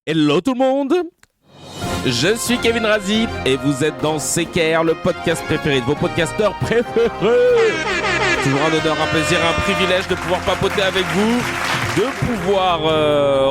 Hello tout le monde, je suis Kevin Razi et vous êtes dans CKR, le podcast préféré de vos podcasteurs préférés. Toujours un honneur, un plaisir, un privilège de pouvoir papoter avec vous, de pouvoir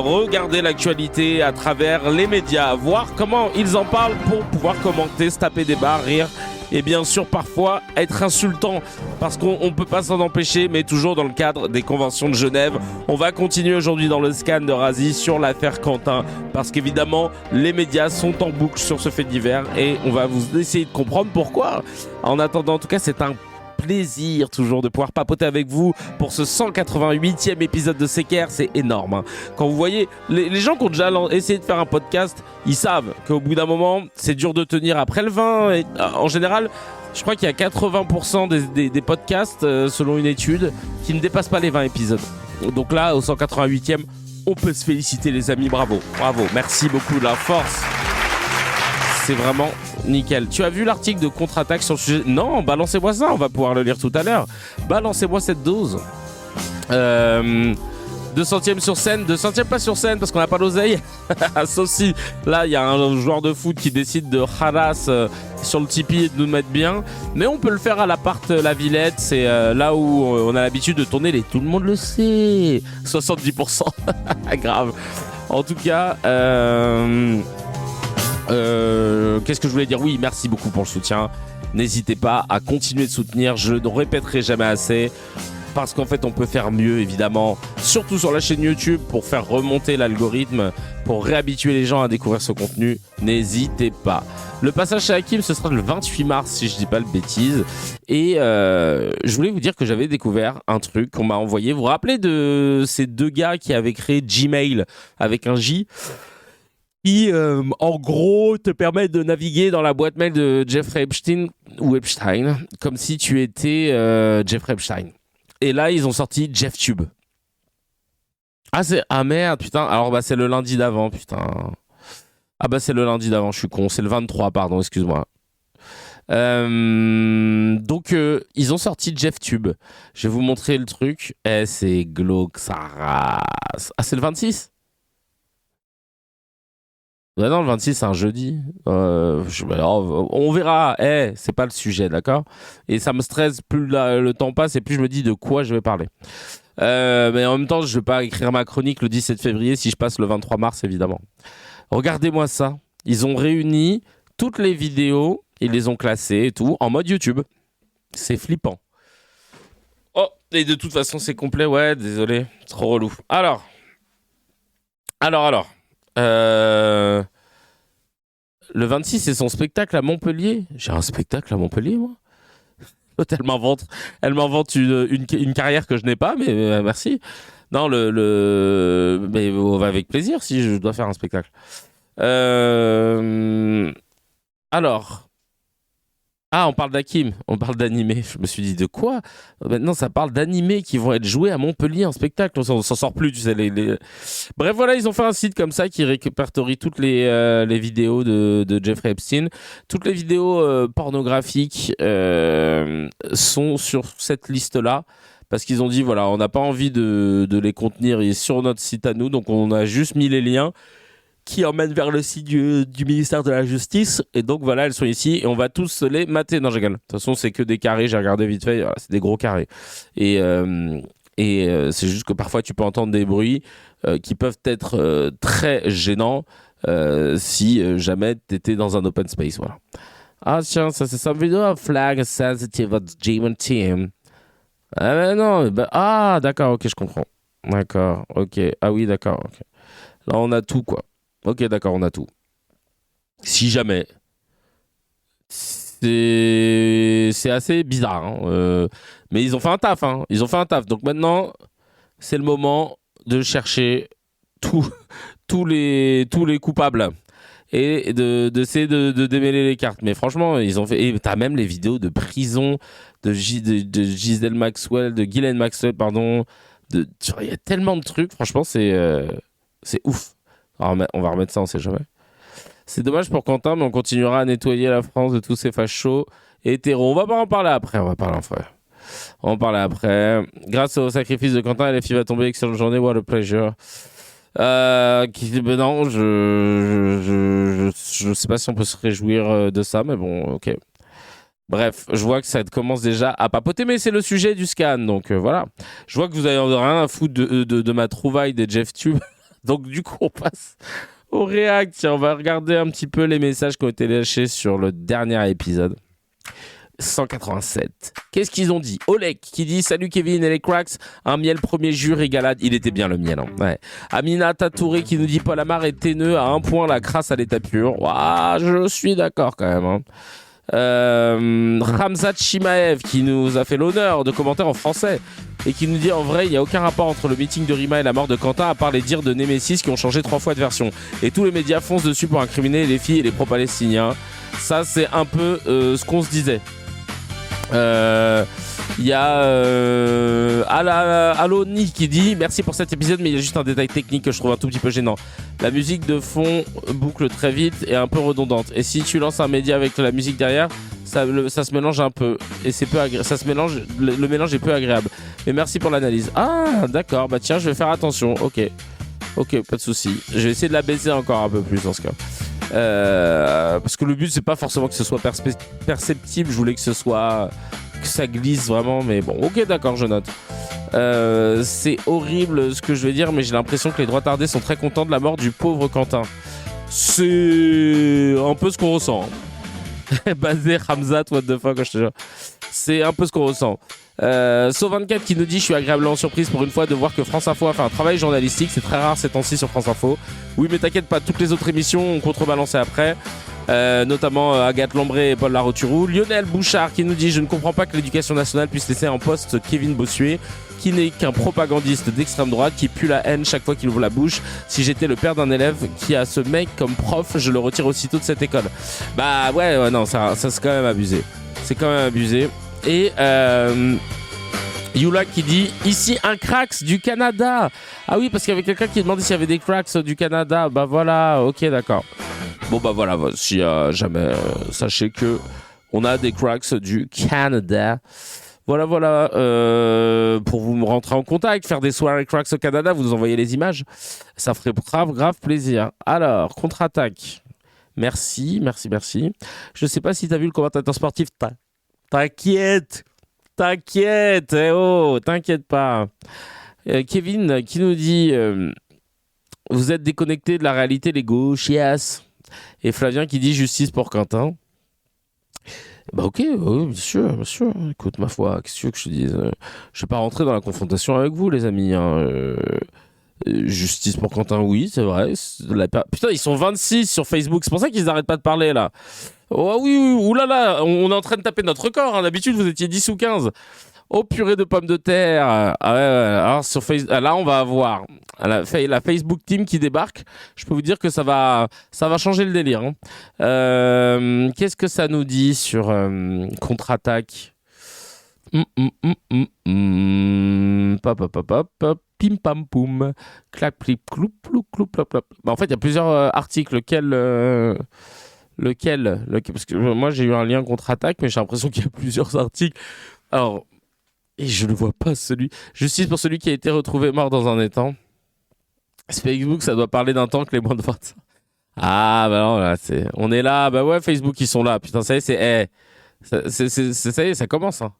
regarder l'actualité à travers les médias, voir comment ils en parlent pour pouvoir commenter, se taper des barres, rire et bien sûr parfois être insultant parce qu'on ne peut pas s'en empêcher, mais toujours dans le cadre des conventions de Genève. On va continuer aujourd'hui dans le scan de Razi sur l'affaire Quentin parce qu'évidemment les médias sont en boucle sur ce fait divers et on va vous essayer de comprendre pourquoi. En attendant, en tout cas, c'est un plaisir toujours de pouvoir papoter avec vous pour ce 188e épisode de CKR. C'est énorme, hein. Quand vous voyez les gens qui ont déjà essayé de faire un podcast, ils savent qu'au bout d'un moment c'est dur de tenir après le 20 et, en général je crois qu'il y a 80% des podcasts selon une étude qui ne dépassent pas les 20 épisodes. Donc là au 188e on peut se féliciter les amis, bravo, merci beaucoup de la force. C'est vraiment nickel. Tu as vu l'article de Contre-Attaque sur le sujet? Non, balancez-moi ça, on va pouvoir le lire tout à l'heure. Balancez-moi cette dose. 200e sur scène, 200e pas sur scène parce qu'on n'a pas l'oseille. Sauf si là il y a un joueur de foot qui décide de harass sur le Tipeee et de nous mettre bien. Mais on peut le faire à l'appart La Villette, c'est là où on a l'habitude de tourner les tout le monde le sait. 70%. Grave. En tout cas, qu'est-ce que je voulais dire? Oui, merci beaucoup pour le soutien. N'hésitez pas à continuer de soutenir. Je ne répéterai jamais assez. Parce qu'en fait, on peut faire mieux, évidemment. Surtout sur la chaîne YouTube, pour faire remonter l'algorithme, pour réhabituer les gens à découvrir ce contenu. N'hésitez pas. Le passage chez Hakim, ce sera le 28 mars, si je dis pas de bêtises. Et je voulais vous dire que j'avais découvert un truc qu'on m'a envoyé. Vous vous rappelez de ces deux gars qui avaient créé Gmail avec un J, qui, en gros, te permet de naviguer dans la boîte mail de Jeffrey Epstein, ou Epstein, comme si tu étais Jeffrey Epstein. Et là, ils ont sorti JeffTube. Ah merde, putain. Alors, bah, c'est le lundi d'avant, putain. Ah bah, c'est le lundi d'avant, je suis con. C'est le 23, pardon, excuse-moi. Donc, ils ont sorti JeffTube. Je vais vous montrer le truc. C'est glauque, ça rase. Ah, c'est le 26? Bah non, le 26, c'est un jeudi. On verra. C'est pas le sujet, d'accord? Et ça me stresse, plus le temps passe et plus je me dis de quoi je vais parler. Mais en même temps, je vais pas écrire ma chronique le 17 février si je passe le 23 mars, évidemment. Regardez-moi ça. Ils ont réuni toutes les vidéos, ils les ont classées et tout, en mode YouTube. C'est flippant. Oh, et de toute façon, c'est complet. Ouais, désolé. Trop relou. Alors. Le 26, c'est son spectacle à Montpellier. J'ai un spectacle à Montpellier, moi. Elle m'invente une carrière que je n'ai pas, mais merci. Non, mais on va avec plaisir si je dois faire un spectacle. Alors. Ah, on parle d'Hakim, on parle d'animés. Je me suis dit, de quoi? Maintenant, ça parle d'animés qui vont être joués à Montpellier en spectacle. On s'en sort plus, tu sais. Bref, voilà, ils ont fait un site comme ça qui répertorie toutes les vidéos de Jeffrey Epstein. Toutes les vidéos pornographiques sont sur cette liste-là. Parce qu'ils ont dit, voilà, on n'a pas envie de les contenir sur notre site à nous. Donc, on a juste mis les liens qui emmènent vers le site du ministère de la Justice. Et donc voilà, elles sont ici et on va tous les mater. Non, je rigole. De toute façon, c'est que des carrés. J'ai regardé vite fait. Voilà, c'est des gros carrés. Et c'est juste que parfois, tu peux entendre des bruits qui peuvent être très gênants si jamais tu étais dans un open space. Voilà. Ah tiens, ça c'est some video of flag sensitive of Demon Team. Ah mais non. Ah d'accord, ok, je comprends. D'accord, ok. Ah oui, d'accord, ok. Là, on a tout, quoi. Ok, d'accord, on a tout. Si jamais. C'est assez bizarre. Hein. Mais ils ont fait un taf. Hein. Ils ont fait un taf. Donc maintenant, c'est le moment de chercher tous les coupables. Et d'essayer de démêler les cartes. Mais franchement, ils ont fait. Et t'as même les vidéos de prison de Ghislaine Maxwell, de Ghislaine Maxwell, pardon. Il y a tellement de trucs. Franchement, c'est ouf. On va remettre ça, on sait jamais. C'est dommage pour Quentin, mais on continuera à nettoyer la France de tous ces fachos hétéros. On va pas en parler après, on va en parler après. Grâce au sacrifice de Quentin, LFI va tomber. Excellente journée, what a pleasure. Non, je sais pas si on peut se réjouir de ça, mais bon, ok. Bref, je vois que ça commence déjà à papoter, mais c'est le sujet du scan, donc voilà. Je vois que vous avez rien à foutre de ma trouvaille des JeffTube, donc du coup on passe au React. Tiens, on va regarder un petit peu les messages qui ont été lâchés sur le dernier épisode. 187. Qu'est-ce qu'ils ont dit? Oleg qui dit salut Kevin et les cracks, un miel premier jus régalade. Il était bien le miel, hein. Ouais. Amina Tatouré qui nous dit Paul Amar est haineux à un point, la crasse à l'état pur. Ouah, je suis d'accord quand même, hein. Ramzat Shimaev qui nous a fait l'honneur de commentaires en français et qui nous dit en vrai il n'y a aucun rapport entre le meeting de Rima et la mort de Quentin à part les dires de Nemesis qui ont changé 3 fois de version et tous les médias foncent dessus pour incriminer les filles et les pro-palestiniens. Ça c'est un peu ce qu'on se disait. Il y a Aloni qui dit merci pour cet épisode mais il y a juste un détail technique que je trouve un tout petit peu gênant. La musique de fond boucle très vite et un peu redondante et si tu lances un média avec la musique derrière ça se mélange un peu et c'est peu ça se mélange, le mélange est peu agréable. Mais merci pour l'analyse. Ah d'accord, bah tiens je vais faire attention. Ok, pas de souci. Je vais essayer de la baisser encore un peu plus dans ce cas. Parce que le but c'est pas forcément que ce soit perceptible, je voulais que ça glisse vraiment, mais bon, ok d'accord, je note. C'est horrible ce que je vais dire, mais j'ai l'impression que les droits tardés sont très contents de la mort du pauvre Quentin. C'est un peu ce qu'on ressent. Basé Hamzat, what the fuck, je te jure. C'est un peu ce qu'on ressent. So24 qui nous dit je suis agréablement surprise pour une fois de voir que France Info a fait un travail journalistique, c'est très rare ces temps-ci sur France Info. Oui mais t'inquiète pas, toutes les autres émissions ont contrebalancé après, notamment Agathe Lambré et Paul Laroturou. Lionel Bouchard qui nous dit je ne comprends pas que l'éducation nationale puisse laisser en poste Kevin Bossuet qui n'est qu'un propagandiste d'extrême droite qui pue la haine chaque fois qu'il ouvre la bouche. Si j'étais le père d'un élève qui a ce mec comme prof, je le retire aussitôt de cette école. Bah ouais non, ça c'est quand même abusé. C'est quand même abusé. Et Yula qui dit ici un cracks du Canada. Ah oui, parce qu'il y avait quelqu'un qui demandait s'il y avait des cracks du Canada. Bah voilà, ok d'accord. Bon bah voilà, si jamais sachez que on a des cracks du Canada. Voilà, pour vous rentrer en contact, faire des soirées cracks au Canada, vous nous envoyez les images. Ça ferait grave plaisir. Alors, contre-attaque. Merci. Je sais pas si t'as vu le commentateur sportif. T'inquiète, t'inquiète pas. Kevin qui nous dit vous êtes déconnecté de la réalité les gauchias. Et Flavien qui dit justice pour Quentin. Bah ok, bien sûr. Écoute ma foi, qu'est-ce que tu veux que je te dise, je vais pas rentrer dans la confrontation avec vous les amis, hein. Justice pour Quentin, oui c'est vrai. Putain ils sont 26 sur Facebook, c'est pour ça qu'ils n'arrêtent pas de parler là. Oh oui, oulala, on est en train de taper notre record, hein. D'habitude vous étiez 10 ou 15. Oh purée de pommes de terre. Ah ouais. Alors sur là on va avoir la Facebook Team qui débarque. Je peux vous dire que ça va changer le délire, hein. Qu'est-ce que ça nous dit sur contre-attaque? Pop. Pim pam poum. Clac plip cloup plou cloup plop plop. Bah, en fait il y a plusieurs articles. Lequel parce que moi j'ai eu un lien contre-attaque mais j'ai l'impression qu'il y a plusieurs articles. Alors et je ne vois pas celui. Justice pour celui qui a été retrouvé mort dans un étang. Facebook, ça doit parler d'un temps que les moins de 25. Ah bah non, là, on est là. Bah ouais, Facebook, ils sont là. Putain, ça y est, ça y est, ça commence. Hein.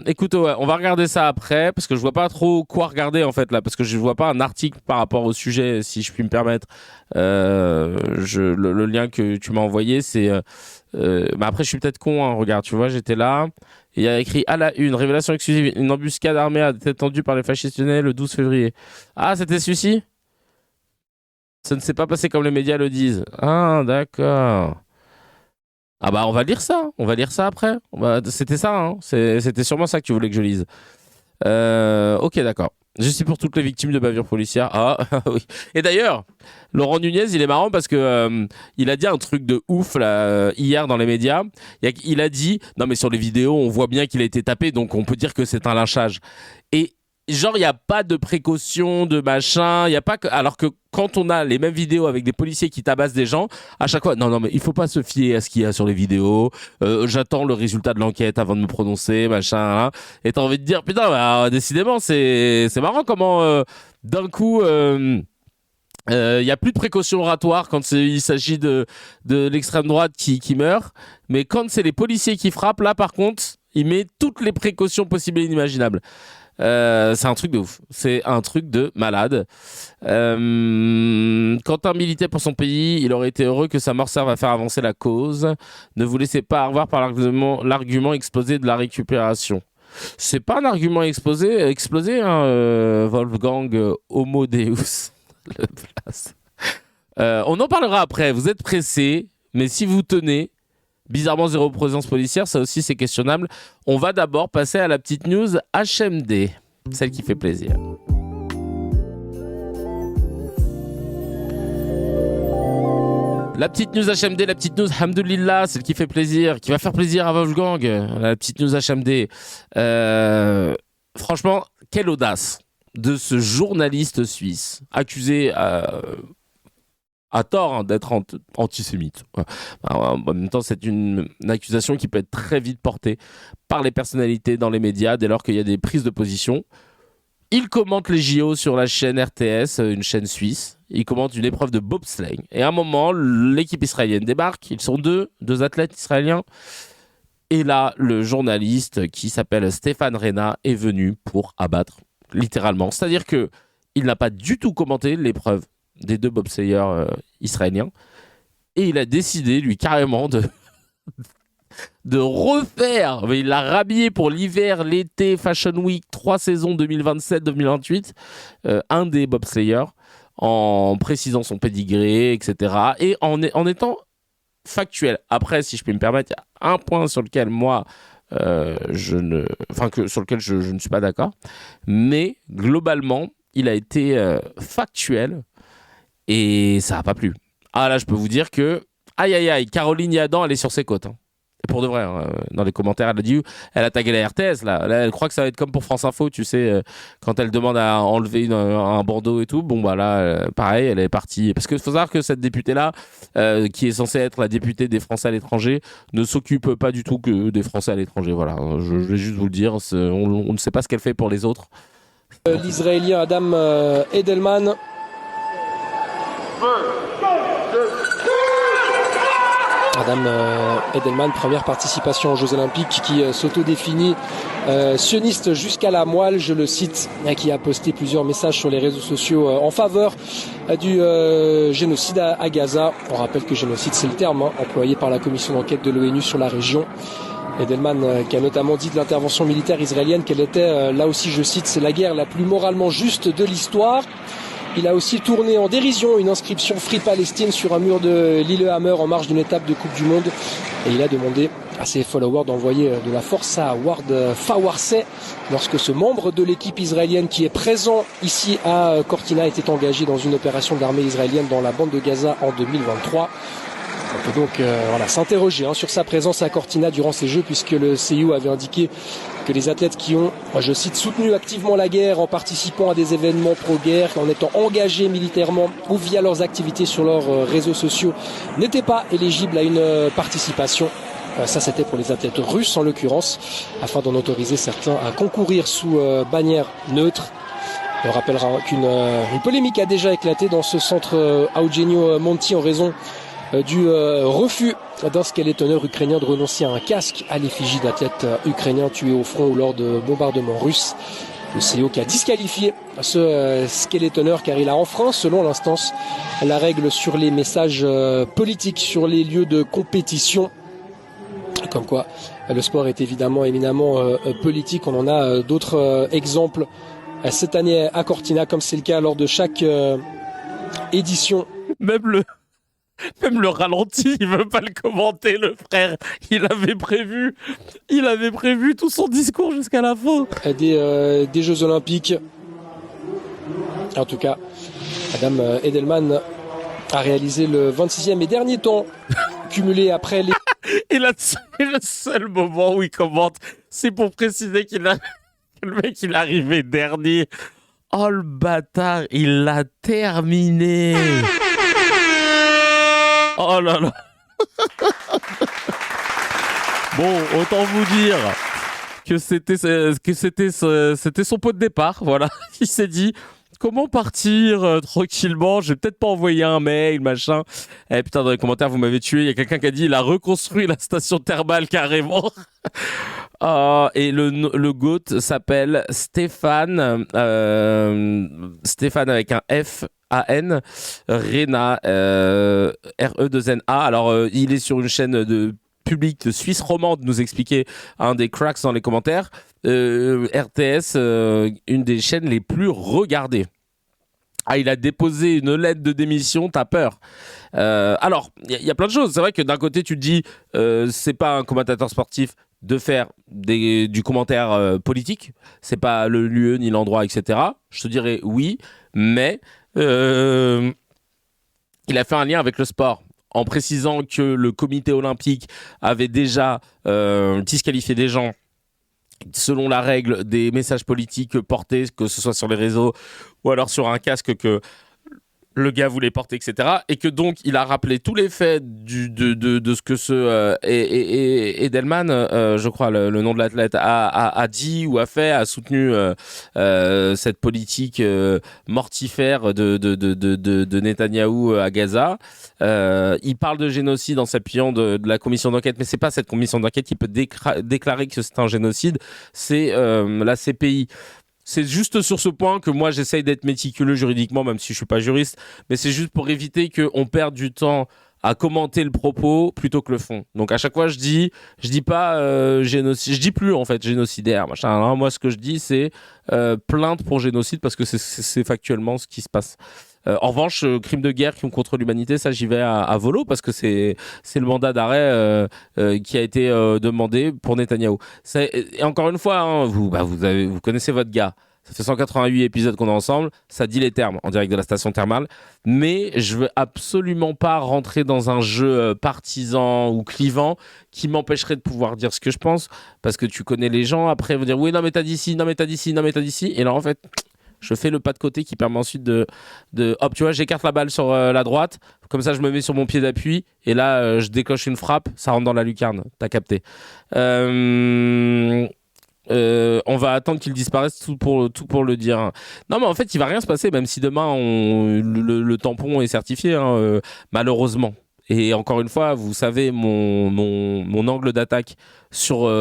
Écoute, ouais, on va regarder ça après parce que je vois pas trop quoi regarder en fait là, parce que je vois pas un article par rapport au sujet, si je puis me permettre. Le lien que tu m'as envoyé, c'est. Bah après, je suis peut-être con. Hein, regarde, tu vois, j'étais là. Il y a écrit à la une, révélation exclusive, une embuscade armée a été tendue par les fascistes lyonnais le 12 février. Ah, c'était celui-ci? Ça ne s'est pas passé comme les médias le disent. Ah, d'accord. Ah bah on va lire ça après. C'était ça, hein. C'était sûrement ça que tu voulais que je lise. Ok, d'accord. Justice pour toutes les victimes de bavures policières. Ah oui. Et d'ailleurs, Laurent Nunez, il est marrant parce que il a dit un truc de ouf là, hier dans les médias. Il a dit non mais sur les vidéos, on voit bien qu'il a été tapé, donc on peut dire que c'est un lynchage. Et genre, il n'y a pas de précaution, de machin, il y a pas que... Alors que quand on a les mêmes vidéos avec des policiers qui tabassent des gens, à chaque fois, non, mais il faut pas se fier à ce qu'il y a sur les vidéos, j'attends le résultat de l'enquête avant de me prononcer, machin, hein. Et t'as envie de dire, putain, bah, décidément, c'est marrant comment, d'un coup... il y a plus de précautions oratoires quand il s'agit de l'extrême droite qui meurt, mais quand c'est les policiers qui frappent, là par contre, il met toutes les précautions possibles et inimaginables. C'est un truc de ouf, c'est un truc de malade. Quentin militait pour son pays, il aurait été heureux que sa mort serve à faire avancer la cause. Ne vous laissez pas avoir par l'argument exposé de la récupération. C'est pas un argument explosé, hein, Wolfgang Homo Deus. Le place. On en parlera après. Vous êtes pressés, mais si vous tenez, bizarrement zéro présence policière, ça aussi c'est questionnable. On va d'abord passer à la petite news HMD, celle qui fait plaisir. La petite news HMD, la petite news Hamdoulillah, celle qui fait plaisir, qui va faire plaisir à Wolfgang. La petite news HMD. Franchement, quelle audace de ce journaliste suisse, accusé à tort hein, d'être antisémite. En même temps, c'est une accusation qui peut être très vite portée par les personnalités dans les médias dès lors qu'il y a des prises de position. Il commente les JO sur la chaîne RTS, une chaîne suisse. Il commente une épreuve de bobsleigh. Et à un moment, l'équipe israélienne débarque. Ils sont deux athlètes israéliens. Et là, le journaliste qui s'appelle Stéphane Rena est venu pour abattre littéralement. C'est-à-dire que il n'a pas du tout commenté l'épreuve des deux bobsleighers israéliens et il a décidé, lui, carrément de refaire, mais il l'a rhabillé pour l'hiver, l'été, Fashion Week, 3 saisons 2027-2028, un des bobsleighers, en précisant son pédigré, etc. Et en étant factuel. Après, si je peux me permettre, il y a un point sur lequel moi... sur lequel je ne suis pas d'accord, mais globalement il a été factuel et ça n'a pas plu. Ah là je peux vous dire que aïe Caroline Yadan elle est sur ses côtes hein. Pour de vrai hein. Dans les commentaires elle a dit, elle a tagué la RTS là elle croit que ça va être comme pour France Info tu sais quand elle demande à enlever un bandeau et tout bon bah là pareil elle est partie parce qu'il faut savoir que cette députée là qui est censée être la députée des Français à l'étranger ne s'occupe pas du tout que des Français à l'étranger voilà je vais juste vous le dire on ne sait pas ce qu'elle fait pour les autres. L'Israélien Adam Edelman Edelman, première participation aux Jeux Olympiques qui s'autodéfinit sioniste jusqu'à la moelle, je le cite, qui a posté plusieurs messages sur les réseaux sociaux en faveur du génocide à Gaza. On rappelle que génocide c'est le terme employé par la commission d'enquête de l'ONU sur la région. Edelman qui a notamment dit de l'intervention militaire israélienne qu'elle était, là aussi je cite, c'est la guerre la plus moralement juste de l'histoire. Il a aussi tourné en dérision une inscription Free Palestine sur un mur de Lillehammer en marge d'une étape de Coupe du Monde. Et il a demandé à ses followers d'envoyer de la force à Ward Fawarseh lorsque ce membre de l'équipe israélienne qui est présent ici à Cortina était engagé dans une opération de l'armée israélienne dans la bande de Gaza en 2023. On peut donc s'interroger sur sa présence à Cortina durant ces Jeux puisque le CIO avait indiqué que les athlètes qui ont, je cite, soutenu activement la guerre en participant à des événements pro-guerre, en étant engagés militairement ou via leurs activités sur leurs réseaux sociaux, n'étaient pas éligibles à une participation. Ça, c'était pour les athlètes russes en l'occurrence, afin d'en autoriser certains à concourir sous bannière neutre. On rappellera qu'une polémique a déjà éclaté dans ce centre Eugenio Monti en raison du refus d'un skeletonneur ukrainien de renoncer à un casque à l'effigie d'athlètes ukrainiens tués au front ou lors de bombardements russes. Le CEO qui a disqualifié ce skeletonneur car il a enfreint, selon l'instance, la règle sur les messages politiques sur les lieux de compétition. Comme quoi, le sport est évidemment éminemment politique. On en a d'autres exemples cette année à Cortina, comme c'est le cas lors de chaque édition. Même le ralenti, il veut pas le commenter, le frère. Il avait prévu tout son discours jusqu'à la fin. Des Jeux Olympiques. En tout cas, Adam Edelman a réalisé le 26e et dernier temps cumulé après les... Et là, c'est le seul moment où il commente. C'est pour préciser qu'il Le mec, il est arrivé dernier. Oh, le bâtard, il l'a terminé. Oh là là. Bon, autant vous dire que c'était son pot de départ. Voilà, il s'est dit comment partir tranquillement. Je vais peut-être pas envoyer un mail, machin. Eh putain, dans les commentaires, vous m'avez tué. Il y a quelqu'un qui a dit il a reconstruit la station thermale carrément. Et le GOAT s'appelle Stéphane. Stéphane avec un F. A-N, Rena, R-E-2-N-A. Alors, il est sur une chaîne de public de Suisse romande, nous expliquait un des cracks dans les commentaires. RTS, une des chaînes les plus regardées. Ah, il a déposé une lettre de démission, t'as peur. Alors, il y a plein de choses. C'est vrai que d'un côté, tu te dis, c'est pas un commentateur sportif de faire du commentaire politique. C'est pas le lieu ni l'endroit, etc. Je te dirais oui, mais il a fait un lien avec le sport en précisant que le comité olympique avait déjà disqualifié des gens selon la règle des messages politiques portés, que ce soit sur les réseaux ou alors sur un casque que le gars voulait porter, etc. Et que donc, il a rappelé tous les faits de ce que Edelman, je crois, le nom de l'athlète, a dit ou a fait, a soutenu cette politique mortifère de Netanyahou à Gaza. Il parle de génocide en s'appuyant de la commission d'enquête, mais c'est pas cette commission d'enquête qui peut déclarer que c'est un génocide, c'est la CPI. C'est juste sur ce point que moi j'essaye d'être méticuleux juridiquement, même si je suis pas juriste, mais c'est juste pour éviter qu'on perde du temps à commenter le propos plutôt que le fond. Donc à chaque fois je dis pas génocide, je dis plus en fait génocidaire, machin. Alors, moi ce que je dis c'est plainte pour génocide parce que c'est factuellement ce qui se passe. En revanche, crimes de guerre, crimes contre l'humanité, ça j'y vais à volo parce que c'est le mandat d'arrêt qui a été demandé pour Netanyahou. Et encore une fois, hein, vous connaissez votre gars. Ça fait 188 épisodes qu'on est ensemble, ça dit les termes en direct de la station thermale, mais je veux absolument pas rentrer dans un jeu partisan ou clivant qui m'empêcherait de pouvoir dire ce que je pense, parce que tu connais les gens, après ils vont dire oui non mais t'as dit ci, non mais t'as dit ci, non mais t'as dit ci, et là en fait je fais le pas de côté qui permet ensuite de hop, tu vois, j'écarte la balle sur la droite, comme ça je me mets sur mon pied d'appui, et là je décoche une frappe, ça rentre dans la lucarne, t'as capté. On va attendre qu'il disparaisse tout pour le dire. Non mais en fait il va rien se passer, même si demain le tampon est certifié, hein, malheureusement. Et encore une fois, vous savez mon angle d'attaque sur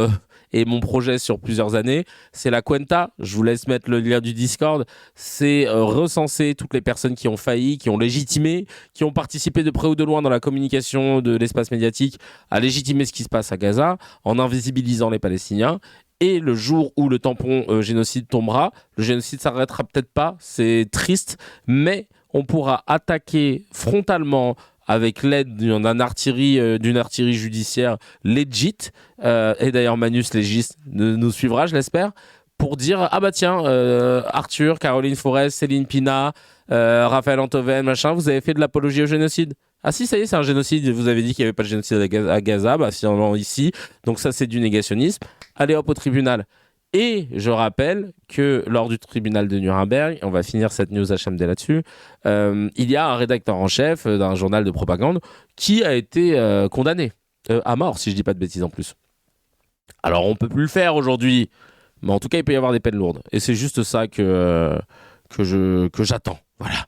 et mon projet sur plusieurs années, c'est la Cuenta. Je vous laisse mettre le lien du Discord. C'est recenser toutes les personnes qui ont failli, qui ont légitimé, qui ont participé de près ou de loin dans la communication de l'espace médiatique à légitimer ce qui se passe à Gaza en invisibilisant les Palestiniens. Et le jour où le tampon génocide tombera, le génocide s'arrêtera peut-être pas, c'est triste, mais on pourra attaquer frontalement avec l'aide d'une artillerie judiciaire legit, et d'ailleurs Manus Legis nous suivra, je l'espère, pour dire ah bah tiens, Arthur, Caroline Forest, Céline Pina, Raphaël Antoven, machin, vous avez fait de l'apologie au génocide. Ah si, ça y est, c'est un génocide. Vous avez dit qu'il n'y avait pas de génocide à Gaza, bah finalement ici. Donc ça, c'est du négationnisme. Allez hop au tribunal. Et je rappelle que lors du tribunal de Nuremberg, on va finir cette news HMD là-dessus, il y a un rédacteur en chef d'un journal de propagande qui a été condamné à mort, si je dis pas de bêtises en plus. Alors on peut plus le faire aujourd'hui, mais en tout cas il peut y avoir des peines lourdes. Et c'est juste ça que j'attends. Voilà.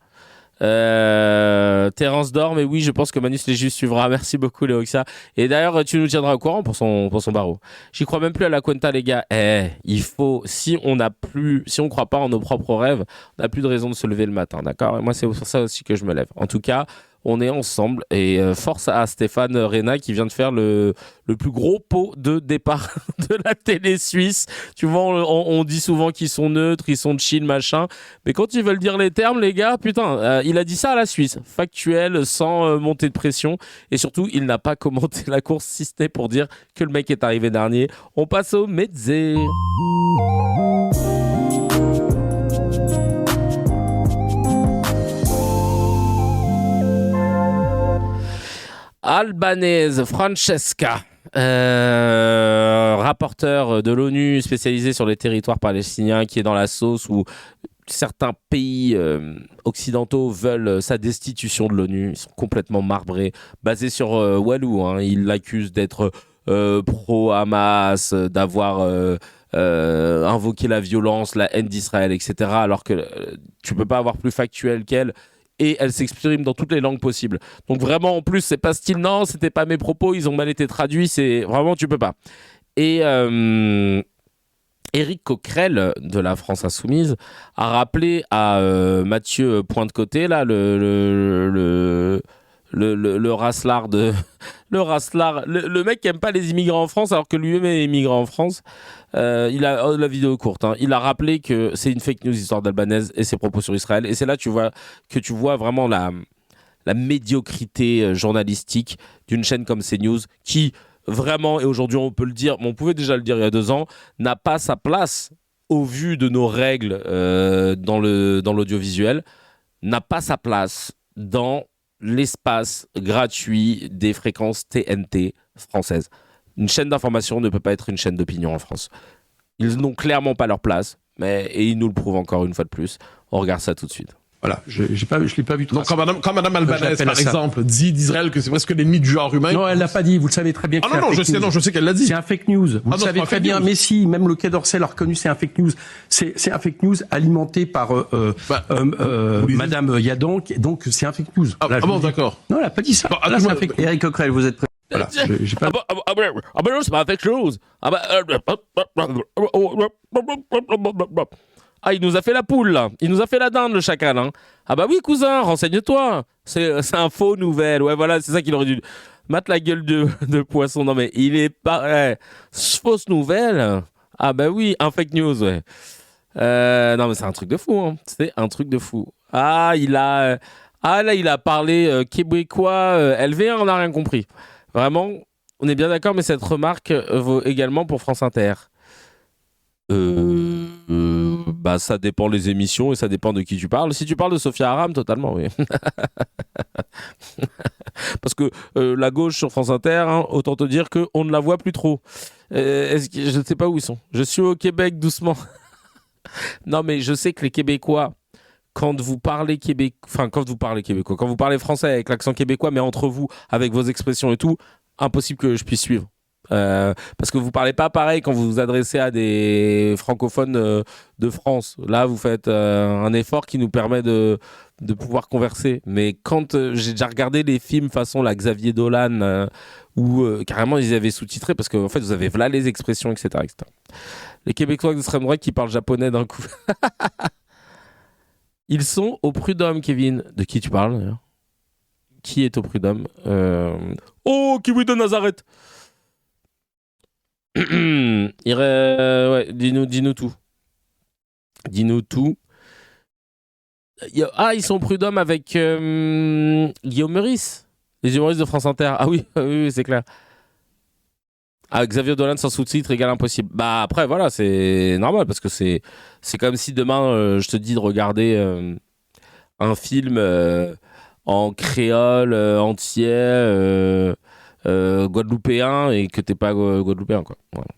Terence dort, mais oui, je pense que Manus Légius suivra. Merci beaucoup, Léoxa. Et d'ailleurs, tu nous tiendras au courant pour son barreau. J'y crois même plus à la Cuenta, les gars. Il faut, si on croit pas en nos propres rêves, on n'a plus de raison de se lever le matin, d'accord? Et moi, c'est pour ça aussi que je me lève. En tout cas, on est ensemble et force à Stéphane Rena qui vient de faire le plus gros pot de départ de la télé suisse. Tu vois, on dit souvent qu'ils sont neutres, ils sont chill, machin. Mais quand ils veulent dire les termes, les gars, putain, il a dit ça à la Suisse. Factuel, sans montée de pression. Et surtout, il n'a pas commenté la course, si ce n'est pour dire que le mec est arrivé dernier. On passe au Mezze. Albanaise Francesca rapporteur de l'ONU spécialisé sur les territoires palestiniens, qui est dans la sauce où certains pays occidentaux veulent sa destitution de l'ONU. Ils sont complètement marbrés, basés sur Walou. Hein. Ils l'accusent d'être pro-Hamas, d'avoir invoqué la violence, la haine d'Israël, etc. Alors que tu peux pas avoir plus factuel qu'elle. Et elle s'exprime dans toutes les langues possibles. Donc vraiment, en plus, c'est pas style, non, c'était pas mes propos, ils ont mal été traduits, c'est vraiment, tu peux pas. Et Éric Coquerel de la France Insoumise a rappelé à Mathieu Pointe-Côté, là, le racelard de... le mec qui aime pas les immigrants en France alors que lui-même est immigrant en France. Il a la vidéo courte. Hein. Il a rappelé que c'est une fake news histoire d'Albanaise et ses propos sur Israël. Et c'est là tu vois vraiment la médiocrité journalistique d'une chaîne comme CNews qui vraiment, et aujourd'hui on peut le dire, mais on pouvait déjà le dire il y a 2 ans, n'a pas sa place au vu de nos règles dans l'audiovisuel, n'a pas sa place dans l'espace gratuit des fréquences TNT françaises. Une chaîne d'information ne peut pas être une chaîne d'opinion en France. Ils n'ont clairement pas leur place, et ils nous le prouvent encore une fois de plus. On regarde ça tout de suite. Voilà, je l'ai pas vu. Donc quand Madame Albanaise, par exemple, dit d'Israël que c'est presque l'ennemi du genre humain. Non, elle l'a pas dit. Vous le savez très bien. Que je sais qu'elle l'a dit. C'est un fake news. Vous le savez très bien. Mais si, même le Quai d'Orsay l'a reconnu, c'est un fake news. C'est un fake news alimenté par Madame Yadan. Donc c'est un fake news. Bon, d'accord. Non, elle a pas dit ça. Là, c'est un fake news. Éric Coquerel, vous êtes prêt? Voilà. J'ai pas. Non, c'est pas un fake news. Il nous a fait la poule, là. Il nous a fait la dinde, le chacal. Hein. Ah bah oui, cousin, renseigne-toi. C'est un faux nouvelle. Ouais, voilà, c'est ça qu'il aurait dû... Mate la gueule de poisson. Non, mais il est pas... fausse nouvelle. Ah bah oui, un fake news, ouais. Non, mais c'est un truc de fou. Hein. C'est un truc de fou. Là, il a parlé québécois LV1, on n'a rien compris. Vraiment, on est bien d'accord, mais cette remarque vaut également pour France Inter. Ça dépend les émissions et ça dépend de qui tu parles. Si tu parles de Sophia Aram, totalement, oui. Parce que la gauche sur France Inter, hein, autant te dire qu'on ne la voit plus trop. Je ne sais pas où ils sont. Je suis au Québec, doucement. Non, mais je sais que les Québécois, quand vous parlez québécois, quand vous parlez français avec l'accent québécois, mais entre vous, avec vos expressions et tout, impossible que je puisse suivre. Parce que vous parlez pas pareil quand vous vous adressez à des francophones de France. Là, vous faites un effort qui nous permet de pouvoir converser. Mais quand j'ai déjà regardé les films façon la Xavier Dolan, où carrément ils avaient sous-titré, parce qu'en fait vous avez là les expressions, etc., etc. Les Québécois d'extrême droite qui parlent japonais d'un coup. Ils sont au Prud'homme, Kevin. De qui tu parles d'ailleurs? Qui est au Prud'homme? Kiwi de Nazareth. Dis-nous tout. Dis-nous tout. Ils sont prud'hommes avec Guillaume Meurice, les humoristes de France Inter. Ah oui, oui, c'est clair. Xavier Dolan sans sous-titres égale impossible. Bah après voilà, c'est normal parce que c'est comme si demain je te dis de regarder un film en créole entier. Guadeloupéen et que t'es pas guadeloupéen quoi. Voilà.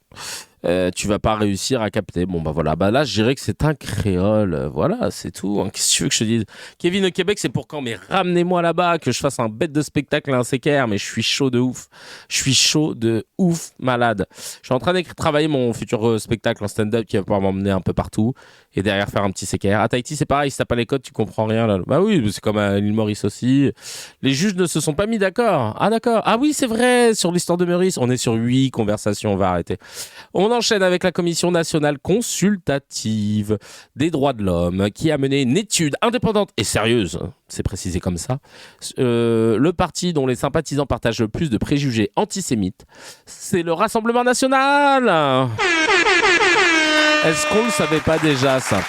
Tu vas pas réussir à capter. Bon bah voilà, là je dirais que c'est un créole. Voilà, c'est tout. Hein. Qu'est-ce que tu veux que je te dise? Kevin au Québec, c'est pour quand? Mais ramenez-moi là-bas, que je fasse un bête de spectacle à un CKR, mais je suis chaud de ouf. Je suis chaud de ouf, malade. Je suis en train de travailler mon futur spectacle en stand-up qui va pouvoir m'emmener un peu partout et derrière faire un petit CKR. À Tahiti, c'est pareil, si t'as pas les codes, tu comprends rien là. Bah oui, c'est comme à l'île Maurice aussi. Les juges ne se sont pas mis d'accord. Ah d'accord. Ah oui, c'est vrai, sur l'histoire de Maurice, on est sur 8 conversations, on va arrêter. On enchaîne avec la Commission nationale consultative des droits de l'homme qui a mené une étude indépendante et sérieuse, c'est précisé comme ça. Le parti dont les sympathisants partagent le plus de préjugés antisémites, c'est le Rassemblement national. Est-ce qu'on ne le savait pas déjà ça?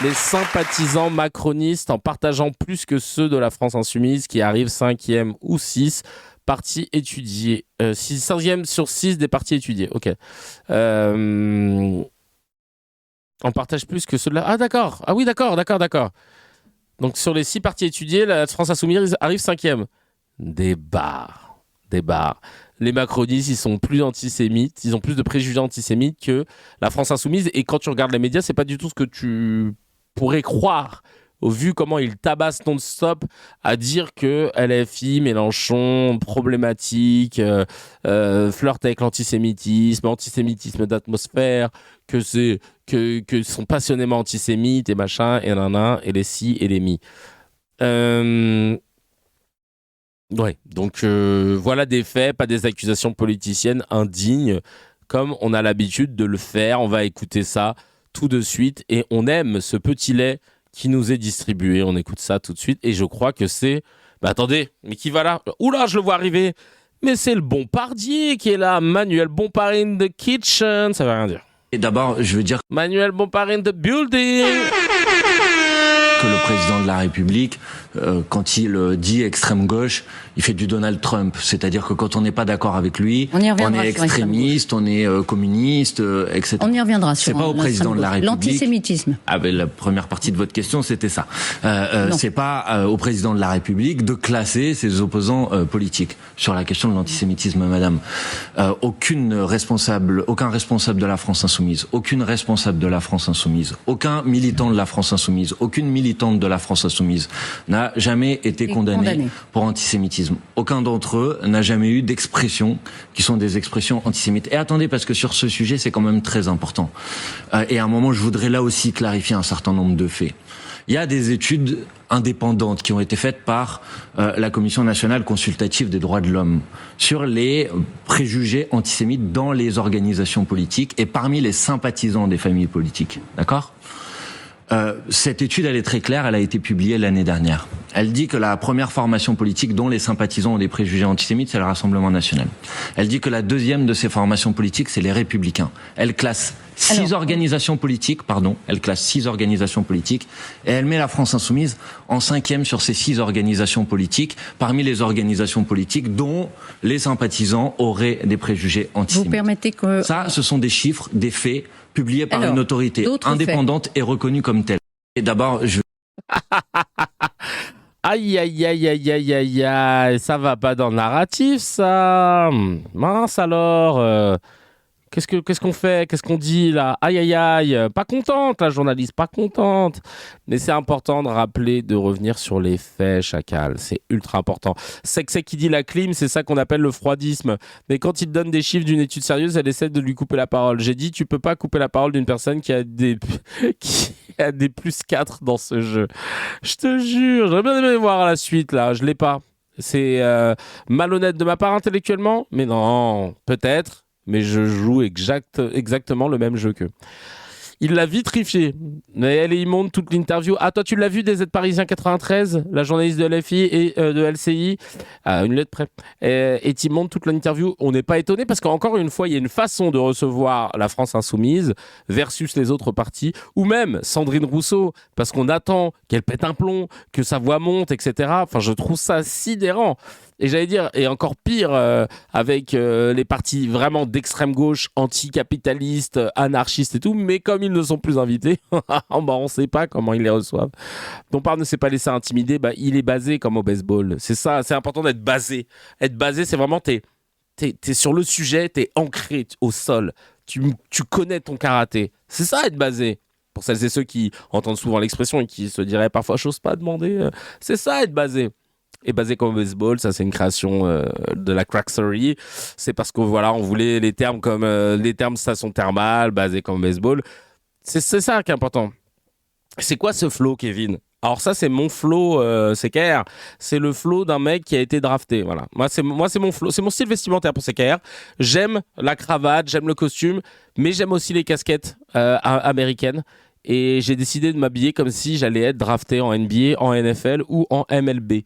Les sympathisants macronistes en partageant plus que ceux de la France insoumise qui arrivent 5e ou 6 partis étudiés. 5e sur 6 des partis étudiés. Ok. On partage plus que ceux de la... Ah d'accord. Ah oui, d'accord. Donc sur les 6 partis étudiés, la France insoumise arrive 5e. Des barres. les macronistes, ils sont plus antisémites, ils ont plus de préjugés antisémites que la France insoumise. Et quand tu regardes les médias, c'est pas du tout ce que tu pourrais croire, au vu comment ils tabassent non-stop à dire que LFI, Mélenchon, problématique, flirte avec l'antisémitisme, antisémitisme d'atmosphère, que sont passionnément antisémites et machin, et nanana, et les si et les mi. Ouais, donc voilà des faits, pas des accusations politiciennes indignes, comme on a l'habitude de le faire. On va écouter ça tout de suite, et on aime ce petit lait qui nous est distribué. On écoute ça tout de suite, et je crois que c'est... Bah attendez, mais qui va là? Oula, je le vois arriver. Mais c'est le Bombardier qui est là, Manuel Bompard in the kitchen. Ça veut rien dire. Et d'abord, je veux dire Manuel Bompard in the building. Que le président de la République, quand il dit extrême gauche, il fait du Donald Trump. C'est-à-dire que quand on n'est pas d'accord avec lui, on est extrémiste, on est communiste, etc. On y reviendra sur. C'est pas au président de la République. L'antisémitisme. Ah ben, la première partie de votre question, c'était ça. C'est pas au président de la République de classer ses opposants politiques. Sur la question de l'antisémitisme, madame, aucun responsable de la France insoumise, aucune responsable de la France insoumise, aucun militant de la France insoumise, aucune militante de la France insoumise n'a jamais été condamné pour antisémitisme. Aucun d'entre eux n'a jamais eu d'expressions qui sont des expressions antisémites. Et attendez, parce que sur ce sujet, c'est quand même très important. Et à un moment, je voudrais là aussi clarifier un certain nombre de faits. Il y a des études indépendantes qui ont été faites par la Commission nationale consultative des droits de l'homme sur les préjugés antisémites dans les organisations politiques et parmi les sympathisants des familles politiques. D'accord ? Cette étude, elle est très claire, elle a été publiée l'année dernière. Elle dit que la première formation politique dont les sympathisants ont des préjugés antisémites, c'est le Rassemblement national. Elle dit que la deuxième de ces formations politiques, c'est les Républicains. Elle classe six organisations politiques, et elle met la France insoumise en 5e sur ces 6 organisations politiques, parmi les organisations politiques dont les sympathisants auraient des préjugés antisémites. Vous permettez que... Ça, ce sont des chiffres, des faits, publiés par une autorité indépendante et reconnue comme telle. Et d'abord, Aïe, aïe, aïe, aïe, aïe, aïe, aïe, ça va pas dans le narratif, ça. Mince alors. Qu'est-ce qu'on fait? Qu'est-ce qu'on dit là? Aïe, aïe, aïe. Pas contente, la journaliste, pas contente. Mais c'est important de rappeler, de revenir sur les faits, Chacal. C'est ultra important. C'est qui dit la clim, c'est ça qu'on appelle le froidisme. Mais quand il donne des chiffres d'une étude sérieuse, elle essaie de lui couper la parole. J'ai dit, tu peux pas couper la parole d'une personne qui a des plus 4 dans ce jeu. Je te jure, j'aurais bien aimé voir la suite là. Je l'ai pas. C'est malhonnête de ma part intellectuellement, mais non, peut-être. Mais je joue exactement le même jeu qu'eux. Il l'a vitrifié. Mais elle est immonde toute l'interview. Ah, toi, tu l'as vu des aides Parisien 93, la journaliste de LFI et de LCI, une lettre près. Et tu montes toute l'interview. On n'est pas étonné parce qu'encore une fois, il y a une façon de recevoir la France insoumise versus les autres partis, ou même Sandrine Rousseau, parce qu'on attend qu'elle pète un plomb, que sa voix monte, etc. Enfin, je trouve ça sidérant. Et j'allais dire, et encore pire, avec les partis vraiment d'extrême gauche, anticapitalistes, anarchistes et tout, mais comme ils ne sont plus invités, on ne sait pas comment ils les reçoivent. Bompard ne s'est pas laissé intimider, il est basé comme au baseball. C'est ça, c'est important d'être basé. Être basé, c'est vraiment, t'es sur le sujet, t'es ancré au sol. Tu connais ton karaté. C'est ça, être basé. Pour celles et ceux qui entendent souvent l'expression et qui se diraient parfois, j'ose pas demander. C'est ça, être basé. Et basé comme baseball, ça c'est une création de la Crackstory. C'est parce que voilà, on voulait les termes comme les termes station thermale, basé comme baseball. C'est ça qui est important. C'est quoi ce flow, Kevin? Alors ça c'est mon flow CKR. C'est le flow d'un mec qui a été drafté. Voilà. Moi c'est mon flow, c'est mon style vestimentaire pour CKR. J'aime la cravate, j'aime le costume, mais j'aime aussi les casquettes américaines. Et j'ai décidé de m'habiller comme si j'allais être drafté en NBA, en NFL ou en MLB.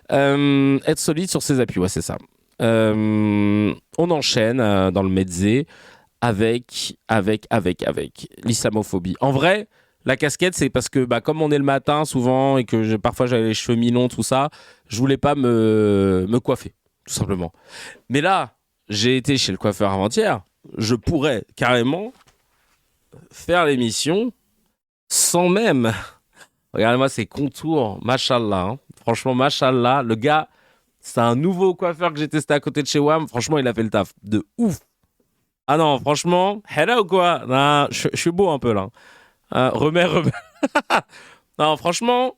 Être solide sur ses appuis, ouais, c'est ça. On enchaîne dans le mezzé avec l'islamophobie. En vrai, la casquette, c'est parce que comme on est le matin souvent et que parfois j'avais les cheveux mi-longs, tout ça, je voulais pas me coiffer, tout simplement. Mais là, j'ai été chez le coiffeur avant-hier. Je pourrais carrément faire l'émission sans même... Regardez-moi ces contours, machallah. Franchement, machallah, le gars, C'est un nouveau coiffeur que j'ai testé à côté de chez WAM. Franchement, il a fait le taf de ouf. Ah non, franchement, hello quoi. Non, je suis beau un peu là. Remets. Non, franchement,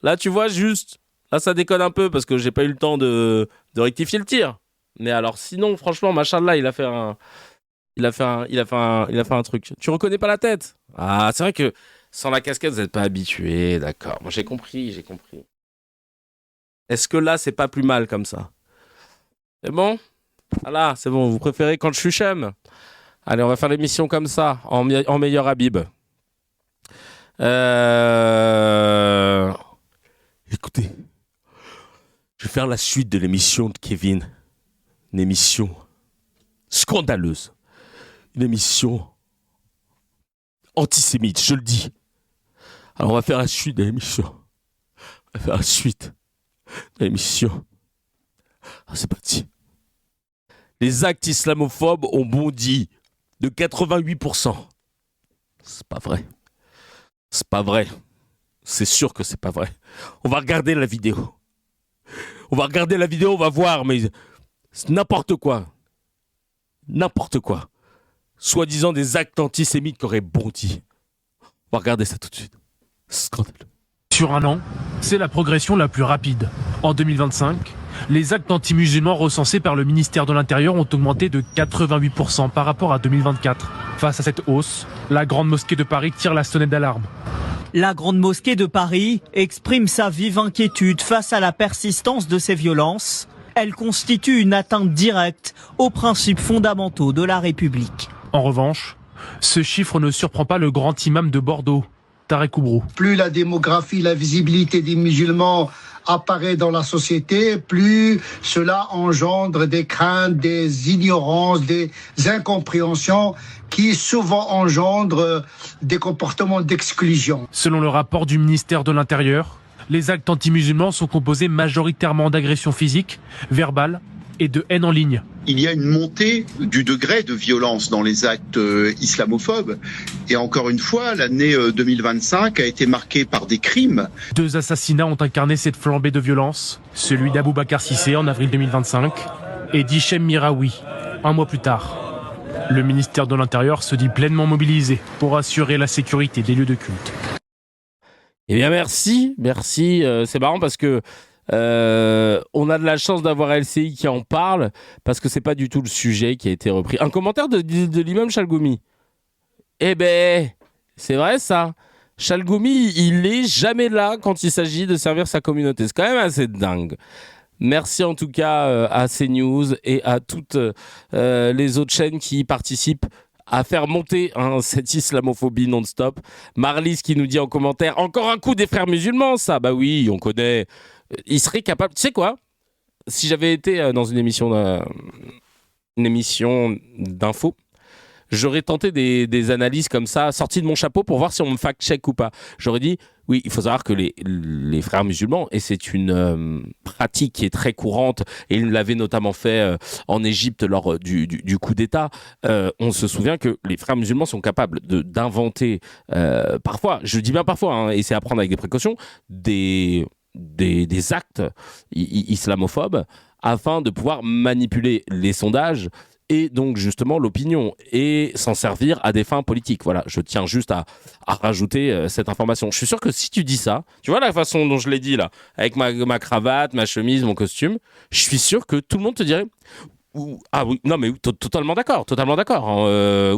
là tu vois juste, là ça déconne un peu parce que j'ai pas eu le temps de rectifier le tir. Mais alors sinon, franchement, machallah, il a fait un truc. Tu reconnais pas la tête? Ah, c'est vrai que sans la casquette, vous n'êtes pas habitué, d'accord. Moi, j'ai compris. Est-ce que là, c'est pas plus mal comme ça? C'est bon? Voilà, c'est bon. Vous préférez quand je suis chum? Allez, on va faire l'émission comme ça, en meilleur Habib. Écoutez, je vais faire la suite de l'émission de Kevin. Une émission scandaleuse. Une émission antisémite, je le dis. Alors on va faire la suite de l'émission. Ah, c'est parti. Les actes islamophobes ont bondi de 88%. C'est pas vrai. C'est sûr que c'est pas vrai. On va regarder la vidéo. On va voir, mais c'est n'importe quoi. Soi-disant des actes antisémites qui auraient bondi. On va regarder ça tout de suite. Scandaleux. Sur un an, c'est la progression la plus rapide. En 2025, les actes anti-musulmans recensés par le ministère de l'Intérieur ont augmenté de 88% par rapport à 2024. Face à cette hausse, la Grande Mosquée de Paris tire la sonnette d'alarme. La Grande Mosquée de Paris exprime sa vive inquiétude face à la persistance de ces violences. Elle constitue une atteinte directe aux principes fondamentaux de la République. En revanche, ce chiffre ne surprend pas le grand imam de Bordeaux, Tarek Oubrou. Plus la démographie, la visibilité des musulmans apparaît dans la société, plus cela engendre des craintes, des ignorances, des incompréhensions qui souvent engendrent des comportements d'exclusion. Selon le rapport du ministère de l'Intérieur, les actes anti-musulmans sont composés majoritairement d'agressions physiques, verbales et de haine en ligne. Il y a une montée du degré de violence dans les actes islamophobes. Et encore une fois, l'année 2025 a été marquée par des crimes. 2 assassinats ont incarné cette flambée de violence. Celui d'Aboubacar Cissé en avril 2025 et d'Hichem Miraoui, un mois plus tard. Le ministère de l'Intérieur se dit pleinement mobilisé pour assurer la sécurité des lieux de culte. Eh bien merci, c'est marrant parce que on a de la chance d'avoir LCI qui en parle parce que c'est pas du tout le sujet qui a été repris. Un commentaire de l'imam Chalgoumi. Eh ben, c'est vrai ça. Chalgoumi, il est jamais là quand il s'agit de servir sa communauté. C'est quand même assez dingue. Merci en tout cas à CNews et à toutes les autres chaînes qui y participent à faire monter cette islamophobie non-stop. Marlys qui nous dit en commentaire, encore un coup des frères musulmans, ça. Bah oui, on connaît. Il serait capable. Tu sais quoi? Si j'avais été dans une émission d'info, j'aurais tenté des analyses comme ça, sorties de mon chapeau pour voir si on me fact-check ou pas. J'aurais dit, oui, il faut savoir que les frères musulmans, et c'est une pratique qui est très courante, et ils l'avaient notamment fait en Égypte lors du coup d'État, on se souvient que les frères musulmans sont capables d'inventer, parfois, je dis bien parfois, et c'est à prendre avec des précautions, des actes islamophobes afin de pouvoir manipuler les sondages et donc justement l'opinion et s'en servir à des fins politiques. Voilà, je tiens juste à rajouter cette information. Je suis sûr que si tu dis ça, tu vois la façon dont je l'ai dit là, avec ma cravate, ma chemise, mon costume, je suis sûr que tout le monde te dirait ah oui, non mais totalement d'accord.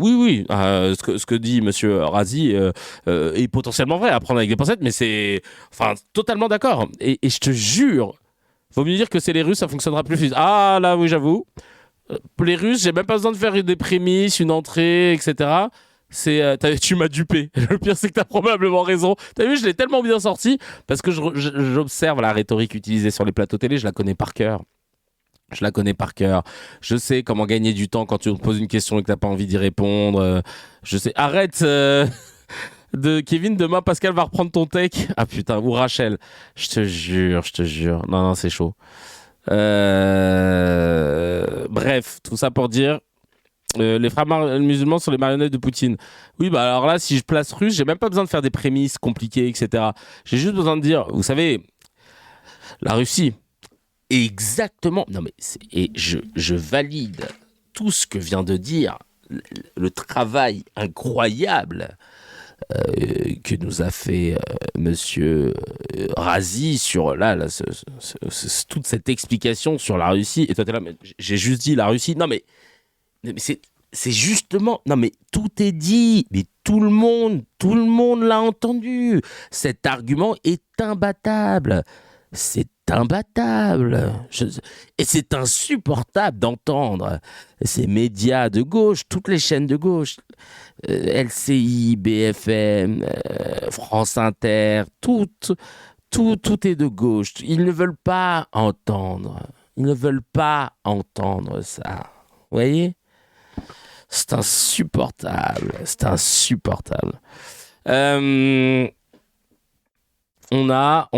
Oui, ce que dit Monsieur Razi est potentiellement vrai, à prendre avec des pincettes, mais c'est totalement d'accord. Et je te jure, vaut mieux dire que c'est les Russes, ça fonctionnera plus vite. Ah là oui, j'avoue. Les Russes, j'ai même pas besoin de faire des prémices, une entrée, etc. Tu m'as dupé. Le pire, c'est que t'as probablement raison. T'as vu, je l'ai tellement bien sorti parce que j'observe la rhétorique utilisée sur les plateaux télé, je la connais par cœur. Je sais comment gagner du temps quand tu te poses une question et que t'as pas envie d'y répondre. Je sais. Arrête de Kevin, demain Pascal va reprendre ton tech. Ah putain, ou Rachel. Je te jure. Non, c'est chaud. Bref, tout ça pour dire les frères musulmans sont les marionnettes de Poutine. Oui, bah alors là, si je place russe, j'ai même pas besoin de faire des prémices compliquées, etc. J'ai juste besoin de dire, vous savez, la Russie exactement. Non, mais et je valide tout ce que vient de dire le travail incroyable que nous a fait Monsieur Razi sur toute cette explication sur la Russie. Et toi, t'es là, mais j'ai juste dit la Russie. Non, mais c'est justement... Non, mais tout est dit. Mais tout le monde l'a entendu. Cet argument est imbattable. C'est imbattable. Et c'est insupportable d'entendre ces médias de gauche, toutes les chaînes de gauche, LCI, BFM, France Inter, tout est de gauche. Ils ne veulent pas entendre. Ils ne veulent pas entendre ça. Vous voyez ? C'est insupportable. C'est insupportable. On a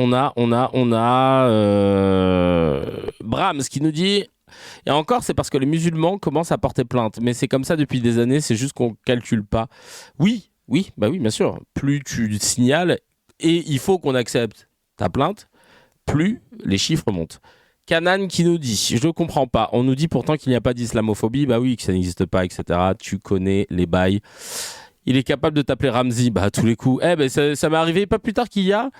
Brahms qui nous dit, et encore c'est parce que les musulmans commencent à porter plainte, mais c'est comme ça depuis des années, c'est juste qu'on calcule pas. Oui, bien sûr, plus tu signales, et il faut qu'on accepte ta plainte, plus les chiffres montent. Canan qui nous dit, je ne comprends pas, on nous dit pourtant qu'il n'y a pas d'islamophobie, bah oui, que ça n'existe pas, etc. Tu connais les bails. Il est capable de t'appeler Ramzi, bah à tous les coups. Ça m'est arrivé pas plus tard qu'il y a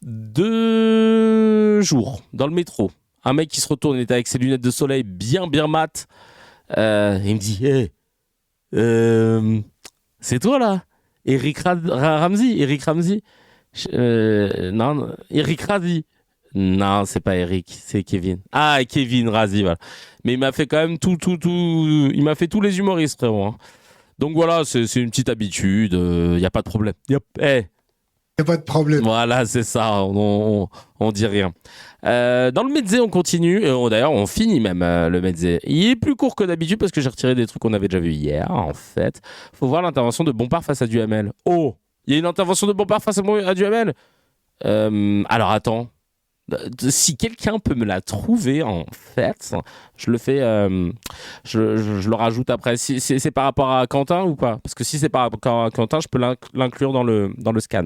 2 jours dans le métro. Un mec qui se retourne, il était avec ses lunettes de soleil bien mat. Il me dit c'est toi là, Eric Ramzi. Non, Eric Razi. Non, c'est pas Eric, c'est Kevin. Ah, Kevin Razi, voilà. Mais il m'a fait quand même tout. Il m'a fait tous les humoristes, frérot. Hein. Donc voilà, c'est une petite habitude. Il y a pas de problème. Il y a pas de problème. Voilà, c'est ça. On dit rien. Dans le Mezzé, on continue. D'ailleurs, on finit même le Mezzé. Il est plus court que d'habitude parce que j'ai retiré des trucs qu'on avait déjà vus hier. En fait, faut voir l'intervention de Bompard face à Duhamel. Oh, il y a une intervention de Bompard face à Duhamel. Alors attends. Si quelqu'un peut me la trouver, en fait, je le fais, je le rajoute après. Si c'est par rapport à Quentin ou pas ? Parce que si c'est par rapport à Quentin, je peux l'inclure dans le scan.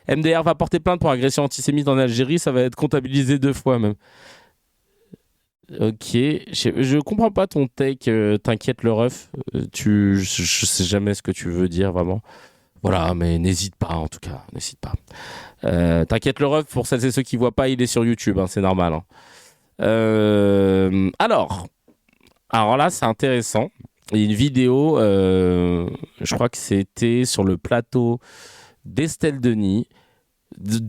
MDR va porter plainte pour agression antisémite en Algérie, ça va être comptabilisé 2 fois même. Ok, je comprends pas ton take, t'inquiète le ref, je sais jamais ce que tu veux dire vraiment. Voilà, mais n'hésite pas en tout cas, n'hésite pas. T'inquiète le ref, pour celles et ceux qui voient pas, il est sur YouTube, hein, c'est normal. Hein. Alors là, c'est intéressant. Il y a une vidéo, je crois que c'était sur le plateau d'Estelle Denis,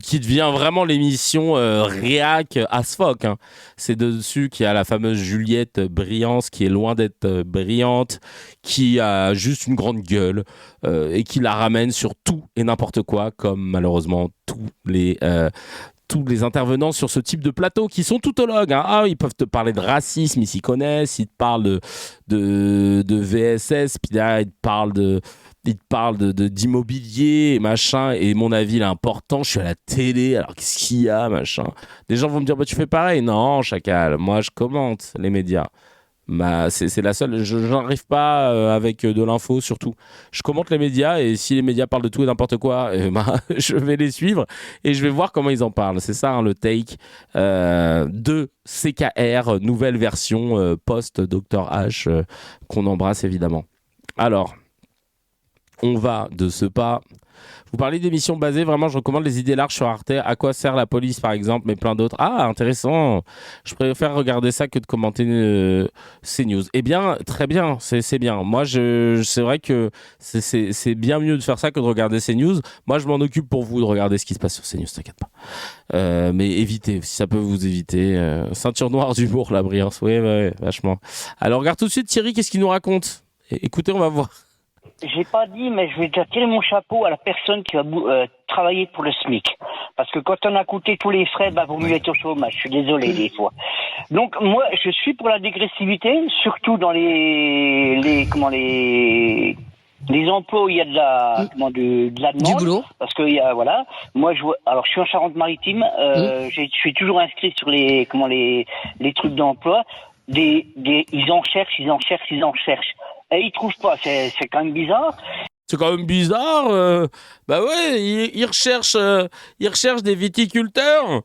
qui devient vraiment l'émission réac as fuck. Hein. C'est dessus qu'il y a la fameuse Juliette Briance, qui est loin d'être brillante, qui a juste une grande gueule et qui la ramène sur tout et n'importe quoi, comme malheureusement tous les intervenants sur ce type de plateau qui sont toutologues. Hein. Ah, ils peuvent te parler de racisme, ils s'y connaissent, ils te parlent de VSS, puis là, ils te parlent d'immobilier et machin, et mon avis il est important, je suis à la télé, alors qu'est-ce qu'il y a, machin. Des gens vont me dire, bah tu fais pareil. Non, chacal, moi je commente les médias. C'est la seule, je n'arrive pas avec de l'info surtout. Je commente les médias, et si les médias parlent de tout et n'importe quoi, je vais les suivre et je vais voir comment ils en parlent. C'est ça, hein, le take de CKR, nouvelle version post-Dr H, qu'on embrasse évidemment. Alors, on va de ce pas. Vous parlez d'émissions basées, vraiment, je recommande Les Idées Larges sur Arte. À quoi sert la police, par exemple, mais plein d'autres. Ah, intéressant. Je préfère regarder ça que de commenter CNews. Eh bien, très bien, c'est bien. Moi, c'est vrai que c'est bien mieux de faire ça que de regarder CNews. Moi, je m'en occupe pour vous de regarder ce qui se passe sur CNews, t'inquiète pas. Mais évitez, si ça peut vous éviter. Ceinture noire d'humour, la Briance. Oui, vachement. Alors, regarde tout de suite, Thierry, qu'est-ce qu'il nous raconte ? Écoutez, on va voir. J'ai pas dit, mais je vais déjà tirer mon chapeau à la personne qui va travailler pour le SMIC. Parce que quand on a coûté tous les frais, vaut mieux être au chômage. Je suis désolé des fois. Donc moi, je suis pour la dégressivité, surtout dans les emplois où il y a de la demande. Du boulot. Parce que voilà. Moi, alors je suis en Charente-Maritime. Je suis toujours inscrit sur les trucs d'emploi. Ils en cherchent. Et ils trouvent pas, c'est quand même bizarre. C'est quand même bizarre. Bah ouais, ils recherchent des viticulteurs.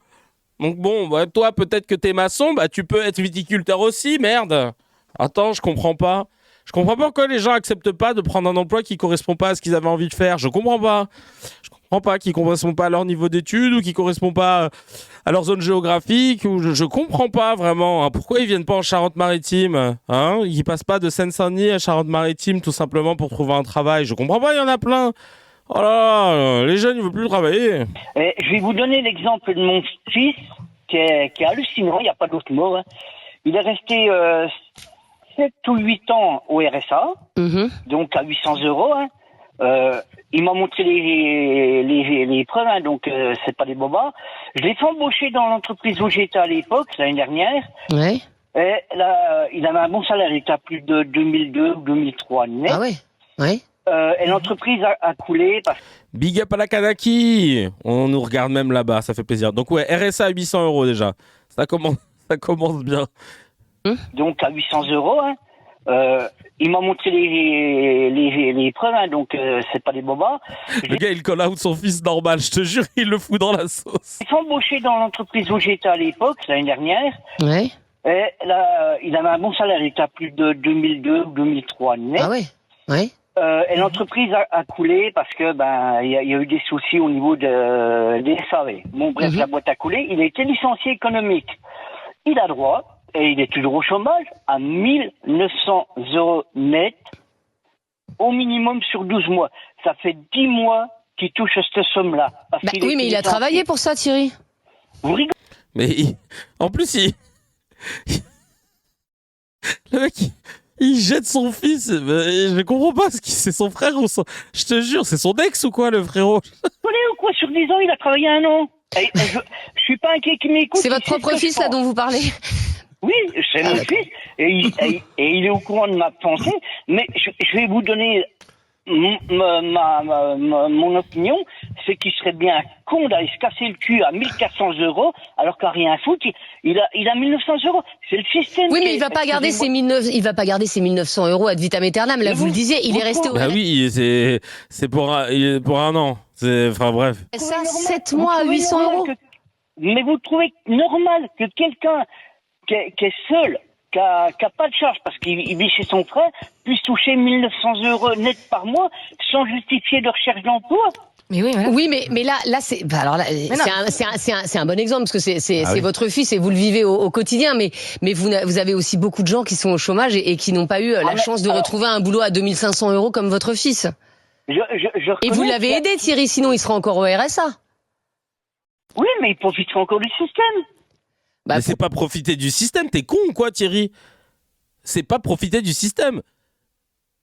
Donc bon, bah, toi, peut-être que t'es maçon, bah tu peux être viticulteur aussi, merde. Attends, je comprends pas. Je comprends pas pourquoi les gens acceptent pas de prendre un emploi qui correspond pas à ce qu'ils avaient envie de faire. Je comprends pas. Je comprends pas, qui correspond pas à leur niveau d'études ou qui correspond pas à leur zone géographique. Ou je comprends pas vraiment. Hein. Pourquoi ils viennent pas en Charente-Maritime, hein? Ils passent pas de Seine-Saint-Denis à Charente-Maritime tout simplement pour trouver un travail. Je comprends pas, il y en a plein. Oh là, les jeunes, ils veulent plus travailler. Je vais vous donner l'exemple de mon fils qui est hallucinant, il n'y a pas d'autre mot. Hein. Il est resté 7 ou 8 ans au RSA, donc à 800 €. Hein. Il m'a montré les preuves, hein, donc c'est pas des bobas. Je l'ai fait embaucher dans l'entreprise où j'étais à l'époque, l'année dernière. Ouais. Et là, il avait un bon salaire, il était à plus de 2002 ou 2003 net. Ah ouais. Ouais. Et l'entreprise a coulé parce... Big up à la Kanaki. On nous regarde même là-bas, ça fait plaisir. Donc ouais, RSA à 800 € déjà. Ça commence bien. Donc à 800 €. Hein. Il m'a montré les preuves, hein, donc c'est pas des bobas. Le gars, il call out son fils normal, je te jure, il le fout dans la sauce. Il s'est embauché dans l'entreprise où j'étais à l'époque, l'année dernière. Ouais. Et là, il avait un bon salaire, il était à plus de 2002 ou 2003 net. Ah ouais. Ouais. Et l'entreprise a coulé parce que il y a eu des soucis au niveau des SAV. Bon bref, la boîte a coulé. Il a été licencié économique. Il a droit, et il est toujours au chômage, à 1900 € net au minimum sur 12 mois. Ça fait 10 mois qu'il touche cette somme-là. Oui, mais il a travaillé pour ça, Thierry. Vous rigolez? Mais en plus, le mec, il jette son fils. Je comprends pas c'est son frère ou son... Je te jure, c'est son ex ou quoi, le frérot? Vous connaissez ou quoi? Sur 10 ans, il a travaillé 1 an. Je suis pas inquiet qu'il m'écoute. C'est votre propre fils, là, dont vous parlez? Oui, c'est mon fils. Et il est au courant de ma pensée. Mais je vais vous donner mon opinion. C'est qu'il serait bien con d'aller se casser le cul à 1400 € alors qu'à rien foutre, il a 1900 €. C'est le système. Oui, mais il va pas garder ses 1900 € ad vitam aeternam. Là, vous le disiez, il est resté au... Bah oui, c'est pour un an. Enfin bref. Ça, 7 mois à 800 €. Mais vous trouvez normal que quelqu'un qui est seul, qui a pas de charge parce qu'il vit chez son frère, puisse toucher 1900 € net par mois sans justifier de recherche d'emploi? Mais oui, voilà. Oui, mais là, c'est, alors là, c'est un bon exemple parce que c'est votre fils et vous le vivez au quotidien. Mais vous avez aussi beaucoup de gens qui sont au chômage et qui n'ont pas eu la chance de retrouver un boulot à 2500 € comme votre fils. Et vous l'avez aidé, Thierry, sinon il sera encore au RSA. Oui, mais il profitera encore du système. Mais c'est pas profiter du système, t'es con ou quoi, Thierry? C'est pas profiter du système.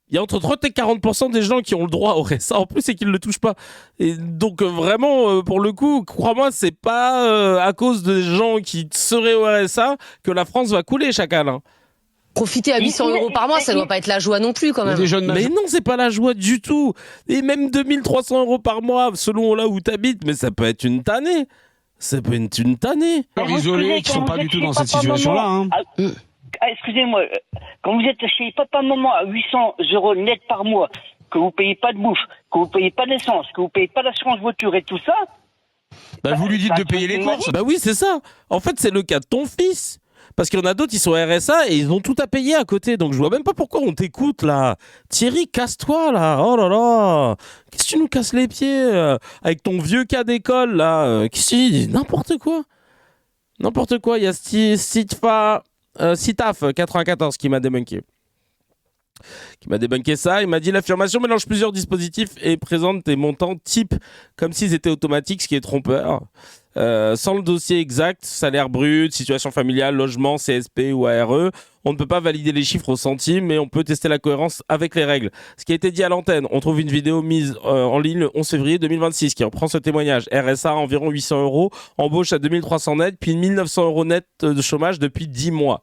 Il y a entre 30 et 40% des gens qui ont le droit au RSA en plus et qui ne le touchent pas. Et donc vraiment, pour le coup, crois-moi, c'est pas à cause des gens qui seraient au RSA que la France va couler, chacal. Hein. Profiter à 800 € par mois, ça doit pas être la joie non plus quand même. Mais non, c'est pas la joie du tout. Et même 2300 € par mois, selon là où t'habites, mais ça peut être une tannée. Ça peut être une tannée. Isolés qui sont pas du tout dans cette situation-là. Hein. Excusez-moi, quand vous êtes chez papa-maman à 800 € net par mois, que vous payez pas de bouffe, que vous payez pas d'essence, que vous payez pas d'assurance voiture et tout ça... vous lui dites de payer les courses. Bah oui, c'est ça. En fait, c'est le cas de ton fils. Parce qu'il y en a d'autres, ils sont RSA et ils ont tout à payer à côté. Donc je vois même pas pourquoi on t'écoute là. Thierry, casse-toi là. Oh là là. Qu'est-ce que tu nous casses les pieds avec ton vieux cas d'école là. Qu'est-ce que tu dis? N'importe quoi. N'importe quoi. Il y a Citaf 94 qui m'a débunké. Ça, il m'a dit l'affirmation mélange plusieurs dispositifs et présente des montants type comme s'ils étaient automatiques, ce qui est trompeur. Sans le dossier exact, salaire brut, situation familiale, logement, CSP ou ARE, on ne peut pas valider les chiffres au centime, mais on peut tester la cohérence avec les règles. Ce qui a été dit à l'antenne, on trouve une vidéo mise en ligne le 11 février 2026 qui reprend ce témoignage. RSA environ 800 €, embauche à 2300 net, puis 1900 € net de chômage depuis 10 mois.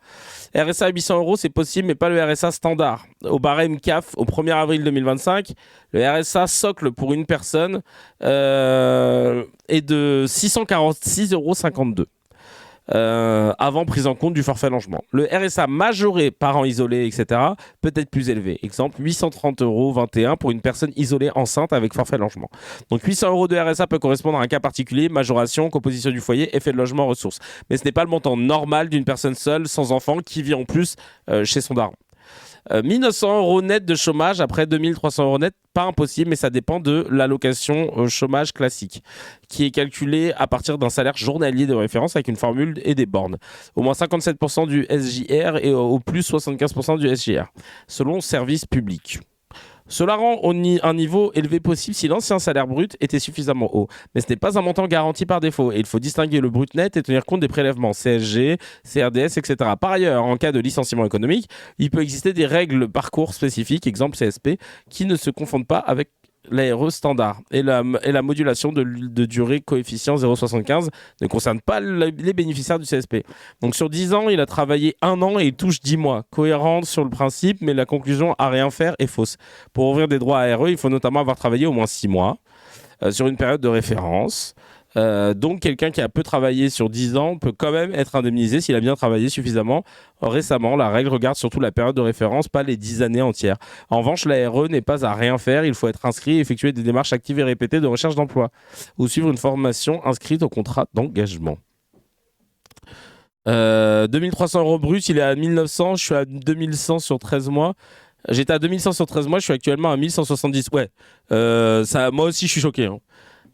RSA à 800 €, c'est possible, mais pas le RSA standard. Au barème CAF, au 1er avril 2025, le RSA socle pour une personne est de 646,52 €. avant prise en compte du forfait logement. Le RSA majoré parents isolés, etc., peut être plus élevé. Exemple, 830,21 € pour une personne isolée enceinte avec forfait logement. Donc 800 € de RSA peut correspondre à un cas particulier, majoration, composition du foyer, effet de logement, ressources. Mais ce n'est pas le montant normal d'une personne seule, sans enfant, qui vit en plus chez son daron. 1900 € net de chômage après 2300 € net, pas impossible, mais ça dépend de l'allocation chômage classique, qui est calculée à partir d'un salaire journalier de référence avec une formule et des bornes. Au moins 57% du SJR et au plus 75% du SJR, selon service public. Cela rend un niveau élevé possible si l'ancien salaire brut était suffisamment haut. Mais ce n'est pas un montant garanti par défaut. Et il faut distinguer le brut net et tenir compte des prélèvements CSG, CRDS, etc. Par ailleurs, en cas de licenciement économique, il peut exister des règles parcours spécifiques, exemple CSP, qui ne se confondent pas avec l'ARE standard. Et la modulation de durée coefficient 0,75 ne concerne pas les bénéficiaires du CSP. Donc sur 10 ans, il a travaillé 1 an et il touche 10 mois. Cohérente sur le principe, mais la conclusion à rien faire est fausse. Pour ouvrir des droits à ARE, il faut notamment avoir travaillé au moins 6 mois sur une période de référence. Donc quelqu'un qui a peu travaillé sur 10 ans peut quand même être indemnisé s'il a bien travaillé suffisamment récemment. La règle regarde surtout la période de référence, pas les 10 années entières. En revanche, l'ARE n'est pas à rien faire. Il faut être inscrit et effectuer des démarches actives et répétées de recherche d'emploi ou suivre une formation inscrite au contrat d'engagement. 2300 € brut, il est à 1900, je suis à 2100 sur 13 mois. J'étais à 2100 sur 13 mois, je suis actuellement à 1170. Ouais, moi aussi je suis choqué, hein.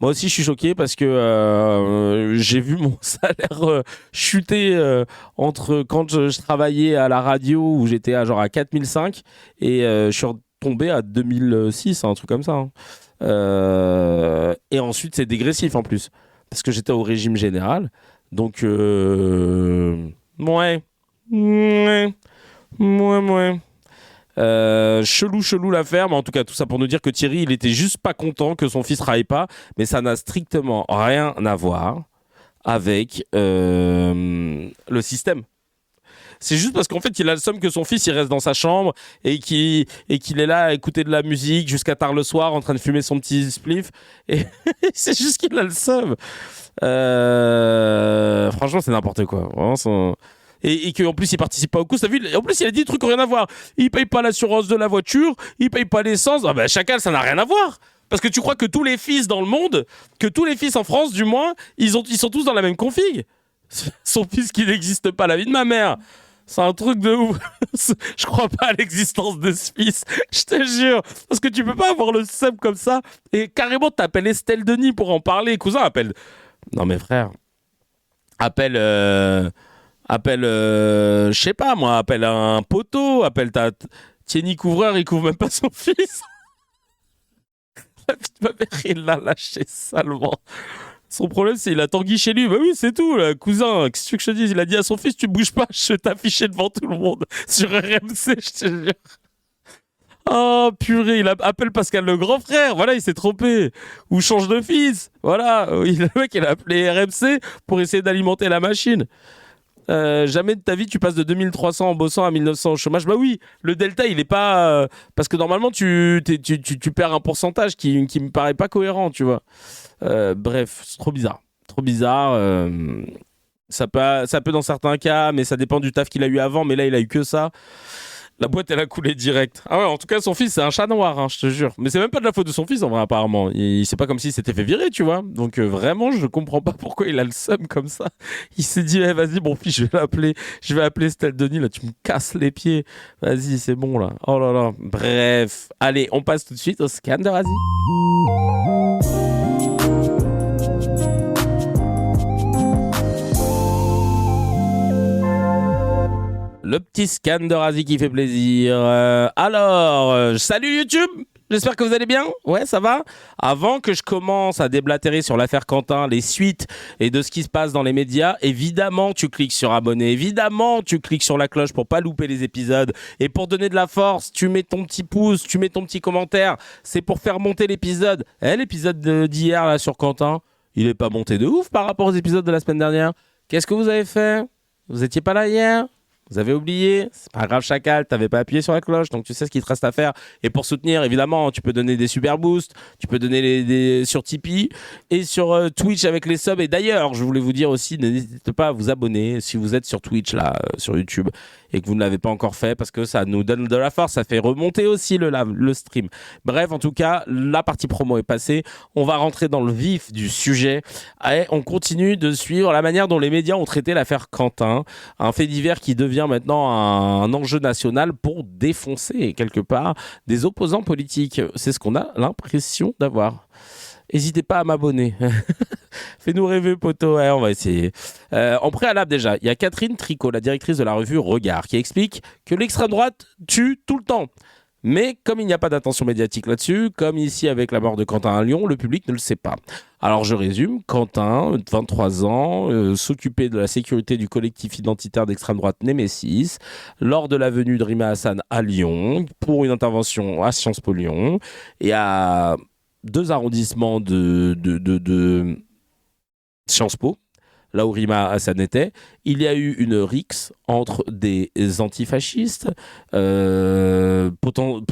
Moi aussi, je suis choqué parce que j'ai vu mon salaire chuter entre quand je travaillais à la radio où j'étais à 4005 et je suis retombé à 2006, un truc comme ça. Hein. Et ensuite, c'est dégressif en plus parce que j'étais au régime général. Donc, ouais. Chelou l'affaire, mais en tout cas tout ça pour nous dire que Thierry il était juste pas content que son fils travaille pas, mais ça n'a strictement rien à voir avec le système. C'est juste parce qu'en fait il a le somme que son fils il reste dans sa chambre et qu'il est là à écouter de la musique jusqu'à tard le soir en train de fumer son petit spliff et c'est juste qu'il a le somme. Franchement c'est n'importe quoi. Vraiment, et qu'en plus il participe pas au coup, t'as vu, en plus il a dit des trucs qui n'ont rien à voir. Il paye pas l'assurance de la voiture, il paye pas l'essence. Ah ben chacal, ça n'a rien à voir. Parce que tu crois que tous les fils dans le monde, que tous les fils en France du moins, ils sont tous dans la même config. Son fils qui n'existe pas, la vie de ma mère. C'est un truc de ouf. Je crois pas à l'existence de ce fils. Je te jure. Parce que tu peux pas avoir le seum comme ça. Et carrément t'appelles Estelle Denis pour en parler. Cousin, appelle. Non mais frère. Appelle, je sais pas moi, appelle un poteau, appelle ta Thierry Couvreur, il couvre même pas son fils. La vie de ma mère, il l'a lâché salement. Son problème, c'est qu'il a Tanguy chez lui. Bah oui, c'est tout, là. Cousin, qu'est-ce que tu veux que je te dise? Il a dit à son fils, tu bouges pas, je vais t'afficher devant tout le monde sur RMC, je te jure. Oh purée, il appelle Pascal le grand frère, voilà, il s'est trompé. Ou change de fils, voilà. Le mec, il a appelé RMC pour essayer d'alimenter la machine. Jamais de ta vie tu passes de 2300 en bossant à 1900 au chômage. Bah oui, le delta il est pas parce que normalement tu perds un pourcentage qui me paraît pas cohérent, tu vois. Bref, c'est trop bizarre. Ça peut dans certains cas, mais ça dépend du taf qu'il a eu avant. Mais là il a eu que ça. La boîte, elle a coulé direct. Ah ouais, en tout cas, son fils, c'est un chat noir, hein, je te jure. Mais c'est même pas de la faute de son fils, en vrai, apparemment. C'est pas comme s'il s'était fait virer, tu vois. Donc, vraiment, je comprends pas pourquoi il a le seum comme ça. Il s'est dit, vas-y, mon fils, je vais appeler Estelle Denis, là, tu me casses les pieds. Vas-y, c'est bon, là. Oh là là. Bref. Allez, on passe tout de suite au scan de Razi. Le petit scan de Razi qui fait plaisir. Salut YouTube, j'espère que vous allez bien. Ouais, ça va. Avant que je commence à déblatérer sur l'affaire Quentin, les suites et de ce qui se passe dans les médias, évidemment tu cliques sur abonner, évidemment tu cliques sur la cloche pour pas louper les épisodes. Et pour donner de la force, tu mets ton petit pouce, tu mets ton petit commentaire. C'est pour faire monter l'épisode. L'épisode d'hier là sur Quentin, il est pas monté de ouf par rapport aux épisodes de la semaine dernière. Qu'est-ce que vous avez fait? Vous étiez pas là hier? Vous avez oublié? C'est pas grave, chacal, t'avais pas appuyé sur la cloche, donc tu sais ce qu'il te reste à faire. Et pour soutenir, évidemment, tu peux donner des super boosts, tu peux donner sur Tipeee et sur Twitch avec les subs. Et d'ailleurs, je voulais vous dire aussi, n'hésitez pas à vous abonner si vous êtes sur Twitch, là, sur YouTube, et que vous ne l'avez pas encore fait, parce que ça nous donne de la force, ça fait remonter aussi le stream. Bref, en tout cas, la partie promo est passée. On va rentrer dans le vif du sujet. Et on continue de suivre la manière dont les médias ont traité l'affaire Quentin, un fait divers qui devient maintenant un enjeu national pour défoncer quelque part des opposants politiques. C'est ce qu'on a l'impression d'avoir. N'hésitez pas à m'abonner. Fais-nous rêver, poteau. Ouais, on va essayer. En préalable, déjà, il y a Catherine Tricot, la directrice de la revue Regard, qui explique que l'extrême droite tue tout le temps. Mais comme il n'y a pas d'attention médiatique là-dessus, comme ici avec la mort de Quentin à Lyon, le public ne le sait pas. Alors je résume, Quentin, 23 ans, s'occupait de la sécurité du collectif identitaire d'extrême droite Némésis lors de la venue de Rima Hassan à Lyon pour une intervention à Sciences Po Lyon et à 2 arrondissements de Sciences Po, là où Rima Hassan était, il y a eu une rixe entre des antifascistes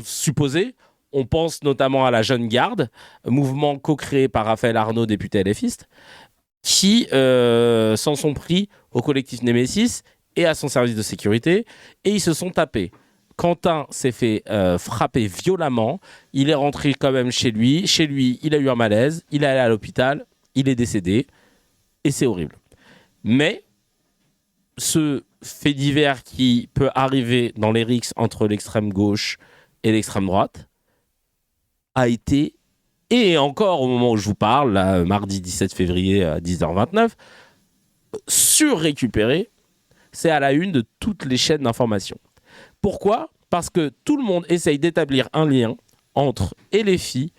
supposés. On pense notamment à la Jeune Garde, mouvement co-créé par Raphaël Arnaud, député LFiste, qui s'en sont pris au collectif Némésis et à son service de sécurité, et ils se sont tapés. Quentin s'est fait frapper violemment, il est rentré quand même chez lui, il a eu un malaise, il est allé à l'hôpital, il est décédé, et c'est horrible. Mais ce fait divers qui peut arriver dans les rixes entre l'extrême gauche et l'extrême droite a été, et encore au moment où je vous parle, là, mardi 17 février à 10h29, surrécupéré, c'est à la une de toutes les chaînes d'information. Pourquoi ? Parce que tout le monde essaye d'établir un lien entre LFI,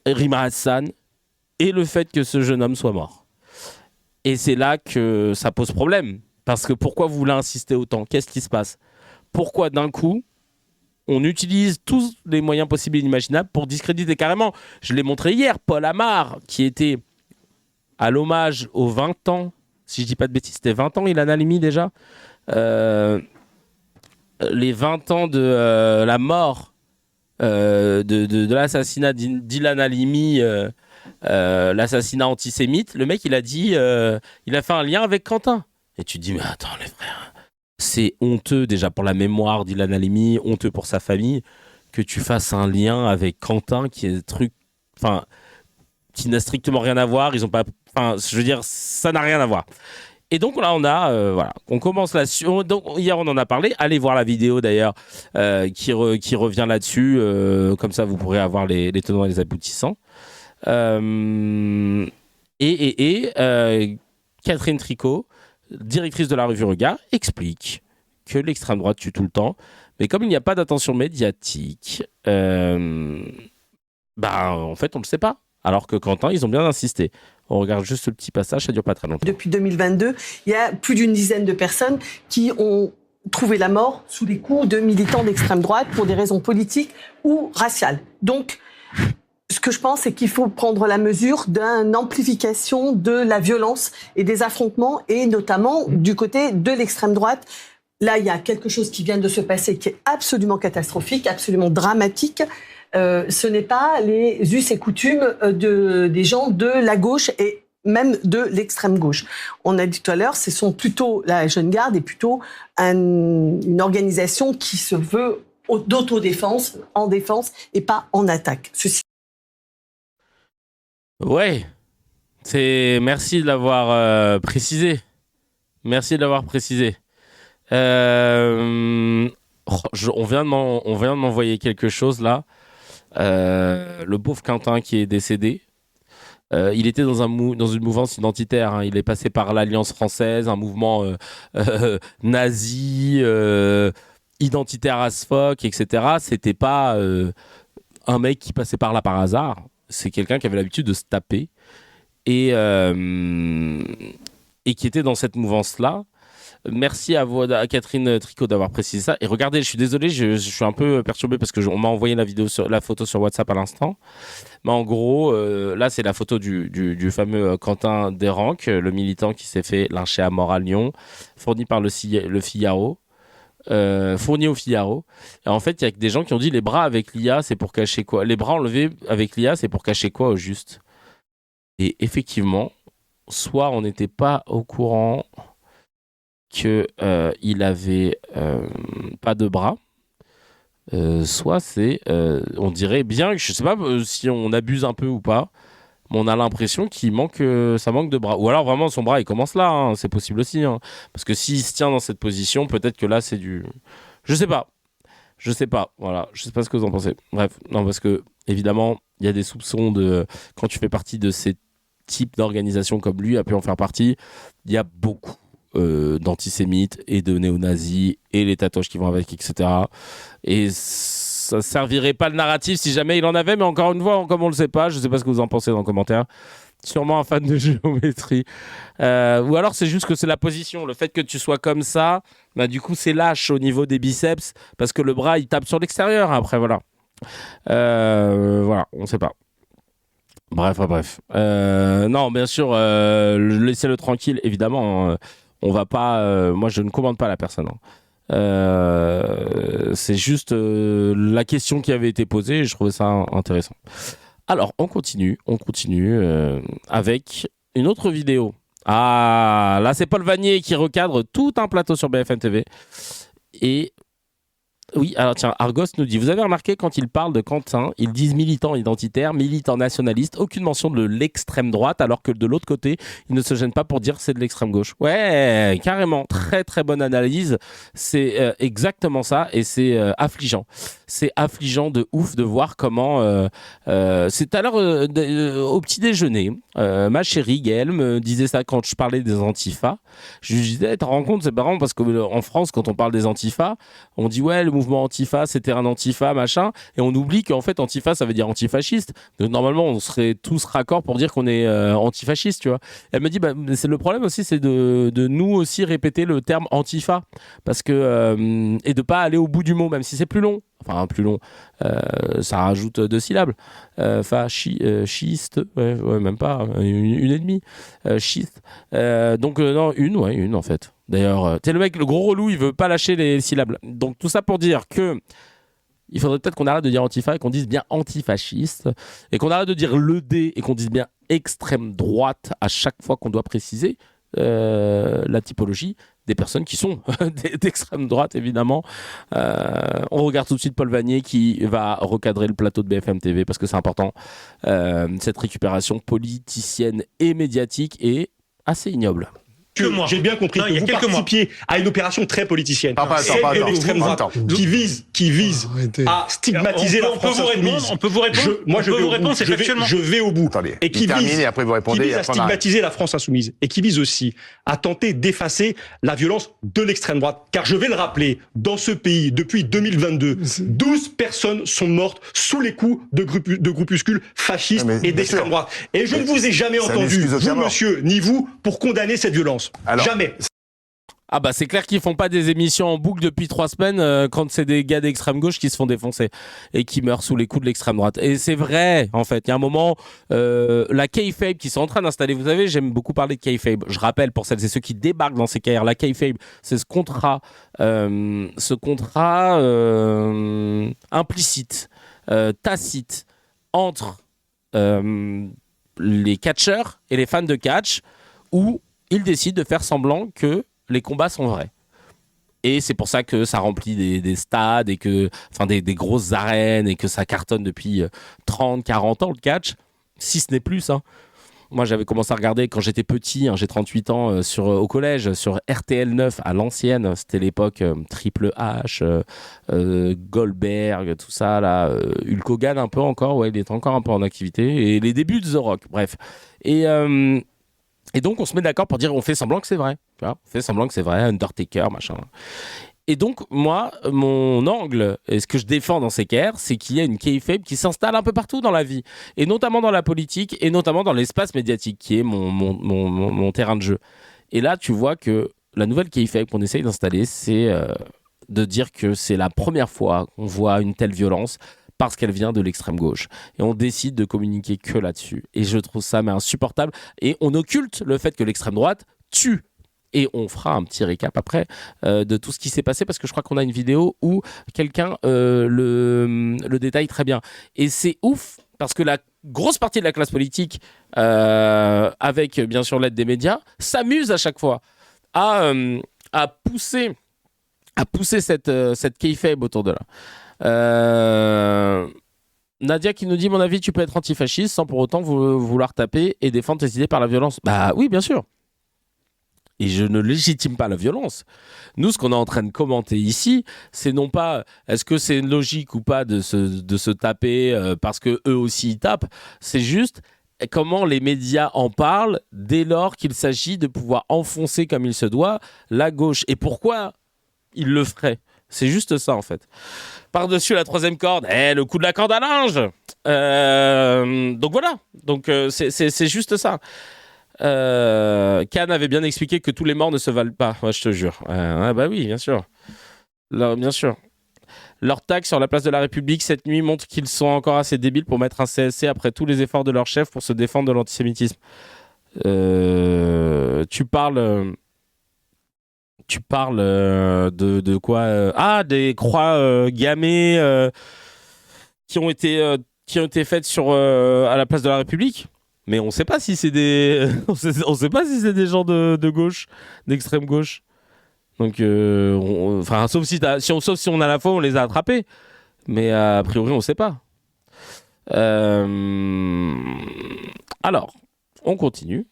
Rima Hassan et le fait que ce jeune homme soit mort. Et c'est là que ça pose problème. Parce que pourquoi vous voulez insister autant ? Qu'est-ce qui se passe ? Pourquoi d'un coup, on utilise tous les moyens possibles et inimaginables pour discréditer carrément ? Je l'ai montré hier, Paul Amar, qui était à l'hommage aux 20 ans, si je dis pas de bêtises, c'était 20 ans, Ilan Halimi déjà, les 20 ans de la mort, de l'assassinat d'Ilan Halimi, l'assassinat antisémite, le mec il a dit, il a fait un lien avec Quentin. Et tu te dis, mais attends les frères, c'est honteux déjà pour la mémoire d'Ilan Halimi, honteux pour sa famille, que tu fasses un lien avec Quentin qui est truc, enfin, qui n'a strictement rien à voir. Ils ont pas, enfin, je veux dire, ça n'a rien à voir. Et donc là, on a, voilà, on commence là-dessus. Donc hier, on en a parlé. Allez voir la vidéo d'ailleurs qui revient là-dessus. Comme ça, vous pourrez avoir les tenants et les aboutissants. Catherine Tricot, directrice de la revue Regard, explique que l'extrême droite tue tout le temps, mais comme il n'y a pas d'attention médiatique, en fait, on ne le sait pas. Alors que Quentin, ils ont bien insisté. On regarde juste ce petit passage, ça dure pas très longtemps. Depuis 2022, il y a plus d'une dizaine de personnes qui ont trouvé la mort sous les coups de militants d'extrême droite pour des raisons politiques ou raciales. Donc, ce que je pense, c'est qu'il faut prendre la mesure d'une amplification de la violence et des affrontements, et notamment du côté de l'extrême droite. Là, il y a quelque chose qui vient de se passer qui est absolument catastrophique, absolument dramatique. Ce n'est pas les us et coutumes des gens de la gauche et même de l'extrême gauche. On a dit tout à l'heure, ce sont plutôt la Jeune Garde et plutôt une organisation qui se veut d'autodéfense, en défense et pas en attaque. Ouais, merci de l'avoir précisé. Merci de l'avoir précisé. On vient de m'envoyer quelque chose là. Le pauvre Quentin qui est décédé, il était dans une mouvance identitaire, hein. Il est passé par l'Alliance française, un mouvement nazi, identitaire as fuck, etc. C'était pas un mec qui passait par là par hasard. C'est quelqu'un qui avait l'habitude de se taper et qui était dans cette mouvance-là. Merci à Catherine Tricot d'avoir précisé ça. Et regardez, je suis désolé, je suis un peu perturbé parce qu'on m'a envoyé la photo sur WhatsApp à l'instant. Mais en gros, là, c'est la photo du fameux Quentin Desranques, le militant qui s'est fait lyncher à mort à Lyon, fourni par le Figaro. fourni au Figaro. Et en fait, il y a des gens qui ont dit les bras avec l'IA, c'est pour cacher quoi ? Les bras enlevés avec l'IA, c'est pour cacher quoi au juste ? Et effectivement, soit on n'était pas au courant qu'il avait pas de bras, soit c'est, on dirait bien, je sais pas si on abuse un peu ou pas, mais on a l'impression qu'il manque, ça manque de bras. Ou alors vraiment son bras il commence là, hein, c'est possible aussi, hein. Parce que s'il se tient dans cette position, peut-être que là c'est du, je sais pas, voilà, je sais pas ce que vous en pensez. Bref, non parce que évidemment il y a des soupçons de, quand tu fais partie de ces types d'organisations comme lui a pu en faire partie, il y a beaucoup d'antisémites et de néo-nazis et les tatouages qui vont avec, etc. Et ça servirait pas le narratif si jamais il en avait, mais encore une fois, comme on le sait pas, je sais pas ce que vous en pensez dans le commentaire. Sûrement un fan de géométrie. Ou alors c'est juste que c'est la position. Le fait que tu sois comme ça, bah, du coup c'est lâche au niveau des biceps parce que le bras il tape sur l'extérieur après, voilà. Voilà, on sait pas. Bref. Non, bien sûr, laissez-le tranquille, évidemment. On va pas. Moi, je ne commande pas la personne. C'est juste la question qui avait été posée et je trouvais ça intéressant. Alors, on continue avec une autre vidéo. Ah, là, c'est Paul Vanier qui recadre tout un plateau sur BFM TV. Et oui, alors tiens, Argos nous dit, vous avez remarqué quand ils parlent de Quentin, ils disent militant identitaire, militant nationaliste, aucune mention de l'extrême droite, alors que de l'autre côté, ils ne se gênent pas pour dire c'est de l'extrême gauche. Ouais, carrément, très très bonne analyse, c'est exactement ça, et c'est affligeant. C'est affligeant de ouf de voir comment... c'est à l'heure au petit déjeuner, ma chérie Gaëlle me disait ça quand je parlais des antifas. Je lui disais, tu te rends compte, c'est marrant parce qu'en France, quand on parle des antifas, on dit ouais, le mouvement antifa, c'était un antifa, machin, et on oublie qu'en fait, antifa, ça veut dire antifasciste. Donc normalement, on serait tous raccords pour dire qu'on est antifasciste, tu vois. Elle me dit, bah, c'est le problème aussi, c'est de nous aussi répéter le terme antifa, parce que et de pas aller au bout du mot, même si c'est plus long. Enfin, plus long, ça rajoute 2 syllabes. Schiste, ouais, même pas, une et demie. Schiste. Donc, non, une en fait. D'ailleurs, t'es le mec, le gros relou, il veut pas lâcher les syllabes. Donc, tout ça pour dire que il faudrait peut-être qu'on arrête de dire antifa et qu'on dise bien antifasciste. Et qu'on arrête de dire le D et qu'on dise bien extrême droite à chaque fois qu'on doit préciser la typologie des personnes qui sont d'extrême droite, évidemment. On regarde tout de suite Paul Vanier qui va recadrer le plateau de BFM TV parce que c'est important. Cette récupération politicienne et médiatique est assez ignoble. J'ai bien compris que vous participiez à une opération très politicienne. Celle de l'extrême droite qui vise à stigmatiser la France insoumise. On peut vous répondre, c'est factuellement. Je vais au bout. Et qui vise à stigmatiser la France insoumise. Et qui vise aussi à tenter d'effacer la violence de l'extrême droite. Car je vais le rappeler, dans ce pays, depuis 2022, 12 personnes sont mortes sous les coups de groupuscules fascistes et d'extrême droite. Et je ne vous ai jamais entendu, vous monsieur, ni vous, pour condamner cette violence. Alors, jamais. Ah bah c'est clair qu'ils font pas des émissions en boucle depuis 3 semaines quand c'est des gars d'extrême gauche qui se font défoncer et qui meurent sous les coups de l'extrême droite. Et c'est vrai en fait, il y a un moment la kayfabe qui sont en train d'installer, vous savez, j'aime beaucoup parler de kayfabe. Je rappelle pour celles et ceux qui débarquent dans ces carrières, la kayfabe, c'est ce contrat implicite, tacite entre les catcheurs et les fans de catch où ils décident de faire semblant que les combats sont vrais. Et c'est pour ça que ça remplit des stades et que, enfin des grosses arènes et que ça cartonne depuis 30, 40 ans le catch, si ce n'est plus. Hein. Moi j'avais commencé à regarder quand j'étais petit, hein, j'ai 38 ans, au collège, sur RTL 9 à l'ancienne, c'était l'époque Triple H, Goldberg, tout ça, là, Hulk Hogan un peu encore, ouais, il est encore un peu en activité, et les débuts de The Rock, bref. Et donc, on se met d'accord pour dire on fait semblant que c'est vrai. Tu vois, on fait semblant que c'est vrai, Undertaker, machin. Et donc, moi, mon angle, et ce que je défends dans ces guerres, c'est qu'il y a une kayfabe qui s'installe un peu partout dans la vie. Et notamment dans la politique, et notamment dans l'espace médiatique, qui est mon terrain de jeu. Et là, tu vois que la nouvelle kayfabe qu'on essaye d'installer, c'est de dire que c'est la première fois qu'on voit une telle violence, parce qu'elle vient de l'extrême gauche. Et on décide de communiquer que là-dessus. Et je trouve ça insupportable. Et on occulte le fait que l'extrême droite tue Et on fera un petit récap après de tout ce qui s'est passé, parce que je crois qu'on a une vidéo où quelqu'un le détaille très bien. Et c'est ouf, parce que la grosse partie de la classe politique, avec bien sûr l'aide des médias, s'amuse à chaque fois à pousser cette kayfabe autour de là. Nadia qui nous dit, mon avis, tu peux être antifasciste sans pour autant vouloir taper et défendre tes idées par la violence. Bah oui, bien sûr. Et je ne légitime pas la violence. Nous, ce qu'on est en train de commenter ici, c'est non pas est-ce que c'est logique ou pas de se taper parce que eux aussi ils tapent. C'est juste comment les médias en parlent dès lors qu'il s'agit de pouvoir enfoncer comme il se doit la gauche. Et pourquoi ils le feraient ? C'est juste ça, en fait. Par-dessus la troisième corde, le coup de la corde à linge. Donc voilà. Donc c'est juste ça. Kahn avait bien expliqué que tous les morts ne se valent pas. Ouais, je te jure. Bah oui, bien sûr. Là, bien sûr. Leur tag sur la place de la République cette nuit montre qu'ils sont encore assez débiles pour mettre un CSC après tous les efforts de leur chef pour se défendre de l'antisémitisme. Tu parles de quoi des croix gammées qui ont été faites à la place de la République. Mais on sait pas si c'est des on sait pas si c'est des gens de gauche, d'extrême gauche. Donc sauf si on a la foi, on les a attrapés. Mais a priori, on sait pas. Alors, on continue.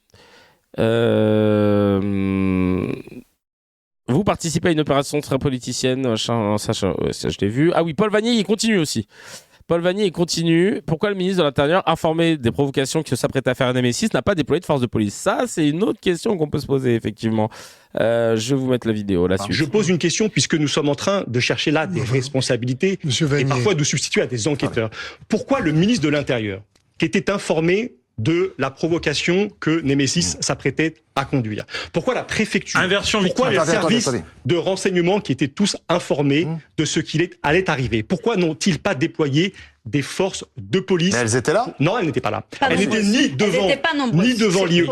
Vous participez à une opération très politicienne, ça je l'ai vu. Ah oui, Paul Vannier, il continue aussi. Paul Vannier, il continue. Pourquoi le ministre de l'Intérieur, informé des provocations qu'il s'apprête à faire à Nemesis, n'a pas déployé de force de police ? Ça, c'est une autre question qu'on peut se poser, effectivement. Je vais vous mettre la vidéo, la suite. Je pose une question, puisque nous sommes en train de chercher là des responsabilités et parfois de substituer à des enquêteurs. Pourquoi le ministre de l'Intérieur, qui était informé de la provocation que Nemesis s'apprêtait à conduire. Pourquoi la préfecture ? Pourquoi les services de renseignement qui étaient tous informés de ce qu'il allait arriver ? Pourquoi n'ont-ils pas déployé des forces de police ? Mais elles étaient là ? Non, elles n'étaient pas là. Elles n'étaient ni devant l'IEP,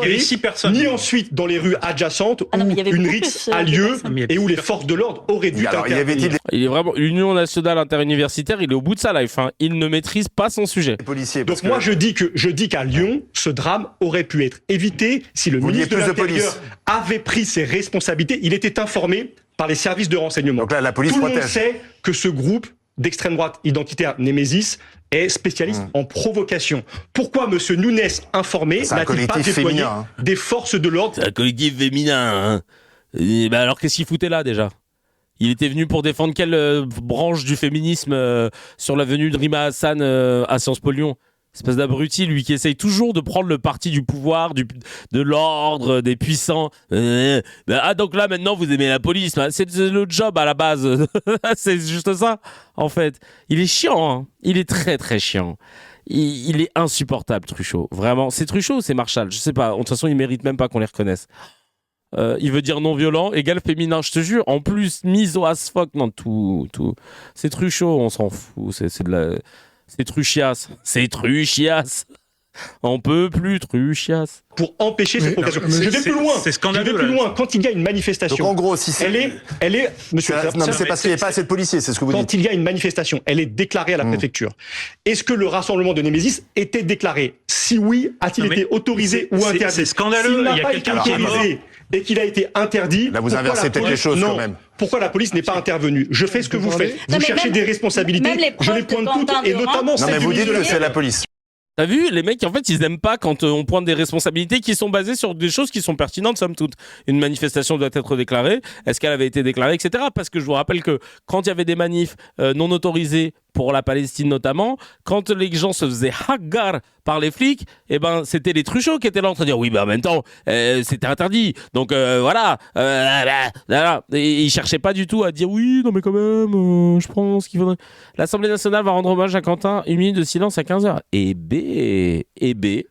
ni ensuite dans les rues adjacentes où une rixe a lieu et où les forces de l'ordre auraient dû intervenir. Il est vraiment l'Union nationale interuniversitaire, il est au bout de sa life. Il ne maîtrise pas son sujet. Donc moi je dis qu'à Lyon, ce drame aurait pu être évité si le ministre de l'Intérieur avait pris ses responsabilités. Il était informé par les services de renseignement. Donc là, la police protège. Tout le monde sait que ce groupe d'extrême droite identitaire Nemesis est spécialiste en provocation. Pourquoi M. Nunes, informé, n'a-t-il pas déployé des forces de l'ordre ? C'est un collectif féminin. Alors qu'est-ce qu'il foutait là déjà ? Il était venu pour défendre quelle branche du féminisme sur l'avenue de Rima Hassan à Sciences Po Lyon ? Espèce d'abruti, lui qui essaye toujours de prendre le parti du pouvoir, de l'ordre, des puissants. Donc là, maintenant, vous aimez la police. C'est le job à la base. C'est juste ça, en fait. Il est chiant. Hein. Il est très, très chiant. Il est insupportable, Truchot. Vraiment. C'est Truchot ou c'est Marshall ? Je sais pas. De toute façon, il mérite même pas qu'on les reconnaisse. Il veut dire non violent, égal féminin, je te jure. En plus, miso as fuck. Non, tout. C'est Truchot, on s'en fout. C'est de la... C'est Truchias. C'est Truchias. On peut plus, Truchias. Pour empêcher cette provocation. Je vais plus loin. C'est scandaleux. Je vais plus loin. Quand il y a une manifestation. Donc en gros, si c'est. Elle est, monsieur. Non, mais c'est parce qu'il n'y a pas assez de policiers, c'est ce que vous dites. Quand il y a une manifestation, elle est déclarée à la préfecture. Est-ce que le rassemblement de Nemesis était déclaré ? Si oui, a-t-il été autorisé ou interdit ? C'est scandaleux. Il y a quelqu'un qui est autorisé et qu'il a été interdit. Là, vous inversez peut-être les choses quand même. Pourquoi la police n'est pas intervenue ? Je fais ce que vous faites. Vous cherchez des responsabilités. Je les pointe toutes et notamment celles du ministre de l'Intérieur. Non, mais vous dites que c'est la police. T'as vu, les mecs, en fait, ils n'aiment pas quand on pointe des responsabilités qui sont basées sur des choses qui sont pertinentes, somme toute. Une manifestation doit être déclarée. Est-ce qu'elle avait été déclarée, etc. Parce que je vous rappelle que quand il y avait des manifs non autorisés pour la Palestine notamment, quand les gens se faisaient hagar par les flics, c'était les truchots qui étaient là en train de dire oui, en même temps, c'était interdit. Donc voilà. Et ils cherchaient pas du tout à dire oui, non mais quand même, je pense qu'il faudrait. L'Assemblée nationale va rendre hommage à Quentin, 1 minute de silence à 15h. Et B.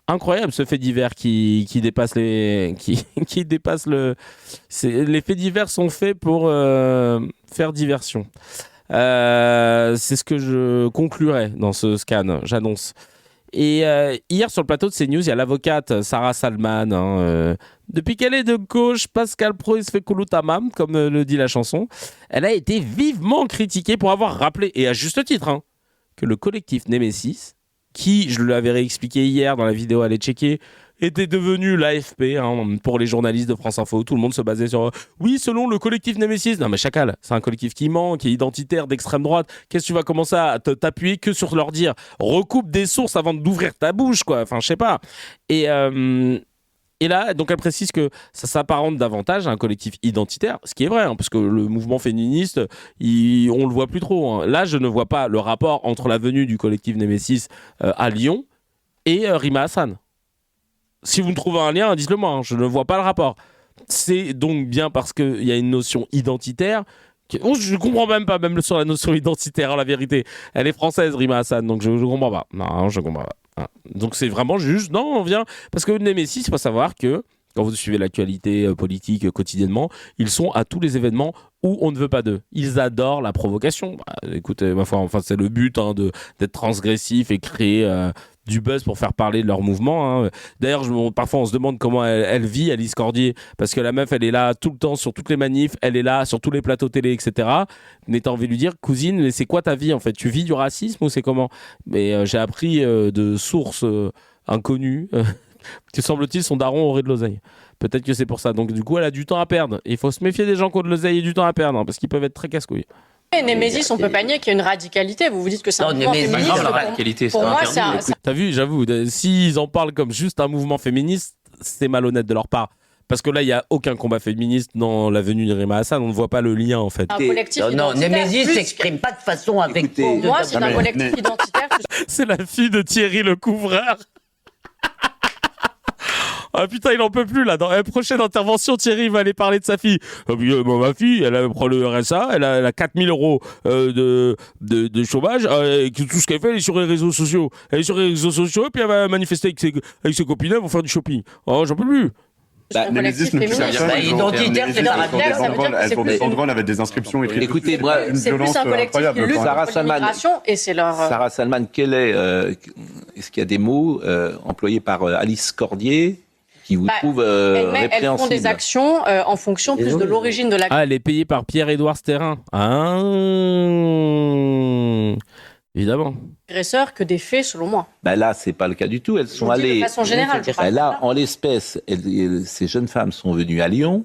Incroyable ce fait divers qui dépasse qui dépasse le. Les faits divers sont faits pour faire diversion. C'est ce que je conclurai dans ce scan, j'annonce. Et hier, sur le plateau de CNews, il y a l'avocate Sarah Salman. Depuis qu'elle est de gauche, Pascal Pro il se fait kouloutamam, comme le dit la chanson. Elle a été vivement critiquée pour avoir rappelé, et à juste titre, que le collectif Némésis, qui, je l'avais réexpliqué hier dans la vidéo, allez checker, était devenu l'AFP pour les journalistes de France Info. Tout le monde se basait sur oui, selon le collectif Némésis. Non mais chacal, c'est un collectif qui ment, qui est identitaire d'extrême droite. Qu'est-ce que tu vas commencer à t'appuyer que sur leur dire recoupe des sources avant d'ouvrir ta bouche, quoi. Enfin, je sais pas. Et là, donc elle précise que ça s'apparente davantage à un collectif identitaire, ce qui est vrai, parce que le mouvement féministe, on le voit plus trop. Là, je ne vois pas le rapport entre la venue du collectif Némésis à Lyon et Rima Hassan. Si vous me trouvez un lien, dites-le moi, je ne vois pas le rapport. C'est donc bien parce qu'il y a une notion identitaire. Je ne comprends même pas, même sur la notion identitaire, la vérité. Elle est française, Rima Hassan, donc je ne comprends pas. Non, je ne comprends pas. Donc c'est vraiment juste, non, on vient. Parce que Némésis, il faut savoir que, quand vous suivez l'actualité politique quotidiennement, ils sont à tous les événements où on ne veut pas d'eux. Ils adorent la provocation. Écoutez, ma foi, enfin, c'est le but d'être transgressif et créer du buzz pour faire parler de leur mouvement. D'ailleurs, parfois on se demande comment elle vit, Alice Cordier, parce que la meuf, elle est là tout le temps sur toutes les manifs, elle est là sur tous les plateaux télé, etc. Mais t'as envie de lui dire, cousine, mais c'est quoi ta vie en fait ? Tu vis du racisme ou c'est comment ? Mais j'ai appris de sources inconnues que semble-t-il son daron aurait de l'oseille. Peut-être que c'est pour ça. Donc du coup, elle a du temps à perdre. Il faut se méfier des gens qui ont de l'oseille et du temps à perdre, parce qu'ils peuvent être très casse-couilles. Et Némésis, on peut pas nier qu'il y a une radicalité. Vous dites que c'est un mouvement féministe. Non, la radicalité, pour moi, c'est un... T'as vu, j'avoue, s'ils en parlent comme juste un mouvement féministe, c'est malhonnête de leur part. Parce que là, il n'y a aucun combat féministe dans la venue de Rima Hassan. On ne voit pas le lien, en fait. Un collectif non, Némésis ne s'exprime pas de façon avec... Pour moi, c'est un collectif identitaire. C'est la fille de Thierry le couvreur. Ah putain, il en peut plus là. Dans la prochaine intervention, Thierry va aller parler de sa fille. Ma fille, elle prend le RSA, elle a 4000 € de chômage. Tout ce qu'elle fait, elle est sur les réseaux sociaux. Elle est sur les réseaux sociaux, puis elle va manifester avec ses copines, elles vont faire du shopping. Oh, j'en peux plus. Némésis ne plus personne. Identitaire, c'est caractère, ça veut dire que elles font des banderoles avec des inscriptions écrites. Écoutez, moi, c'est plus un collectif qui lutte contre l'immigration et c'est leur... Sarah Salman, est-ce qu'il y a des mots employés par Alice Cordier qui vous trouvent répréhensibles? Elles font des actions en fonction plus de l'origine de la... Ah, elle est payée par Pierre-Édouard Sterrin. Ah, évidemment. Agresseurs que des faits, selon moi. Là, c'est pas le cas du tout. Elles sont allées... De façon générale. Là, en l'espèce, ces jeunes femmes sont venues à Lyon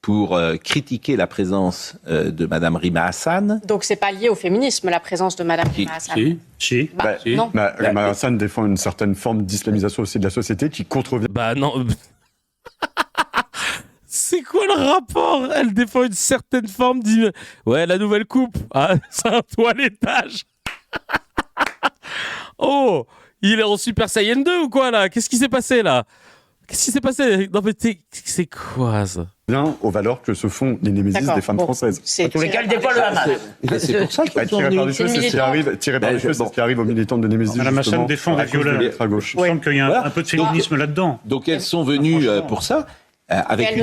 pour critiquer la présence de Madame Rima Hassan. Donc c'est pas lié au féminisme, la présence de Madame Rima Hassan. Si. Non. Rima Hassan défend une certaine forme d'islamisation aussi de la société qui contrevient... Non. C'est quoi le rapport ? Elle défend une certaine forme Ouais, la nouvelle coupe. Ah, c'est un toilettage. Oh, il est en Super Saiyan 2 ou quoi là ? Qu'est-ce qui s'est passé là ? Qu'est-ce qui s'est passé ? Non mais c'est quoi ça ? Bien aux valeurs que se font les Némésis des femmes françaises. En tous les cas, elle défend le Hamas. C'est pour ça qu'ils sont venus. C'est ce qui arrive aux militantes de Némésis. Madame Hassan défend des violeurs. À gauche. Il semble qu'il y a un peu de féminisme là-dedans. Donc elles sont venues pour ça. Avec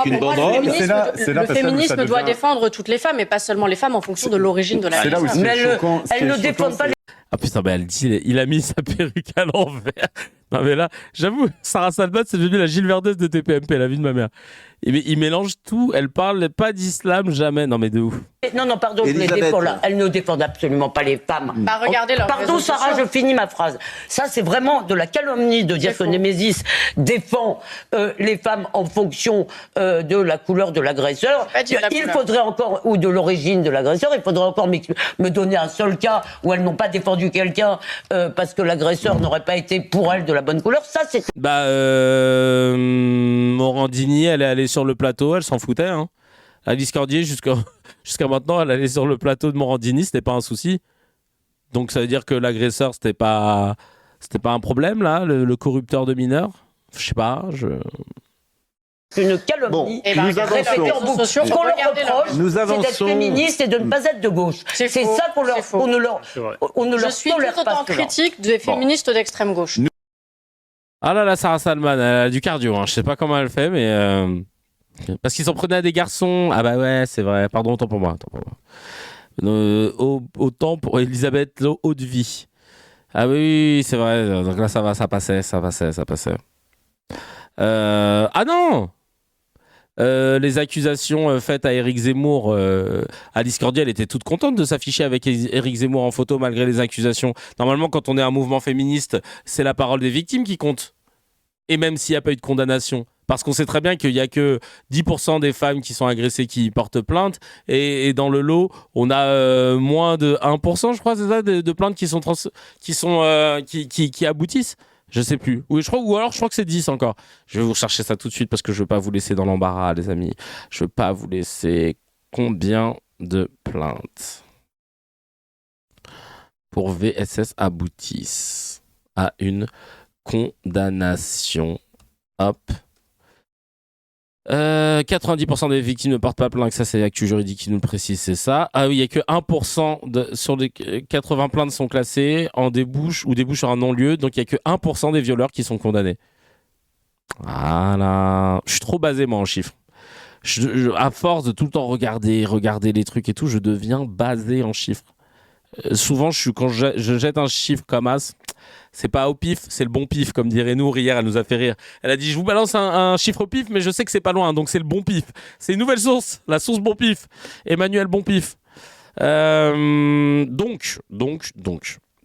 une banderole. Le féminisme doit défendre toutes les femmes et pas seulement les femmes en fonction de l'origine de la personne. Mais elles ne défendent pas les... Ah putain, elle dit, il a mis sa perruque à l'envers. Non mais là, j'avoue, Sarah Salman, c'est devenu la Gilles Verdez de TPMP, la vie de ma mère. Il mélange tout, elle parle pas d'islam, jamais. Non mais de ouf. Non, pardon, je les défends là. Elles ne défendent absolument pas les femmes. Regardez leur pardon Sarah, je finis ma phrase. Ça, c'est vraiment de la calomnie de dire que Némésis défend les femmes en fonction de la couleur de l'agresseur. Il faudrait encore, ou de l'origine de l'agresseur, il faudrait encore me donner un seul cas où elles n'ont pas défendu quelqu'un parce que l'agresseur n'aurait pas été pour elles de la bonne couleur. Ça, c'est... Morandini, elle est allée sur le plateau, elle s'en foutait. Alice Cordier, jusqu'à maintenant, elle allait sur le plateau de Morandini, c'était pas un souci. Donc ça veut dire que l'agresseur, c'était pas un problème, là, le corrupteur de mineurs. Je sais pas, une calomnie. Nous avançons. Ce qu'on leur reproche, c'est d'être féministe et de ne pas être de gauche. C'est ça qu'on ne leur Je suis tout autant critique des féministes d'extrême gauche. Ah là, Sarah Salman, elle a du cardio. Je sais pas comment elle fait, mais... Parce qu'ils s'en prenaient à des garçons. Ah bah ouais, c'est vrai. Pardon, autant pour moi. Autant pour Elisabeth Haute-Vie. Ah oui, c'est vrai. Donc là, ça passait. Ah non. Les accusations faites à Éric Zemmour, Alice Cordier, elle était toute contente de s'afficher avec Éric Zemmour en photo malgré les accusations. Normalement, quand on est un mouvement féministe, c'est la parole des victimes qui compte. Et même s'il n'y a pas eu de condamnation. Parce qu'on sait très bien qu'il n'y a que 10% des femmes qui sont agressées qui portent plainte. Et dans le lot, on a moins de 1%, je crois, c'est ça, de plaintes qui aboutissent. Je sais plus. Oui, je crois que c'est 10 encore. Je vais vous chercher ça tout de suite parce que je veux pas vous laisser dans l'embarras, les amis. Je veux pas vous laisser. Combien de plaintes pour VSS aboutissent à une condamnation? Hop. 90% des victimes ne portent pas plainte, ça c'est l'actu juridique qui nous le précise, c'est ça. Ah oui, il n'y a que 1% sur les 80 plaintes sont classées en débouche ou débouchent sur un non-lieu, donc il n'y a que 1% des violeurs qui sont condamnés. Voilà. Je suis trop basé moi en chiffres. À force de tout le temps regarder les trucs et tout, je deviens basé en chiffres. Souvent, quand je jette un chiffre comme as, c'est pas au pif, c'est le bon pif, comme dirait Nour hier, elle nous a fait rire. Elle a dit, je vous balance un chiffre au pif, mais je sais que c'est pas loin, donc c'est le bon pif. C'est une nouvelle source, la source bon pif. Emmanuel bon pif. Donc.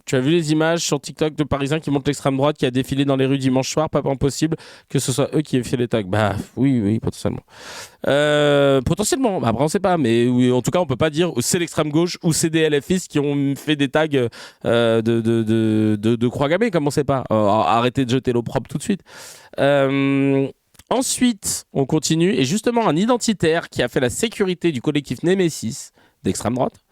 Tu as vu les images sur TikTok de Parisiens qui montrent l'extrême droite qui a défilé dans les rues dimanche soir? Pas impossible que ce soit eux qui aient fait les tags. Bah oui, potentiellement. Potentiellement, après on sait pas, mais oui, en tout cas on peut pas dire c'est l'extrême gauche ou c'est des LFistes qui ont fait des tags de croix gammée, comme on sait pas. Arrêtez de jeter l'opprobre tout de suite. Ensuite, on continue, et justement un identitaire qui a fait la sécurité du collectif Némésis d'extrême droite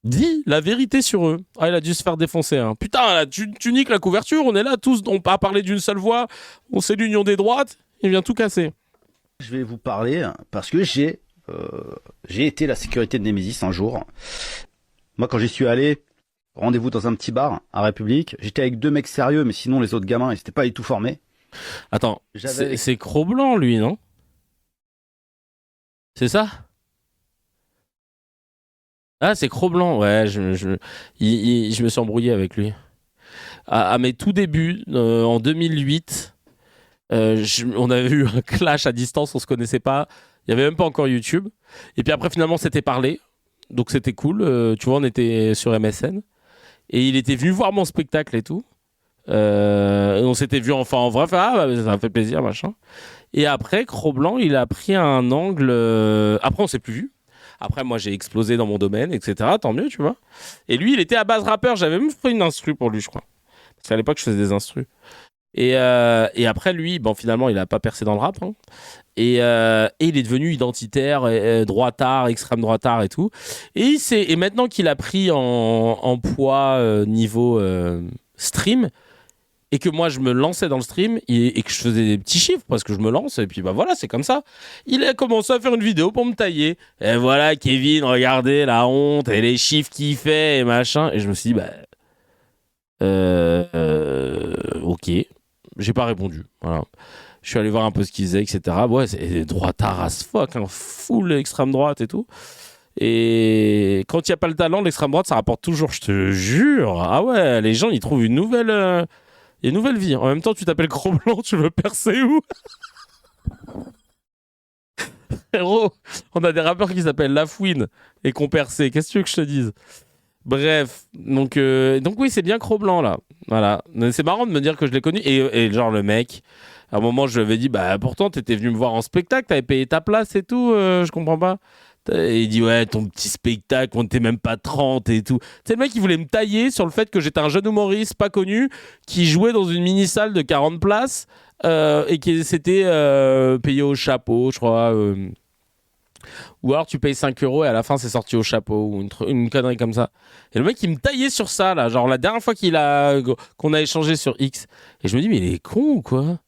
dit la vérité sur eux. Ah, il a dû se faire défoncer. Hein. Putain, là, tu niques la couverture, on est là tous, on pas parler d'une seule voix, on sait l'union des droites, il vient tout casser. Je vais vous parler parce que j'ai été la sécurité de Némésis un jour. Moi, quand j'y suis allé, rendez-vous dans un petit bar à République, j'étais avec 2 mecs sérieux, mais sinon les autres gamins, ils s'étaient pas du tout formés. Attends, c'est Cro-Blanc, lui, non? C'est ça? Ah, c'est Cro-Blanc, ouais, je me suis embrouillé avec lui. À mes tout débuts, en 2008, on avait eu un clash à distance, on se connaissait pas, il y avait même pas encore YouTube. Et puis après, finalement, c'était parlé, donc c'était cool. Tu vois, on était sur MSN. Et il était venu voir mon spectacle et tout. On s'était vu enfin en vrai, ça me fait plaisir, machin. Et après, Cro-Blanc, il a pris un angle... Après, on s'est plus vu. Après, moi, j'ai explosé dans mon domaine, etc. Tant mieux, tu vois. Et lui, il était à base rappeur. J'avais même fait une instru pour lui, je crois. Parce qu'à l'époque, je faisais des instrus. Et après, lui, finalement, il n'a pas percé dans le rap. Hein. Et il est devenu identitaire, droitard, extrême droitard et tout. Et maintenant qu'il a pris en poids niveau stream, et que moi je me lançais dans le stream et que je faisais des petits chiffres parce que je me lance et puis voilà, c'est comme ça. Il a commencé à faire une vidéo pour me tailler. Et voilà, Kevin, regardez la honte et les chiffres qu'il fait et machin. Et je me suis dit, ok. J'ai pas répondu. Voilà. Je suis allé voir un peu ce qu'il faisait, etc. Ouais, c'est droitard as fuck, hein, full extrême droite et tout. Et quand il n'y a pas le talent, l'extrême droite, ça rapporte toujours, je te jure. Ah ouais, les gens, ils trouvent une nouvelle vie. En même temps, tu t'appelles Cro-Blanc, tu veux percer où? Frérot, on a des rappeurs qui s'appellent Lafouine et qui ont percé. Qu'est-ce que tu veux que je te dise? Bref, donc oui, c'est bien Cro-Blanc, là. Voilà. Mais c'est marrant de me dire que je l'ai connu. Et genre, le mec, à un moment, je lui avais dit, pourtant, t'étais venu me voir en spectacle, t'avais payé ta place et tout, je comprends pas. Et il dit, ouais, ton petit spectacle, on n'était même pas 30 et tout. C'est le mec qui voulait me tailler sur le fait que j'étais un jeune humoriste pas connu qui jouait dans une mini-salle de 40 places et qui s'était payé au chapeau, je crois. Ou alors tu payes 5 € et à la fin c'est sorti au chapeau ou une connerie comme ça. Et le mec il me taillait sur ça, là, genre la dernière fois qu'on a échangé sur X. Et je me dis, mais il est con ou quoi?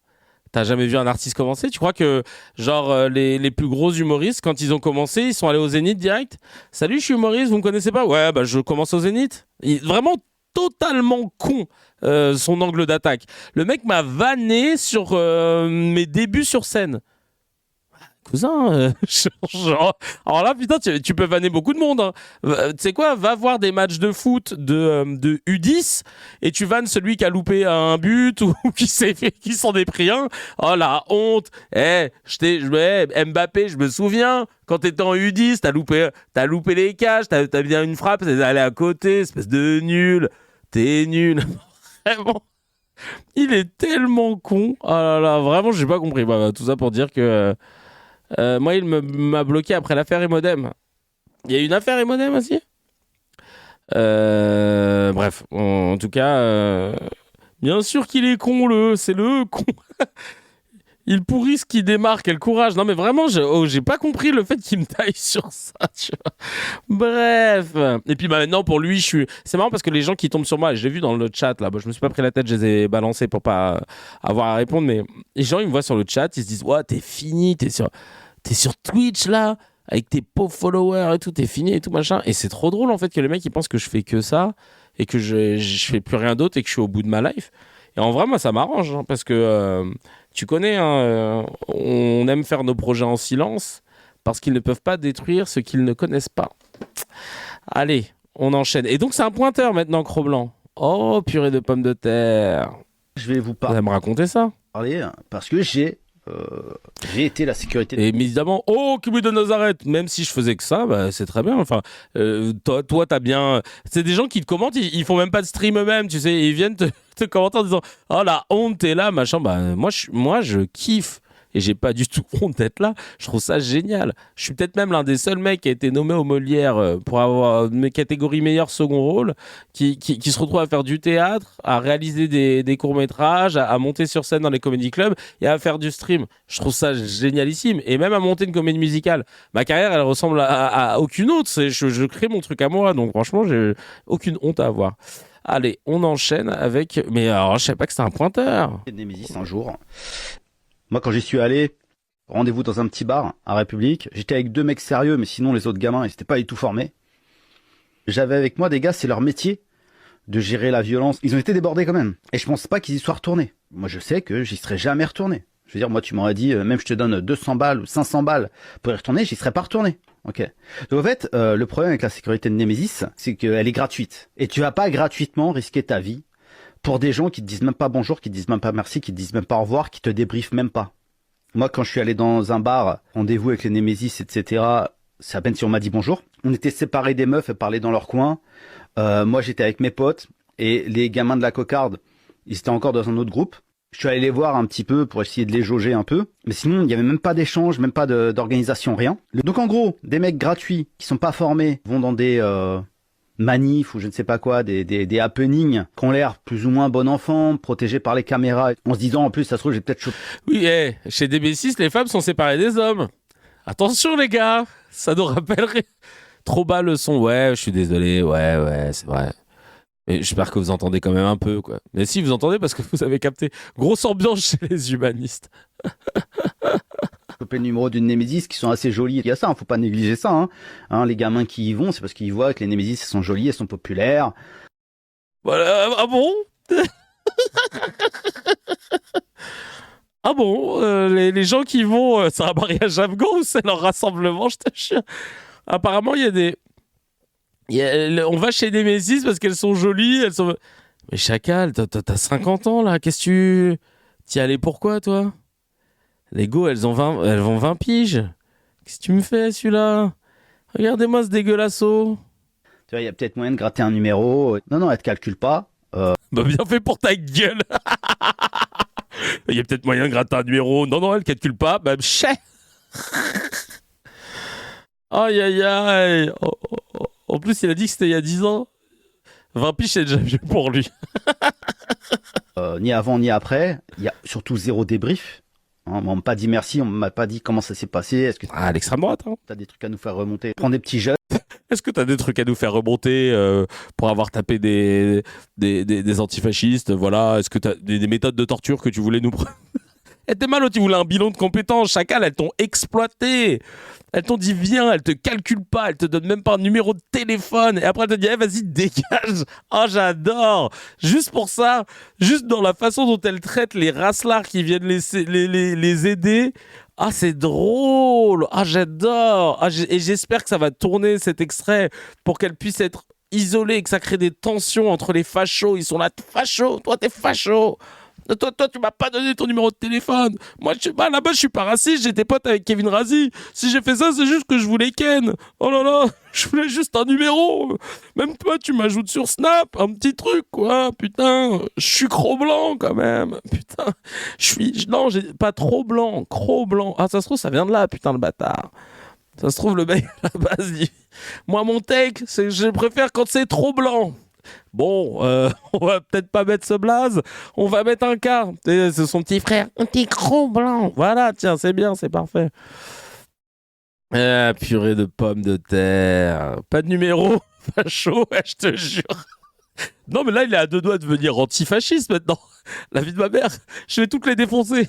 T'as jamais vu un artiste commencer? Tu crois que genre les plus gros humoristes, quand ils ont commencé, ils sont allés au Zénith direct? Salut, je suis humoriste, vous me connaissez pas? Ouais, je commence au Zénith. Vraiment totalement con son angle d'attaque. Le mec m'a vanné sur mes débuts sur scène. cousin, genre, alors là, putain, tu peux vanner beaucoup de monde. Hein. Tu sais quoi, va voir des matchs de foot de U10 et tu vannes celui qui a loupé un but ou qui s'en est pris un. Oh la honte. Mbappé, je me souviens, quand t'étais en U10, t'as loupé les cages, t'as bien une frappe, t'es allé à côté, espèce de nul. T'es nul. Vraiment. Il est tellement con. Oh là là, vraiment, j'ai pas compris. Bah, tout ça pour dire que moi, il m'a bloqué après l'affaire Emodem. Il y a une affaire Emodem aussi. Bref, en tout cas, bien sûr qu'il est con, c'est le con. Il pourrit ce qui démarre, quel courage. Non mais vraiment, j'ai pas compris le fait qu'il me taille sur ça, tu vois. Bref. Et puis maintenant, pour lui, c'est marrant parce que les gens qui tombent sur moi, je l'ai vu dans le chat, là, je me suis pas pris la tête, je les ai balancés pour pas avoir à répondre, mais les gens, ils me voient sur le chat, ils se disent, ouais, t'es fini, t'es sur Twitch, là, avec tes pauvres followers et tout, t'es fini et tout, machin. Et c'est trop drôle, en fait, que les mecs, ils pensent que je fais que ça et que je fais plus rien d'autre et que je suis au bout de ma life. Et en vrai, moi, ça m'arrange, hein, parce que tu connais, hein, on aime faire nos projets en silence parce qu'ils ne peuvent pas détruire ce qu'ils ne connaissent pas. Allez, on enchaîne. Et donc, c'est un pointeur maintenant, Cro-Blanc. Oh, purée de pommes de terre. Je vais vous Vous allez me raconter ça. parler parce que j'ai été la sécurité. Et évidemment, oh, Kiwi de Nazareth, même si je faisais que ça, bah, c'est très bien. Enfin, toi, t'as bien. C'est des gens qui te commentent, ils font même pas de stream eux-mêmes, tu sais, ils viennent te commenter en disant, oh la honte, t'es là, machin. Bah, moi, je kiffe. Et j'ai pas du tout honte d'être là. Je trouve ça génial. Je suis peut-être même l'un des seuls mecs qui a été nommé au Molière pour avoir mes catégories meilleur second rôle, qui se retrouve à faire du théâtre, à réaliser des courts-métrages, à monter sur scène dans les comédie clubs et à faire du stream. Je trouve ça génialissime. Et même à monter une comédie musicale. Ma carrière, elle ressemble à aucune autre. Je crée mon truc à moi. Donc franchement, j'ai aucune honte à avoir. Allez, on enchaîne avec... Mais alors, je savais pas que c'était un pointeur. Némésis un jour. Moi, quand j'y suis allé, rendez-vous dans un petit bar à République. J'étais avec 2 mecs sérieux, mais sinon les autres gamins, ils s'étaient pas du tout formés. J'avais avec moi des gars, c'est leur métier de gérer la violence. Ils ont été débordés quand même. Et je pense pas qu'ils y soient retournés. Moi, je sais que j'y serais jamais retourné. Je veux dire, moi, tu m'aurais dit, même je te donne 200 balles ou 500 balles pour y retourner, j'y serais pas retourné. Ok. Donc en fait, le problème avec la sécurité de Némésis, c'est qu'elle est gratuite. Et tu vas pas gratuitement risquer ta vie pour des gens qui te disent même pas bonjour, qui te disent même pas merci, qui te disent même pas au revoir, qui te débriefent même pas. Moi, quand je suis allé dans un bar, rendez-vous avec les Némésis, etc., c'est à peine si on m'a dit bonjour. On était séparés des meufs et parlaient dans leur coin. Moi, j'étais avec mes potes et les gamins de la cocarde, ils étaient encore dans un autre groupe. Je suis allé les voir un petit peu pour essayer de les jauger un peu. Mais sinon, il y avait même pas d'échange, même pas d'organisation, rien. Donc en gros, des mecs gratuits qui sont pas formés vont dans des manifs ou je ne sais pas quoi, des happenings qui ont l'air plus ou moins bon enfant, protégés par les caméras, en se disant en plus, ça se trouve, j'ai peut-être chopé. Oui, chez DB6, les femmes sont séparées des hommes. Attention les gars, ça nous rappellerait trop bas le son. Ouais, je suis désolé, ouais, c'est vrai. Mais j'espère que vous entendez quand même un peu, quoi. Mais si, vous entendez parce que vous avez capté. Grosse ambiance chez les humanistes. Le numéro d'une Némésis qui sont assez jolies. Il y a ça, faut pas négliger ça. Les gamins qui y vont, c'est parce qu'ils voient que les Némésis sont jolies, elles sont populaires. Voilà, ah bon? Ah bon, les gens qui vont, c'est un mariage afghan ou c'est leur rassemblement, je te jure. Apparemment, il y a des... on va chez Némésis parce qu'elles sont jolies, elles sont... Mais chacal, t'as 50 ans là, qu'est-ce que tu... T'y allais pourquoi toi? Les go, elles vont 20 piges. Qu'est-ce que tu me fais celui-là? Regardez-moi ce dégueulasso. Tu vois, il y a peut-être moyen de gratter un numéro. Non, elle te calcule pas. Bah bien fait pour ta gueule. Il y a peut-être moyen de gratter un numéro. Non, elle calcule pas. Bah chais. Aïe. En plus, il a dit que c'était il y a 10 ans. 20 piges, c'est déjà vieux pour lui. Ni avant, ni après. Il y a surtout 0 débrief. On m'a pas dit merci, on m'a pas dit comment ça s'est passé. Est-ce que l'extrême droite, t'as des trucs à nous faire remonter? Prends des petits jeunes. Est-ce que t'as des trucs à nous faire remonter pour avoir tapé des antifascistes? Voilà. Est-ce que t'as des méthodes de torture que tu voulais nous prendre? Elle était mal, tu voulais un bilan de compétences. Chacal, elles t'ont exploité. Elles t'ont dit viens, elles te calculent pas, elles te donnent même pas un numéro de téléphone. Et après, elles te disent vas-y, dégage. Oh, j'adore. Juste pour ça, juste dans la façon dont elles traitent les raslards qui viennent les aider. Ah, c'est drôle. Ah, j'adore. Ah, et j'espère que ça va tourner cet extrait pour qu'elle puisse être isolée et que ça crée des tensions entre les fachos. Ils sont là, facho, toi, t'es facho. Toi, tu m'as pas donné ton numéro de téléphone. Moi, là-bas, je suis pas raciste, j'étais pote avec Kevin Razi. Si j'ai fait ça, c'est juste que je voulais ken. Oh là là, je voulais juste un numéro. Même toi, tu m'ajoutes sur Snap, un petit truc, quoi. Putain, je suis cro-blanc, quand même. Putain, non, j'ai pas trop blanc, cro-blanc. Ah, ça se trouve, ça vient de là, putain, le bâtard. Ça se trouve, le mec, à la base, dit... Moi, mon take, c'est je préfère quand c'est trop blanc. Bon, on va peut-être pas mettre ce blaze, on va mettre un cas. C'est son petit frère, un petit gros blanc. Voilà, tiens, c'est bien, c'est parfait. Purée de pommes de terre. Pas de numéro, facho, je te jure. Non, mais là, il est à 2 doigts de devenir antifasciste maintenant. La vie de ma mère, je vais toutes les défoncer.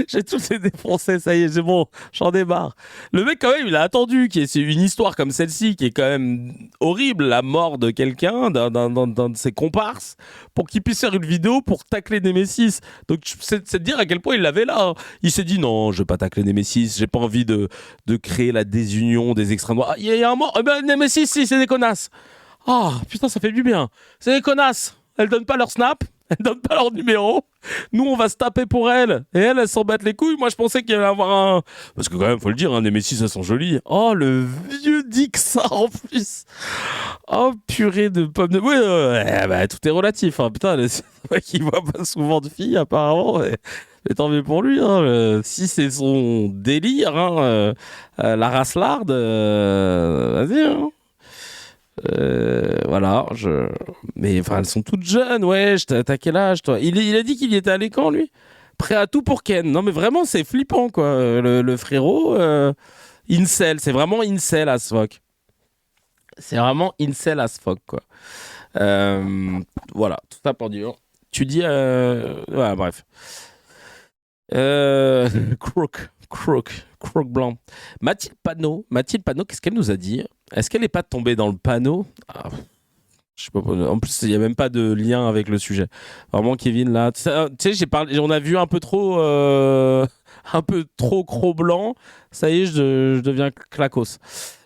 J'ai tous les défoncés, ça y est, c'est bon, j'en ai marre. Le mec, quand même, il a attendu qu'il y ait une histoire comme celle-ci, qui est quand même horrible, la mort de quelqu'un, d'un de ses comparses, pour qu'il puisse faire une vidéo pour tacler Nemesis. Donc, c'est de dire à quel point il l'avait là. Il s'est dit, non, je vais pas tacler Nemesis, j'ai pas envie de créer la désunion des extrêmes droits. Il y a un mort, Nemesis, si, c'est des connasses. Ah, putain, ça fait du bien. C'est des connasses. Elles donnent pas leur snap. Elles donnent pas leur numéro. Nous, on va se taper pour elles. Et elles s'en battent les couilles. Moi, je pensais qu'il y allait avoir un... Parce que quand même, faut le dire, Nemesis, elles sont jolies. Oh, le vieux dick, ça, en plus. Oh, purée de pommes de... Oui, tout est relatif. Hein. Putain, c'est vrai qu'il voit pas souvent de filles, apparemment. Mais tant mieux pour lui. Hein. Si c'est son délire, la raslarde, vas-y, hein. Voilà, mais enfin, elles sont toutes jeunes, ouais. T'as quel âge, toi? Il a dit qu'il y était allé quand, lui? Prêt à tout pour Ken. Non, mais vraiment, c'est flippant, quoi. Le frérot, incel, c'est vraiment incel as fuck. C'est vraiment incel as fuck, quoi. Voilà, tout ça pour dire. Tu dis, ouais, bref. Crook blanc. Mathilde Panot, qu'est-ce qu'elle nous a dit? Est-ce qu'elle n'est pas tombée dans le panneau? Je sais pas. En plus, il n'y a même pas de lien avec le sujet. Vraiment, Kevin, là, tu sais, on a vu un peu trop cro-blanc. Ça y est, je deviens clacos.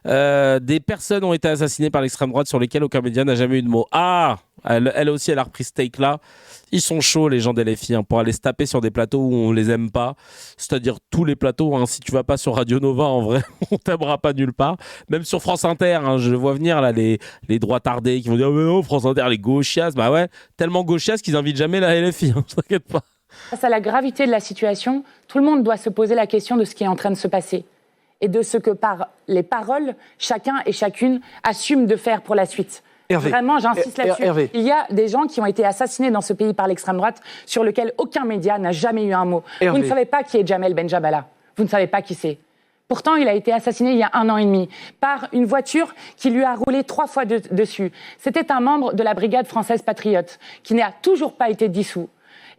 Des personnes ont été assassinées par l'extrême droite sur lesquelles aucun média n'a jamais eu de mot. Ah, elle aussi, elle a repris ce take-là. Ils sont chauds, les gens des LFI, pour aller se taper sur des plateaux où on les aime pas. C'est-à-dire tous les plateaux. Si tu vas pas sur Radio Nova, en vrai, on t'aimera pas nulle part. Même sur France Inter, je vois venir là les droits tardés qui vont dire mais non, France Inter, les gauchias. Bah ouais, tellement gauchias qu'ils invitent jamais la LFI. T'inquiète pas. Face à la gravité de la situation, tout le monde doit se poser la question de ce qui est en train de se passer et de ce que par les paroles, chacun et chacune assume de faire pour la suite. Hervé. Vraiment, j'insiste là-dessus. Hervé. Il y a des gens qui ont été assassinés dans ce pays par l'extrême droite sur lequel aucun média n'a jamais eu un mot. Hervé. Vous ne savez pas qui est Jamel Benjabala. Vous ne savez pas qui c'est. Pourtant, il a été assassiné il y a 1 an et demi par une voiture qui lui a roulé 3 fois dessus. C'était un membre de la brigade française patriote qui n'a toujours pas été dissous.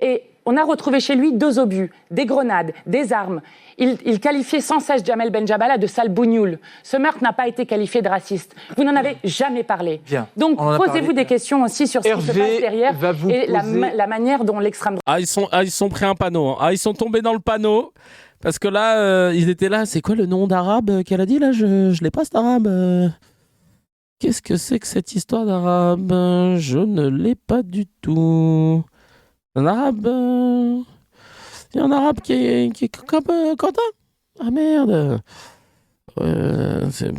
Et on a retrouvé chez lui 2 obus, des grenades, des armes. Il qualifiait sans cesse Jamel Benjabala de sale bougnoul. Ce meurtre n'a pas été qualifié de raciste. Vous n'en avez jamais parlé. Bien. Donc, posez-vous des questions aussi sur ce qui se passe derrière et la manière dont l'extrême droite... Ils sont pris un panneau. Ils sont tombés dans le panneau. Parce que là, ils étaient là. C'est quoi le nom d'arabe qu'elle a dit là? Je l'ai pas, cet arabe. Qu'est-ce que c'est que cette histoire d'arabe? Je ne l'ai pas du tout. Un arabe. Il y a un arabe qui est comme Quentin. Ah merde. C'est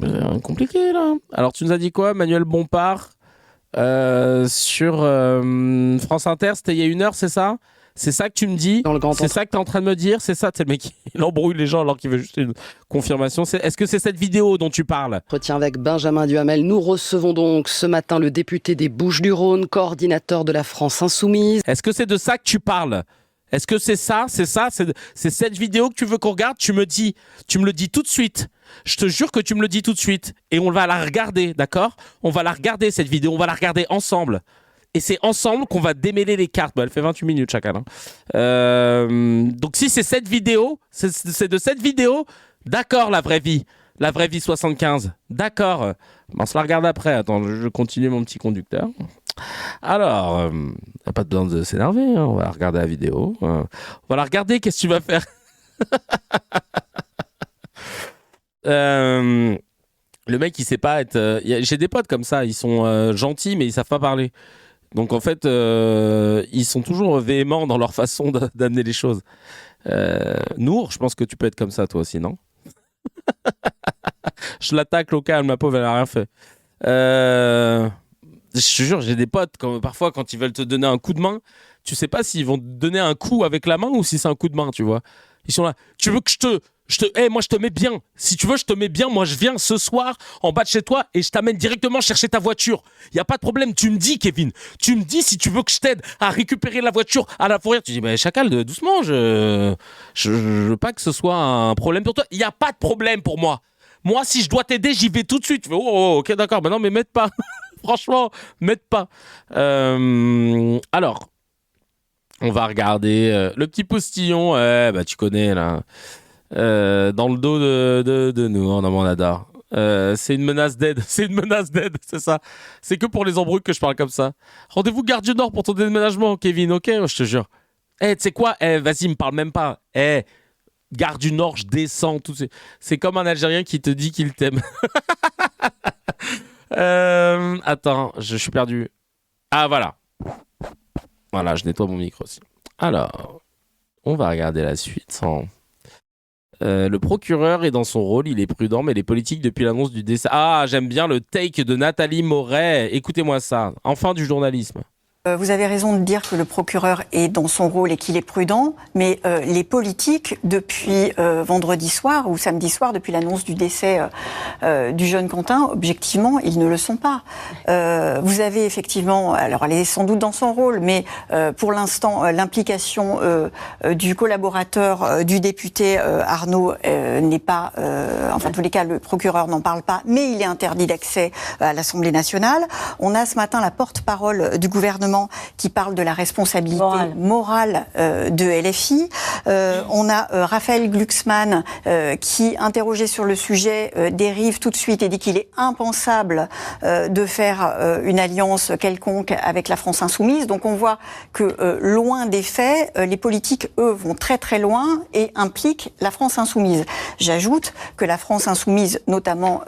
compliqué là. Alors tu nous as dit quoi, Manuel Bompard sur France Inter, c'était il y a 1 heure, c'est ça? C'est ça que tu me dis? C'est ça que tu es en train de me dire? C'est ça, c'est le mec il embrouille les gens alors qu'il veut juste une confirmation. Est-ce que c'est cette vidéo dont tu parles? Entretien avec Benjamin Duhamel. Nous recevons donc ce matin le député des Bouches-du-Rhône, coordinateur de la France Insoumise. Est-ce que c'est de ça que tu parles? Est-ce que c'est ça? C'est cette vidéo que tu veux qu'on regarde? Tu me le dis tout de suite. Je te jure que tu me le dis tout de suite. Et on va la regarder, d'accord? On va la regarder, cette vidéo. On va la regarder ensemble. et c'est ensemble qu'on va démêler les cartes. Elle fait 28 minutes chacun. Donc si c'est cette vidéo, c'est de cette vidéo, d'accord, la vraie vie 75, d'accord. On se la regarde après. Attends, je continue mon petit conducteur. Alors, pas besoin de s'énerver, hein. On va regarder la vidéo. On va la regarder, qu'est-ce que tu vas faire? Le mec, il sait pas être... j'ai des potes comme ça, ils sont gentils, mais ils savent pas parler. Donc en fait, ils sont toujours véhéments dans leur façon d'amener les choses. Nour, je pense que tu peux être comme ça toi aussi, non? Je l'attaque au calme, ma pauvre, elle a rien fait. Je te jure, j'ai des potes, parfois quand ils veulent te donner un coup de main, tu sais pas s'ils vont te donner un coup avec la main ou si c'est un coup de main, tu vois. Ils sont là, tu veux que moi je te mets bien. Si tu veux, je te mets bien. Moi je viens ce soir en bas de chez toi et je t'amène directement chercher ta voiture. Y a pas de problème. Tu me dis, Kevin. Tu me dis si tu veux que je t'aide à récupérer la voiture à la fourrière. Tu dis, mais chacal, doucement. Je veux pas que ce soit un problème pour toi. Y a pas de problème pour moi. Moi, si je dois t'aider, j'y vais tout de suite. Tu fais, ok, d'accord. Ben non, mais m'aide pas. Franchement, m'aide pas. Alors, on va regarder le petit postillon. Tu connais là. Dans le dos de nous, on adore. C'est une menace d'aide, c'est ça. C'est que pour les embrouilles que je parle comme ça. Rendez-vous Gare du Nord pour ton déménagement, Kevin, ok? Je te jure. Tu sais quoi? Vas-y, me parle même pas. Gare du Nord, je descends. C'est comme un Algérien qui te dit qu'il t'aime. Attends, je suis perdu. Ah, voilà. Voilà, je nettoie mon micro aussi. Alors, on va regarder la suite. Le procureur est dans son rôle, il est prudent, mais les politiques depuis l'annonce du décès... Ah, j'aime bien le take de Nathalie Moret. Écoutez-moi ça. Enfin du journalisme. Vous avez raison de dire que le procureur est dans son rôle et qu'il est prudent, mais les politiques, depuis vendredi soir ou samedi soir, depuis l'annonce du décès du jeune Quentin, objectivement, ils ne le sont pas. Vous avez effectivement, alors elle est sans doute dans son rôle, mais pour l'instant, l'implication du collaborateur du député Arnaud n'est pas... enfin, en tous les cas, le procureur n'en parle pas, mais il est interdit d'accès à l'Assemblée nationale. On a ce matin la porte-parole du gouvernement qui parle de la responsabilité morale de LFI. On a Raphaël Glucksmann qui, interrogé sur le sujet, dérive tout de suite et dit qu'il est impensable de faire une alliance quelconque avec la France insoumise. Donc on voit que loin des faits, les politiques, eux, vont très très loin et impliquent la France insoumise. J'ajoute que la France insoumise, notamment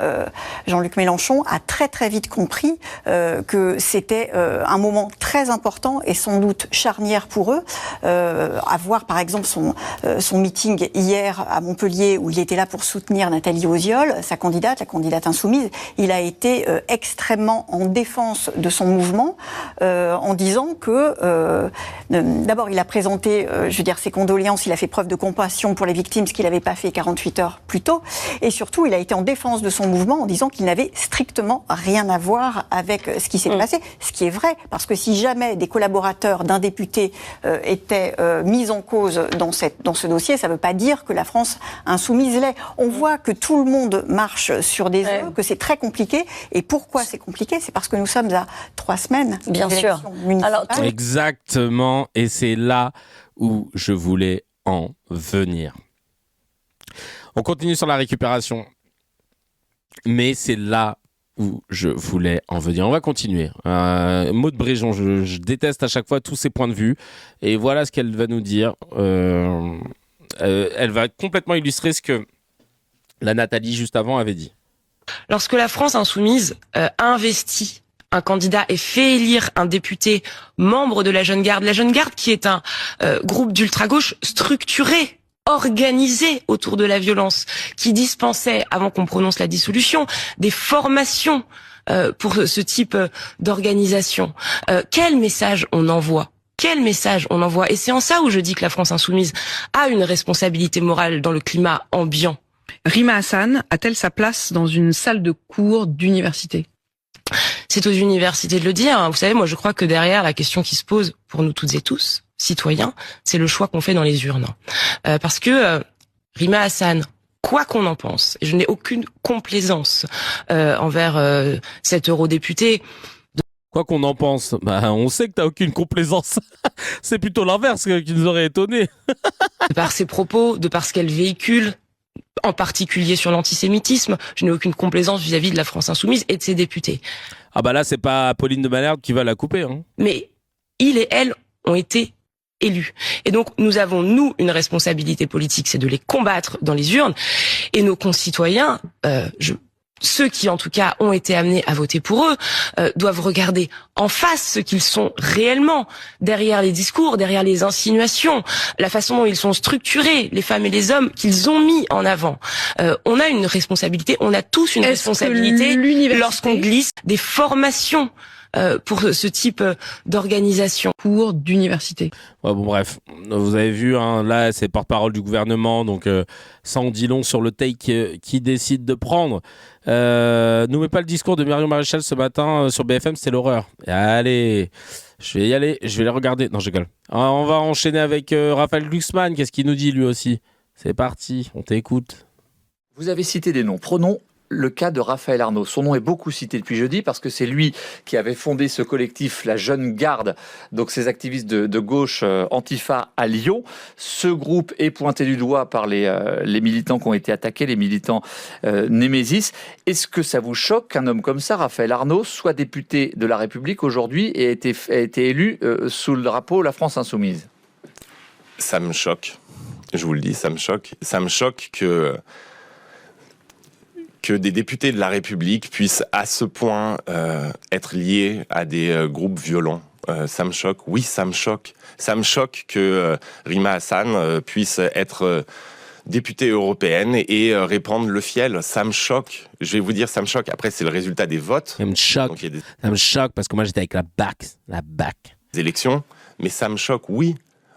Jean-Luc Mélenchon, a très très vite compris que c'était un moment très important et sans doute charnière pour eux. À voir par exemple son meeting hier à Montpellier où il était là pour soutenir Nathalie Osiol, sa candidate, la candidate insoumise. Il a été extrêmement en défense de son mouvement en disant que d'abord il a présenté ses condoléances, il a fait preuve de compassion pour les victimes, ce qu'il n'avait pas fait 48 heures plus tôt, et surtout il a été en défense de son mouvement en disant qu'il n'avait strictement rien à voir avec ce qui s'est passé, ce qui est vrai, parce que si jamais des collaborateurs d'un député étaient mis en cause dans ce dossier, ça ne veut pas dire que la France insoumise l'est. On voit que tout le monde marche sur des œufs, que c'est très compliqué. Et pourquoi c'est compliqué? C'est parce que nous sommes à 3 semaines. Bien sûr. Alors, exactement. Et c'est là où je voulais en venir. On continue sur la récupération. Mais c'est là où je voulais en venir. On va continuer. Maud Bréjon, je déteste à chaque fois tous ces points de vue. Et voilà ce qu'elle va nous dire. Elle va complètement illustrer ce que la Nathalie juste avant avait dit. Lorsque la France insoumise a investi un candidat et fait élire un député membre de la Jeune Garde qui est un groupe d'ultra-gauche structuré, organisé autour de la violence, qui dispensait, avant qu'on prononce la dissolution, des formations pour ce type d'organisation. Quel message on envoie ? Quel message on envoie ? Et c'est en ça où je dis que la France insoumise a une responsabilité morale dans le climat ambiant. Rima Hassan a-t-elle sa place dans une salle de cours d'université ? C'est aux universités de le dire. Vous savez, moi je crois que derrière la question qui se pose pour nous toutes et tous, citoyens, c'est le choix qu'on fait dans les urnes. Parce que Rima Hassan, quoi qu'on en pense, et je n'ai aucune complaisance envers cet eurodéputé. Quoi qu'on en pense, on sait que t'as aucune complaisance. C'est plutôt l'inverse qui nous aurait étonné. De par ses propos, de par ce qu'elle véhicule, en particulier sur l'antisémitisme, je n'ai aucune complaisance vis-à-vis de la France insoumise et de ses députés. Ah bah là, c'est pas Pauline de Malherbe qui va la couper. Hein. Mais il et elle ont été élus. Et donc, nous avons, une responsabilité politique, c'est de les combattre dans les urnes. Et nos concitoyens, ceux qui, en tout cas, ont été amenés à voter pour eux, doivent regarder en face ce qu'ils sont réellement, derrière les discours, derrière les insinuations, la façon dont ils sont structurés, les femmes et les hommes qu'ils ont mis en avant. On a une responsabilité, on a tous une responsabilité lorsqu'on glisse des formations pour ce type d'organisation. Cours d'université. Ouais, bon, bref, vous avez vu, hein, là, c'est porte-parole du gouvernement, donc ça en dit long sur le take qui décide de prendre. Nous met pas le discours de Marion Maréchal ce matin sur BFM, c'est l'horreur. Allez, je vais y aller, je vais les regarder. Non, je rigole. On va enchaîner avec Raphaël Glucksmann. Qu'est-ce qu'il nous dit lui aussi? C'est parti, on t'écoute. Vous avez cité des noms. Prenons le cas de Raphaël Arnault. Son nom est beaucoup cité depuis jeudi parce que c'est lui qui avait fondé ce collectif, la Jeune Garde, donc ces activistes de gauche Antifa à Lyon. Ce groupe est pointé du doigt par les militants qui ont été attaqués, les militants Némésis. Est-ce que ça vous choque qu'un homme comme ça, Raphaël Arnault, soit député de la République aujourd'hui et ait été élu sous le drapeau La France Insoumise? Ça me choque. Je vous le dis, ça me choque. Ça me choque que des députés de la République puissent à ce point être liés à des groupes violents. Ça me choque, oui, ça me choque. Ça me choque que Rima Hassan puisse être députée européenne et répandre le fiel. Ça me choque. Je vais vous dire, ça me choque. Après, c'est le résultat des votes. Ça me choque. Donc, ça me choque parce que moi, j'étais avec la BAC. Des élections, mais ça me choque, oui.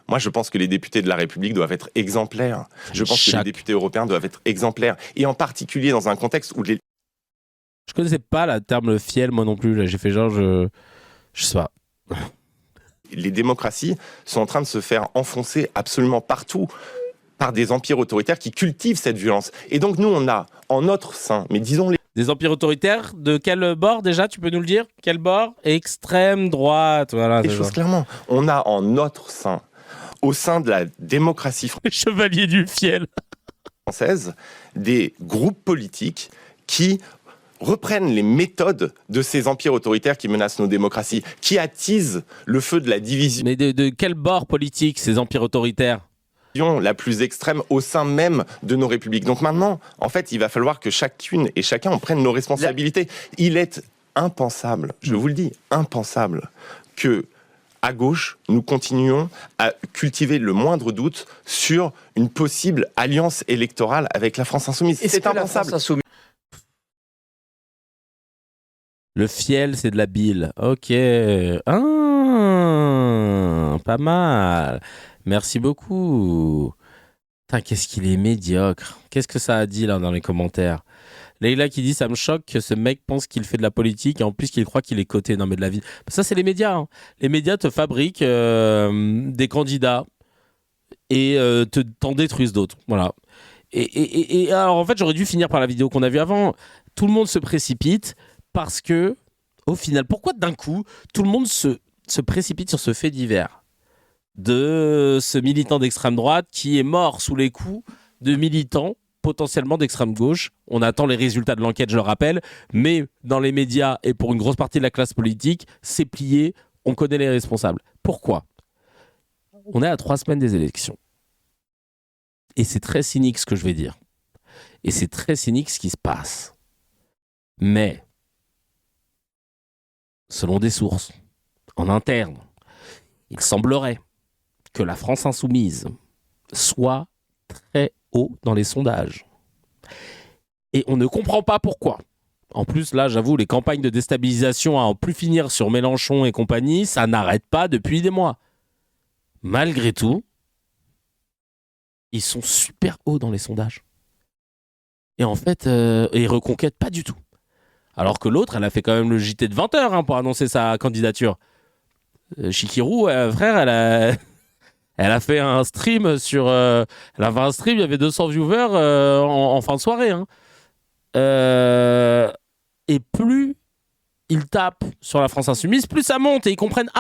Moi, je pense que les députés de la République doivent être exemplaires. Je pense que les députés européens doivent être exemplaires. Et en particulier dans un contexte où les... Je connaissais pas le terme fiel, moi non plus. Là, j'ai fait genre, je sais pas. Les démocraties sont en train de se faire enfoncer absolument partout par des empires autoritaires qui cultivent cette violence. Et donc, nous, on a en notre sein, mais disons-les... Des empires autoritaires, de quel bord déjà, tu peux nous le dire? Quel bord? Extrême droite, voilà. Les choses clairement. On a en notre sein, au sein de la démocratie chevalier du fiel française, des groupes politiques qui reprennent les méthodes de ces empires autoritaires qui menacent nos démocraties, qui attisent le feu de la division. Mais de quel bord politique, ces empires autoritaires? La plus extrême au sein même de nos républiques. Donc maintenant, en fait, il va falloir que chacune et chacun en prenne nos responsabilités. Il est impensable, je vous le dis, impensable que à gauche, nous continuons à cultiver le moindre doute sur une possible alliance électorale avec la France Insoumise. C'est impensable. Le fiel, c'est de la bile. Ok. Pas mal. Merci beaucoup. Putain, qu'est-ce qu'il est médiocre. Qu'est-ce que ça a dit là dans les commentaires? Leïla qui dit, ça me choque que ce mec pense qu'il fait de la politique et en plus qu'il croit qu'il est coté. Non mais de la vie. Ça c'est les médias. Hein. Les médias te fabriquent des candidats et t'en détruisent d'autres. Voilà. Et alors en fait j'aurais dû finir par la vidéo qu'on a vue avant. Tout le monde se précipite parce que au final, pourquoi d'un coup tout le monde se précipite sur ce fait divers de ce militant d'extrême droite qui est mort sous les coups de militants potentiellement d'extrême gauche. On attend les résultats de l'enquête, je le rappelle, mais dans les médias et pour une grosse partie de la classe politique, c'est plié, on connaît les responsables. Pourquoi? On est à 3 semaines des élections. Et c'est très cynique ce que je vais dire. Et c'est très cynique ce qui se passe. Mais, selon des sources, en interne, il semblerait que la France Insoumise soit très haut dans les sondages. Et on ne comprend pas pourquoi. En plus, là, j'avoue, les campagnes de déstabilisation à en plus finir sur Mélenchon et compagnie, ça n'arrête pas depuis des mois. Malgré tout, ils sont super hauts dans les sondages. Et en fait, ils reconquêtent pas du tout. Alors que l'autre, elle a fait quand même le JT de 20h pour annoncer sa candidature. Chikirou, frère, elle a fait un stream sur... elle a fait un stream, il y avait 200 viewers en fin de soirée. Hein. Et plus ils tapent sur la France Insoumise, plus ça monte et ils comprennent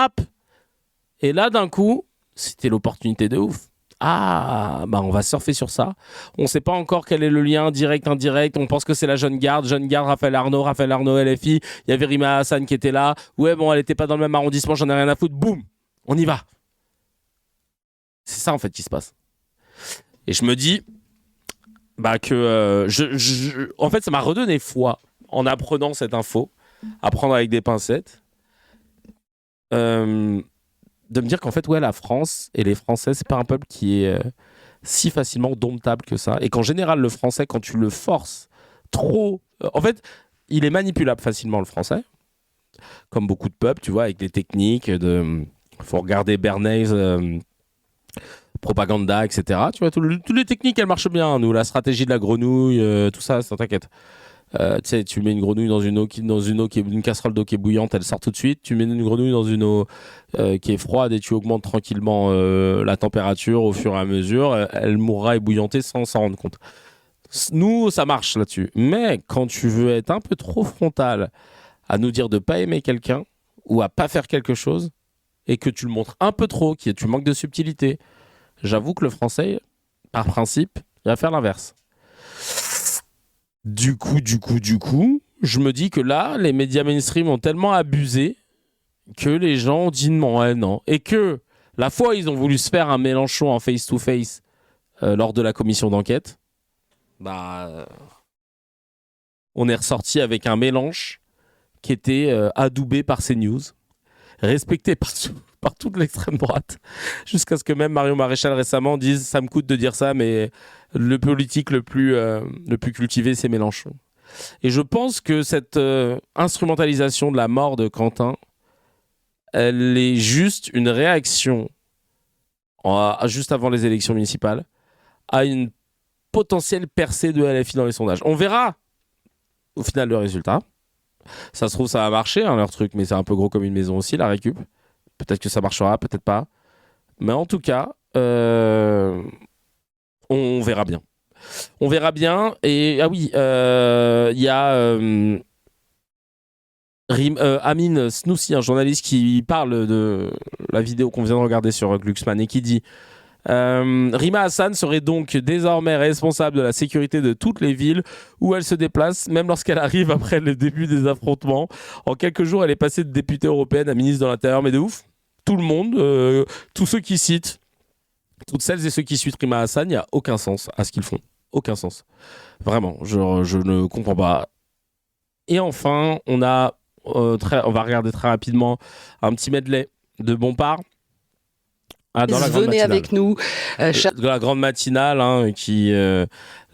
Et là, d'un coup, c'était l'opportunité de ouf. On va surfer sur ça. On ne sait pas encore quel est le lien direct, indirect. On pense que c'est la jeune garde, Raphaël Arnaud, LFI. Il y avait Rima Hassan qui était là. Ouais, bon, elle n'était pas dans le même arrondissement, j'en ai rien à foutre. Boum, on y va. C'est ça, en fait, qui se passe. Et je me dis que en fait, ça m'a redonné foi en apprenant cette info, à prendre avec des pincettes. De me dire qu'en fait, la France et les Français, c'est pas un peuple qui est si facilement domptable que ça. Et qu'en général, le Français, quand tu le forces trop... en fait, il est manipulable facilement, le Français. Comme beaucoup de peuples, tu vois, avec les techniques de... faut regarder Bernays, Propaganda, etc. Tu vois, toutes les techniques, elles marchent bien. Nous, la stratégie de la grenouille, tout ça, t'inquiète. Tu mets une grenouille dans une casserole d'eau qui est bouillante, elle sort tout de suite. Tu mets une grenouille dans une eau qui est froide et tu augmentes tranquillement la température au fur et à mesure. Elle mourra ébouillantée sans s'en rendre compte. Nous, ça marche là-dessus. Mais quand tu veux être un peu trop frontal à nous dire de pas aimer quelqu'un ou à pas faire quelque chose et que tu le montres un peu trop, que tu manques de subtilité, j'avoue que le Français, par principe, il va faire l'inverse. Du coup, je me dis que là, les médias mainstream ont tellement abusé que les gens ont dit non. Et que la fois, ils ont voulu se faire un Mélenchon en face-to-face lors de la commission d'enquête, on est ressorti avec un mélange qui était adoubé par CNews, respecté par toute l'extrême droite, jusqu'à ce que même Marion Maréchal récemment dise « ça me coûte de dire ça, mais le politique le plus cultivé, c'est Mélenchon ». Et je pense que cette instrumentalisation de la mort de Quentin, elle est juste une réaction, juste avant les élections municipales, à une potentielle percée de LFI dans les sondages. On verra au final le résultat. Ça se trouve, ça va marcher, leur truc, mais c'est un peu gros comme une maison aussi, la récup. Peut-être que ça marchera, peut-être pas. Mais en tout cas, on verra bien. On verra bien. Et il y a Amine Snoussi, un journaliste qui parle de la vidéo qu'on vient de regarder sur Glucksmann et qui dit Rima Hassan serait donc désormais responsable de la sécurité de toutes les villes où elle se déplace, même lorsqu'elle arrive après le début des affrontements. En quelques jours, elle est passée de députée européenne à ministre de l'Intérieur, mais de ouf. Tout le monde, tous ceux qui citent, toutes celles et ceux qui suivent Rima Hassan, il n'y a aucun sens à ce qu'ils font. Aucun sens. Vraiment, je ne comprends pas. Et enfin, on va regarder très rapidement un petit medley de Bompard. Dans la grande Venez avec nous. La grande matinale,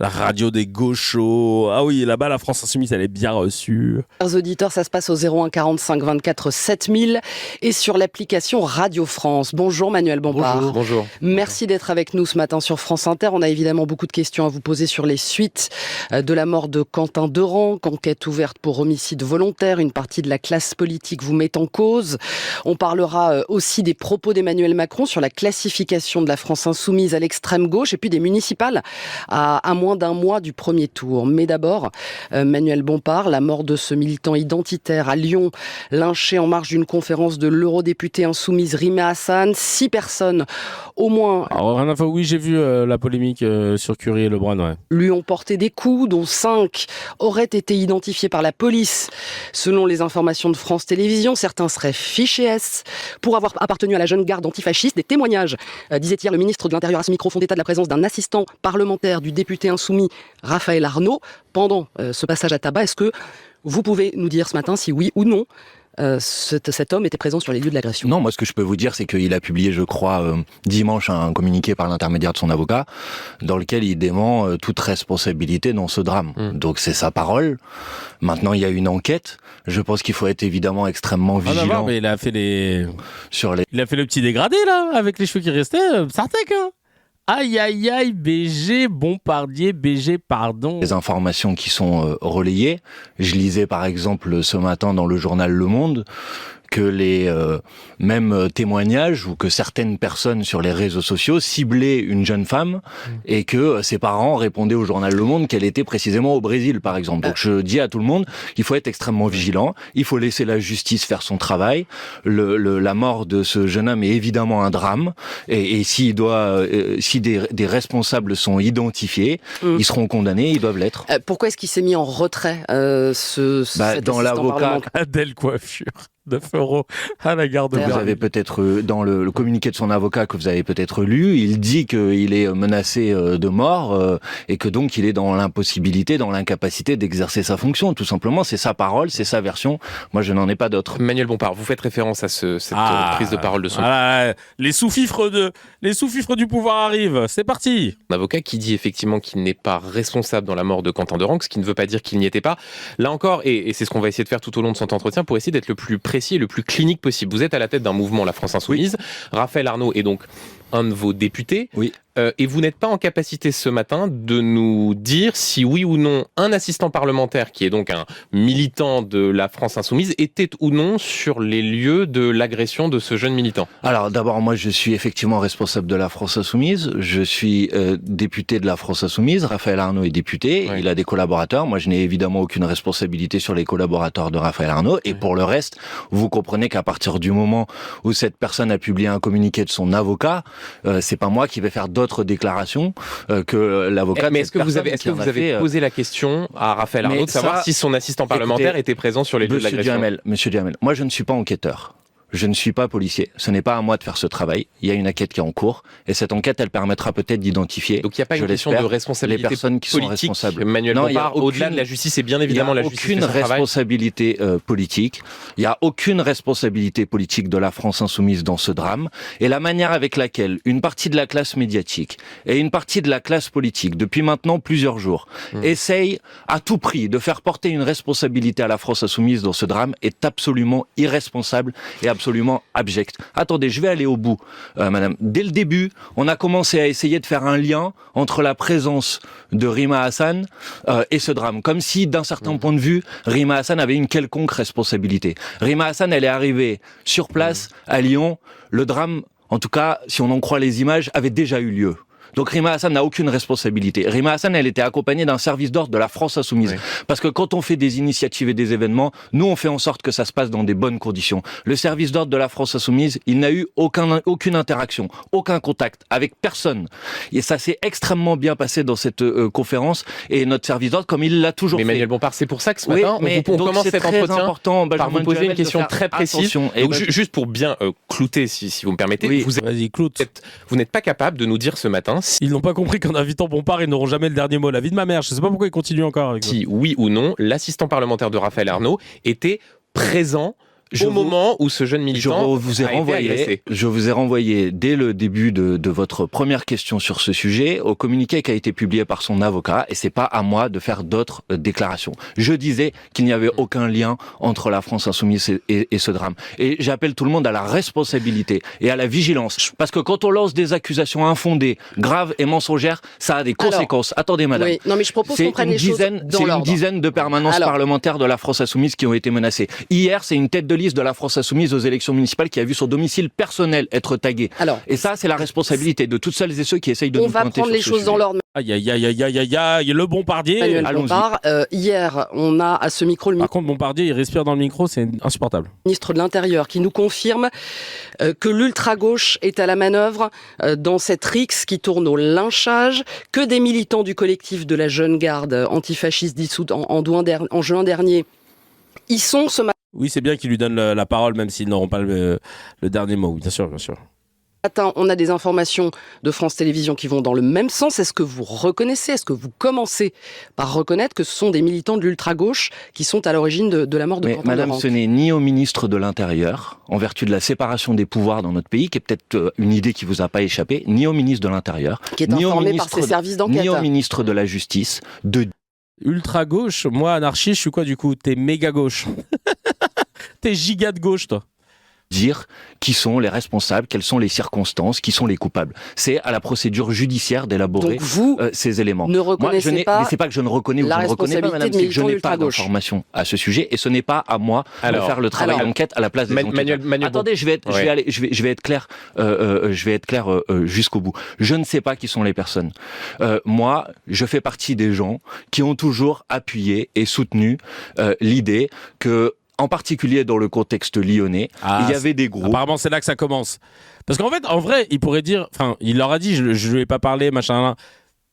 la radio des gauchos. Ah oui, là-bas, la France Insoumise, elle est bien reçue. Chers auditeurs, ça se passe au 01 45 24 7000 et sur l'application Radio France. Bonjour Manuel Bompard. Bonjour. Merci d'être avec nous ce matin sur France Inter. On a évidemment beaucoup de questions à vous poser sur les suites de la mort de Quentin Deurant, enquête ouverte pour homicide volontaire. Une partie de la classe politique vous met en cause. On parlera aussi des propos d'Emmanuel Macron sur la classification de la France Insoumise à l'extrême gauche et puis des municipales à moins d'un mois du premier tour. Mais d'abord, Manuel Bompard, la mort de ce militant identitaire à Lyon, lynché en marge d'une conférence de l'eurodéputée insoumise Rima Hassan. 6 personnes, au moins... Oui, j'ai vu la polémique sur Curie et Lebrun, ouais. Lui ont porté des coups, dont 5 auraient été identifiés par la police. Selon les informations de France Télévisions, certains seraient fichés S pour avoir appartenu à la jeune garde antifasciste. Des témoignages, disait hier le ministre de l'Intérieur à ce micro, font état de la présence d'un assistant parlementaire du député insoumis Raphaël Arnaud pendant ce passage à tabac. Est-ce que vous pouvez nous dire ce matin si oui ou non cet homme était présent sur les lieux de l'agression? Non, moi ce que je peux vous dire, c'est qu'il a publié, je crois, dimanche un communiqué par l'intermédiaire de son avocat, dans lequel il dément toute responsabilité dans ce drame. Donc c'est sa parole. Maintenant, il y a une enquête. Je pense qu'il faut être évidemment extrêmement vigilant. Mais il a fait il a fait le petit dégradé là, avec les cheveux qui restaient. Sartec, hein. Aïe, aïe, aïe, BG, Bombardier, BG, pardon. Les informations qui sont relayées. Je lisais par exemple ce matin dans le journal Le Monde que les mêmes témoignages ou que certaines personnes sur les réseaux sociaux ciblaient une jeune femme et que ses parents répondaient au journal Le Monde qu'elle était précisément au Brésil, par exemple. Donc je dis à tout le monde, il faut être extrêmement vigilant, il faut laisser la justice faire son travail. La mort de ce jeune homme est évidemment un drame, et si des responsables sont identifiés, ils seront condamnés, ils doivent l'être. Pourquoi est-ce qu'il s'est mis en retrait, cet dans l'avocat Adèle Coiffure, 9 € à la gare de Vous avez peut-être, dans le communiqué de son avocat que vous avez peut-être lu, il dit qu'il est menacé de mort et que donc il est dans l'impossibilité, dans l'incapacité d'exercer sa fonction. Tout simplement, c'est sa parole, c'est sa version. Moi, je n'en ai pas d'autre. Manuel Bompard, vous faites référence à cette prise de parole de son... les sous-fifres du pouvoir arrivent. C'est parti. Un avocat qui dit effectivement qu'il n'est pas responsable dans la mort de Quentin Derengue, ce qui ne veut pas dire qu'il n'y était pas. Là encore, et c'est ce qu'on va essayer de faire tout au long de cet entretien pour essayer d'être le plus précis et le plus clinique possible. Vous êtes à la tête d'un mouvement, la France Insoumise. Oui. Raphaël Arnaud est donc un de vos députés. Oui. Et vous n'êtes pas en capacité ce matin de nous dire si oui ou non un assistant parlementaire, qui est donc un militant de la France Insoumise, était ou non sur les lieux de l'agression de ce jeune militant. Alors d'abord, moi je suis effectivement responsable de la France Insoumise, je suis député de la France Insoumise, Raphaël Arnaud est député, il a des collaborateurs, moi je n'ai évidemment aucune responsabilité sur les collaborateurs de Raphaël Arnaud, et pour le reste, vous comprenez qu'à partir du moment où cette personne a publié un communiqué de son avocat, c'est pas moi qui vais faire d'autres déclarations que l'avocat. Mais est-ce que vous avez posé la question à Raphaël Arnaud de savoir si son assistant parlementaire était présent sur les lieux de l'agression? Monsieur Duhamel, moi je ne suis pas enquêteur. Je ne suis pas policier. Ce n'est pas à moi de faire ce travail. Il y a une enquête qui est en cours. Et cette enquête, elle permettra peut-être d'identifier. Donc il n'y a pas une question de responsabilité les personnes qui politique, sont responsables. Manuel Bompard, au-delà de la justice, et bien évidemment la justice. Il n'y a aucune responsabilité politique. Il n'y a aucune responsabilité politique de la France Insoumise dans ce drame. Et la manière avec laquelle une partie de la classe médiatique et une partie de la classe politique, depuis maintenant plusieurs jours, essaye à tout prix de faire porter une responsabilité à la France Insoumise dans ce drame est absolument irresponsable et absolument abjecte. Attendez, je vais aller au bout, madame. Dès le début, on a commencé à essayer de faire un lien entre la présence de Rima Hassan et ce drame. Comme si, d'un certain point de vue, Rima Hassan avait une quelconque responsabilité. Rima Hassan, elle est arrivée sur place, à Lyon. Le drame, en tout cas, si on en croit les images, avait déjà eu lieu. Donc Rima Hassan n'a aucune responsabilité. Rima Hassan, elle était accompagnée d'un service d'ordre de la France Insoumise. Oui. Parce que quand on fait des initiatives et des événements, nous on fait en sorte que ça se passe dans des bonnes conditions. Le service d'ordre de la France Insoumise, il n'a eu aucune interaction, aucun contact avec personne. Et ça s'est extrêmement bien passé dans cette conférence, et notre service d'ordre, comme il l'a toujours fait. Mais Manuel Bompard, c'est pour ça que ce matin, on commence cet entretien par vous poser une question très précise. Donc, juste pour bien clouter, si vous me permettez, vous n'êtes pas capable de nous dire ce matin. Ils n'ont pas compris qu'en invitant Bompard, ils n'auront jamais le dernier mot. La vie de ma mère, je ne sais pas pourquoi ils continuent encore avec ça. Si, oui ou non, l'assistant parlementaire de Raphaël Arnaud était présent au moment où ce jeune militant je vous ai renvoyé dès le début de votre première question sur ce sujet au communiqué qui a été publié par son avocat, et c'est pas à moi de faire d'autres déclarations. Je disais qu'il n'y avait aucun lien entre la France Insoumise et ce drame. Et j'appelle tout le monde à la responsabilité et à la vigilance, parce que quand on lance des accusations infondées, graves et mensongères, ça a des conséquences. Attendez, madame. Oui. Non, mais je propose qu'on prenne les choses dans l'ordre. C'est une dizaine de permanences parlementaires de la France Insoumise qui ont été menacées. Hier, c'est une tête de liste de la France Insoumise aux élections municipales qui a vu son domicile personnel être tagué. Et ça, c'est la responsabilité de toutes celles et ceux qui essayent de nous pointer sur ce sujet. On va prendre les choses dans l'ordre. Aïe, le Bombardier. Manuel Bompard, hier, on a à ce micro... Par contre, Bombardier, il respire dans le micro, c'est insupportable. Ministre de l'Intérieur qui nous confirme que l'ultra-gauche est à la manœuvre dans cette rixe qui tourne au lynchage, que des militants du collectif de la Jeune Garde antifasciste dissoute en juin dernier y sont ce matin. Oui, c'est bien qu'ils lui donnent la parole, même s'ils n'auront pas le dernier mot. Oui, bien sûr, bien sûr. On a des informations de France Télévisions qui vont dans le même sens. Est-ce que vous reconnaissez, est-ce que vous commencez par reconnaître que ce sont des militants de l'ultra-gauche qui sont à l'origine de la mort de Quentin Derengue ? Madame, ce n'est ni au ministre de l'Intérieur, en vertu de la séparation des pouvoirs dans notre pays, qui est peut-être une idée qui vous a pas échappé, ni au ministre de l'Intérieur, qui est informé par ses services d'enquête, ni au ministre de la Justice, Ultra-gauche, moi, anarchiste, je suis quoi du coup ? T'es méga gauche. T'es giga de gauche, toi. dire qui sont les responsables, quelles sont les circonstances, qui sont les coupables. C'est à la procédure judiciaire d'élaborer ces éléments. Ne reconnaissez pas. Mais c'est pas que je ne reconnais ou je ne reconnais pas, madame, c'est que je n'ai pas d'informations à ce sujet et ce n'est pas à moi de faire le travail d'enquête à la place des enquêteurs. Attendez, je vais être clair jusqu'au bout. Je ne sais pas qui sont les personnes. Moi, je fais partie des gens qui ont toujours appuyé et soutenu l'idée que, en particulier dans le contexte lyonnais, il y avait des groupes. Apparemment, c'est là que ça commence. Parce qu'en fait, en vrai, il pourrait dire, enfin, il leur a dit, je ne lui ai pas parlé, machin, là.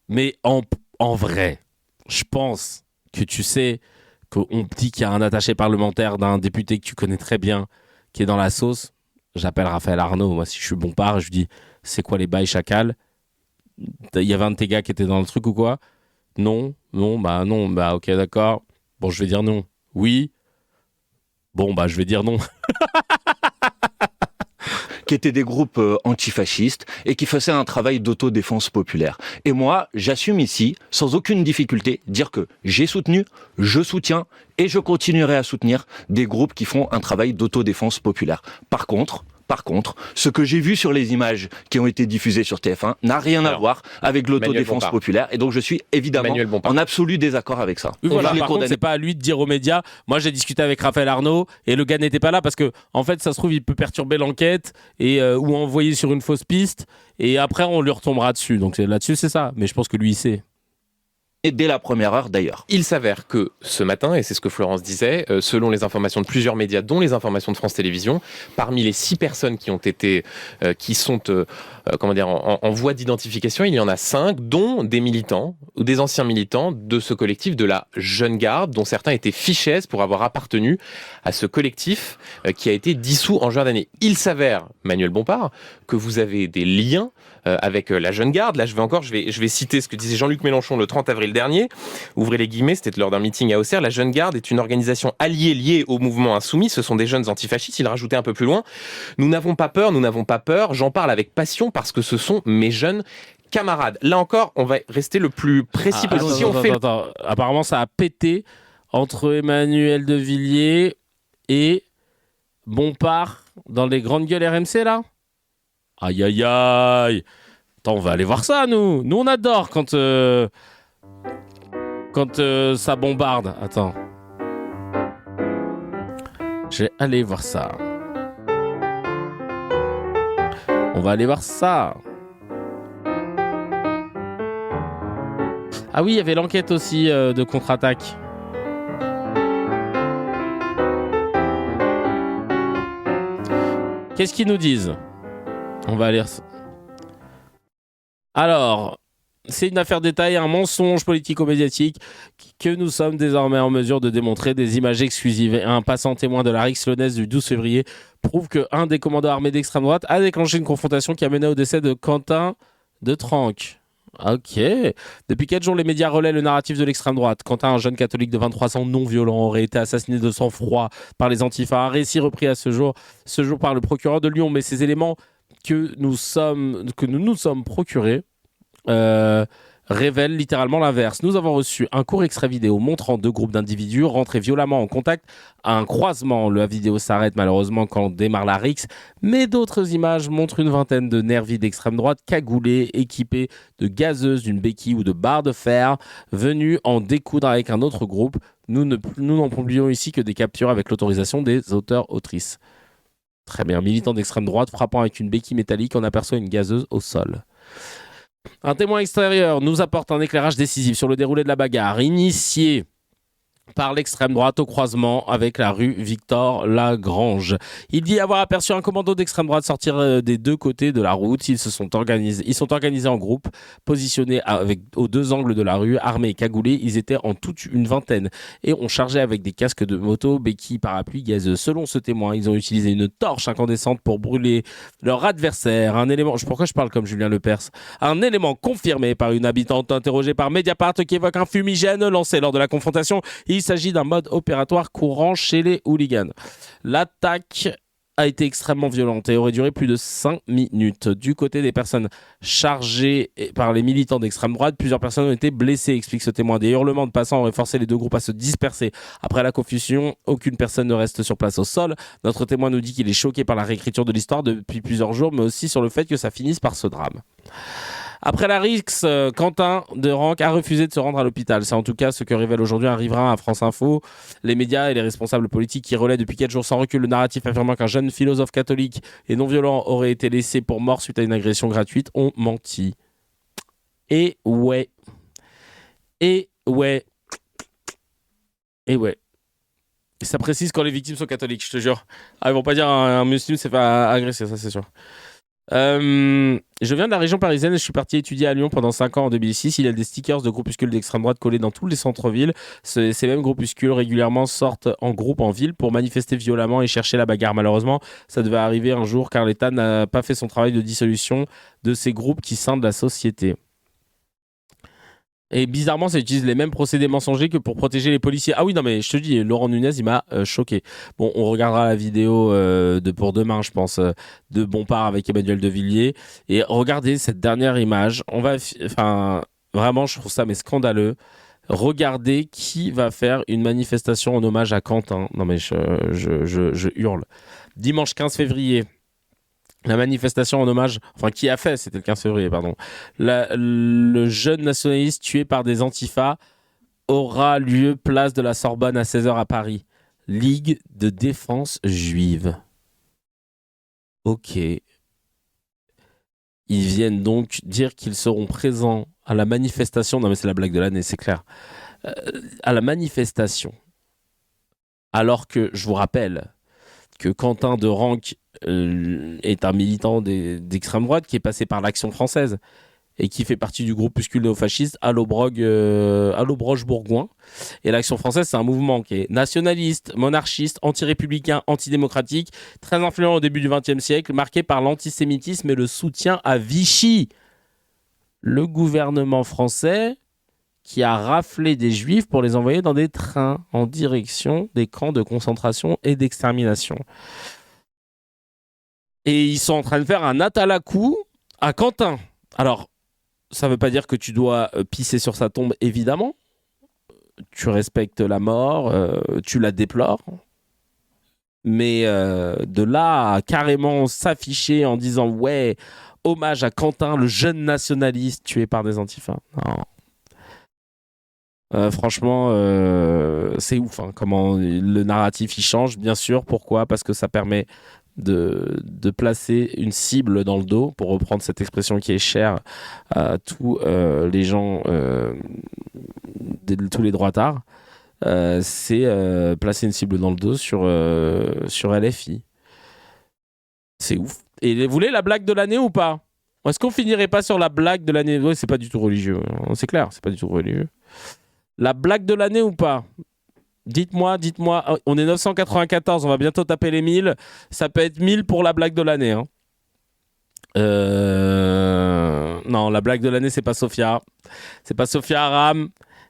Mais en vrai, je pense que tu sais qu'on dit qu'il y a un attaché parlementaire d'un député que tu connais très bien qui est dans la sauce. J'appelle Raphaël Arnaud. Moi, si je suis bon part, je lui dis, c'est quoi les bails chacal? Il y avait un de tes gars qui était dans le truc ou quoi? Non, ok, d'accord. Bon, je vais dire non. Oui. Bon, je vais dire non. Qui étaient des groupes antifascistes et qui faisaient un travail d'autodéfense populaire. Et moi, j'assume ici, sans aucune difficulté, dire que j'ai soutenu, je soutiens et je continuerai à soutenir des groupes qui font un travail d'autodéfense populaire. Par contre, ce que j'ai vu sur les images qui ont été diffusées sur TF1 n'a rien à voir avec l'autodéfense populaire. Et donc, je suis évidemment en absolu désaccord avec ça. Voilà, par contre, c'est pas à lui de dire aux médias. Moi, j'ai discuté avec Raphaël Arnaud et le gars n'était pas là parce que, en fait, ça se trouve, il peut perturber l'enquête et ou envoyer sur une fausse piste. Et après, on lui retombera dessus. Donc là-dessus, c'est ça. Mais je pense que lui, il sait. Et dès la première heure d'ailleurs. Il s'avère que ce matin, et c'est ce que Florence disait, selon les informations de plusieurs médias, dont les informations de France Télévisions, parmi les 6 personnes qui ont été, qui sont en voie d'identification, il y en a 5, dont des militants ou des anciens militants de ce collectif de la Jeune Garde, dont certains étaient fichés pour avoir appartenu à ce collectif qui a été dissous en juin dernier. Il s'avère, Manuel Bompard, que vous avez des liens avec la Jeune Garde. Là, je vais citer ce que disait Jean-Luc Mélenchon le 30 avril dernier. Ouvrez les guillemets, c'était lors d'un meeting à Auxerre. La Jeune Garde est une organisation alliée liée au mouvement insoumis. Ce sont des jeunes antifascistes. Il rajoutait un peu plus loin. Nous n'avons pas peur. J'en parle avec passion parce que ce sont mes jeunes camarades. Là encore, on va rester le plus précis possible. Apparemment, ça a pété entre Emmanuel de Villiers et Bompard dans les grandes gueules RMC, là. Aïe, aïe, aïe. Attends, on va aller voir ça, nous. Nous, on adore quand ça bombarde. Attends. Je vais aller voir ça. On va aller voir ça. Ah oui, il y avait l'enquête aussi de contre-attaque. Qu'est-ce qu'ils nous disent ? On va lire ça. Alors, c'est une affaire détail, un mensonge politico-médiatique que nous sommes désormais en mesure de démontrer. Des images exclusives et un passant témoin de la rixe lyonnaise du 12 février prouve qu'un des commandos armés d'extrême droite a déclenché une confrontation qui a mené au décès de Quentin de Tranque. Ok. Depuis 4 jours, les médias relaient le narratif de l'extrême droite. Quentin, un jeune catholique de 23 ans non violent, aurait été assassiné de sang-froid par les antifas. Un récit repris à ce jour par le procureur de Lyon. Mais ces éléments que nous nous sommes procurés révèle littéralement l'inverse. Nous avons reçu un court extrait vidéo montrant 2 groupes d'individus rentrés violemment en contact à un croisement. La vidéo s'arrête malheureusement quand démarre la rixe, mais d'autres images montrent une vingtaine de nervis d'extrême droite cagoulés, équipés de gazeuses, d'une béquille ou de barres de fer, venus en découdre avec un autre groupe. Nous n'en publions ici que des captures avec l'autorisation des auteurs-autrices. Très bien. Militant d'extrême droite frappant avec une béquille métallique, on aperçoit une gazeuse au sol. Un témoin extérieur nous apporte un éclairage décisif sur le déroulé de la bagarre, initiée par l'extrême droite au croisement avec la rue Victor Lagrange. Il dit avoir aperçu un commando d'extrême droite sortir des 2 côtés de la route. Ils sont organisés en groupe, positionnés aux 2 angles de la rue, armés et cagoulés. Ils étaient en toute une vingtaine et ont chargé avec des casques de moto, béquilles, parapluies, gazeuses. Selon ce témoin, ils ont utilisé une torche incandescente pour brûler leur adversaire. Pourquoi je parle comme Julien Lepers ? Un élément confirmé par une habitante interrogée par Mediapart qui évoque un fumigène lancé lors de la confrontation. Il s'agit d'un mode opératoire courant chez les hooligans. L'attaque a été extrêmement violente et aurait duré plus de 5 minutes. Du côté des personnes chargées par les militants d'extrême droite, plusieurs personnes ont été blessées, explique ce témoin. Des hurlements de passants auraient forcé les deux groupes à se disperser. Après la confusion, aucune personne ne reste sur place au sol. Notre témoin nous dit qu'il est choqué par la réécriture de l'histoire depuis plusieurs jours, mais aussi sur le fait que ça finisse par ce drame. Après la rixe, Quentin de Ranc a refusé de se rendre à l'hôpital. C'est en tout cas ce que révèle aujourd'hui un riverain à France Info. Les médias et les responsables politiques qui relaient depuis 4 jours sans recul le narratif affirmant qu'un jeune philosophe catholique et non violent aurait été laissé pour mort suite à une agression gratuite ont menti. Et ouais. Et ça précise quand les victimes sont catholiques, je te jure. Ah, ils vont pas dire un musulman s'est fait agresser, ça c'est sûr. Je viens de la région parisienne et je suis parti étudier à Lyon pendant 5 ans en 2006. Il y a des stickers de groupuscules d'extrême droite collés dans tous les centres-villes. Ces mêmes groupuscules régulièrement sortent en groupe en ville pour manifester violemment et chercher la bagarre. Malheureusement, ça devait arriver un jour car l'État n'a pas fait son travail de dissolution de ces groupes qui scindent la société. Et bizarrement, ça utilise les mêmes procédés mensongers que pour protéger les policiers. Ah oui, non mais je te dis, Laurent Nunez, il m'a choqué. Bon, on regardera la vidéo pour demain, je pense, de Bompard avec Emmanuel Devilliers. Et regardez cette dernière image. Vraiment, je trouve ça scandaleux. Regardez qui va faire une manifestation en hommage à Quentin. Non mais je hurle. Dimanche 15 février. La manifestation en hommage, qui a fait, c'était le 15 février, pardon. Le jeune nationaliste tué par des antifas aura lieu place de la Sorbonne à 16h à Paris. Ligue de défense juive. Ok. Ils viennent donc dire qu'ils seront présents à la manifestation. Non mais c'est la blague de l'année, c'est clair. À la manifestation. Alors que, je vous rappelle, que Quentin de Ranc est un militant d'extrême droite qui est passé par l'Action française et qui fait partie du groupuscule néofasciste Allobroge-Bourgoin. Et l'Action française, c'est un mouvement qui est nationaliste, monarchiste, anti-républicain, antidémocratique, très influent au début du XXe siècle, marqué par l'antisémitisme et le soutien à Vichy. Le gouvernement français qui a raflé des juifs pour les envoyer dans des trains en direction des camps de concentration et d'extermination. Et ils sont en train de faire un atalakou à Quentin. Alors, ça ne veut pas dire que tu dois pisser sur sa tombe, évidemment. Tu respectes la mort, tu la déplores. Mais de là à carrément s'afficher en disant « Ouais, hommage à Quentin, le jeune nationaliste tué par des antifas. » Non. Franchement, c'est ouf comment le narratif il change, bien sûr. Pourquoi ? Parce que ça permet de placer une cible dans le dos, pour reprendre cette expression qui est chère à tous les gens, tous les droitards. C'est placer une cible dans le dos sur LFI. C'est ouf. Et vous voulez la blague de l'année ou pas ? Est-ce qu'on finirait pas sur la blague de l'année ? Oui, c'est pas du tout religieux. C'est clair, c'est pas du tout religieux. La blague de l'année ou pas ? Dites-moi. On est 994, on va bientôt taper les 1000. Ça peut être 1000 pour la blague de l'année. Hein. Non, la blague de l'année, c'est pas Sophia. C'est pas Sophia Aram.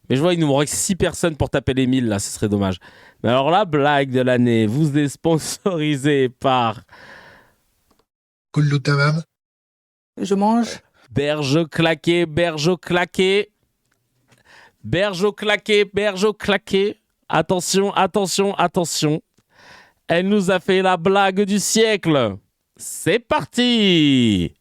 Mais je vois, il nous manque 6 personnes pour taper les 1000, là, ce serait dommage. Mais alors, la blague de l'année vous est sponsorisée par... Kullu tamam. Je mange. Bergeau claqué. Attention. Elle nous a fait la blague du siècle. C'est parti.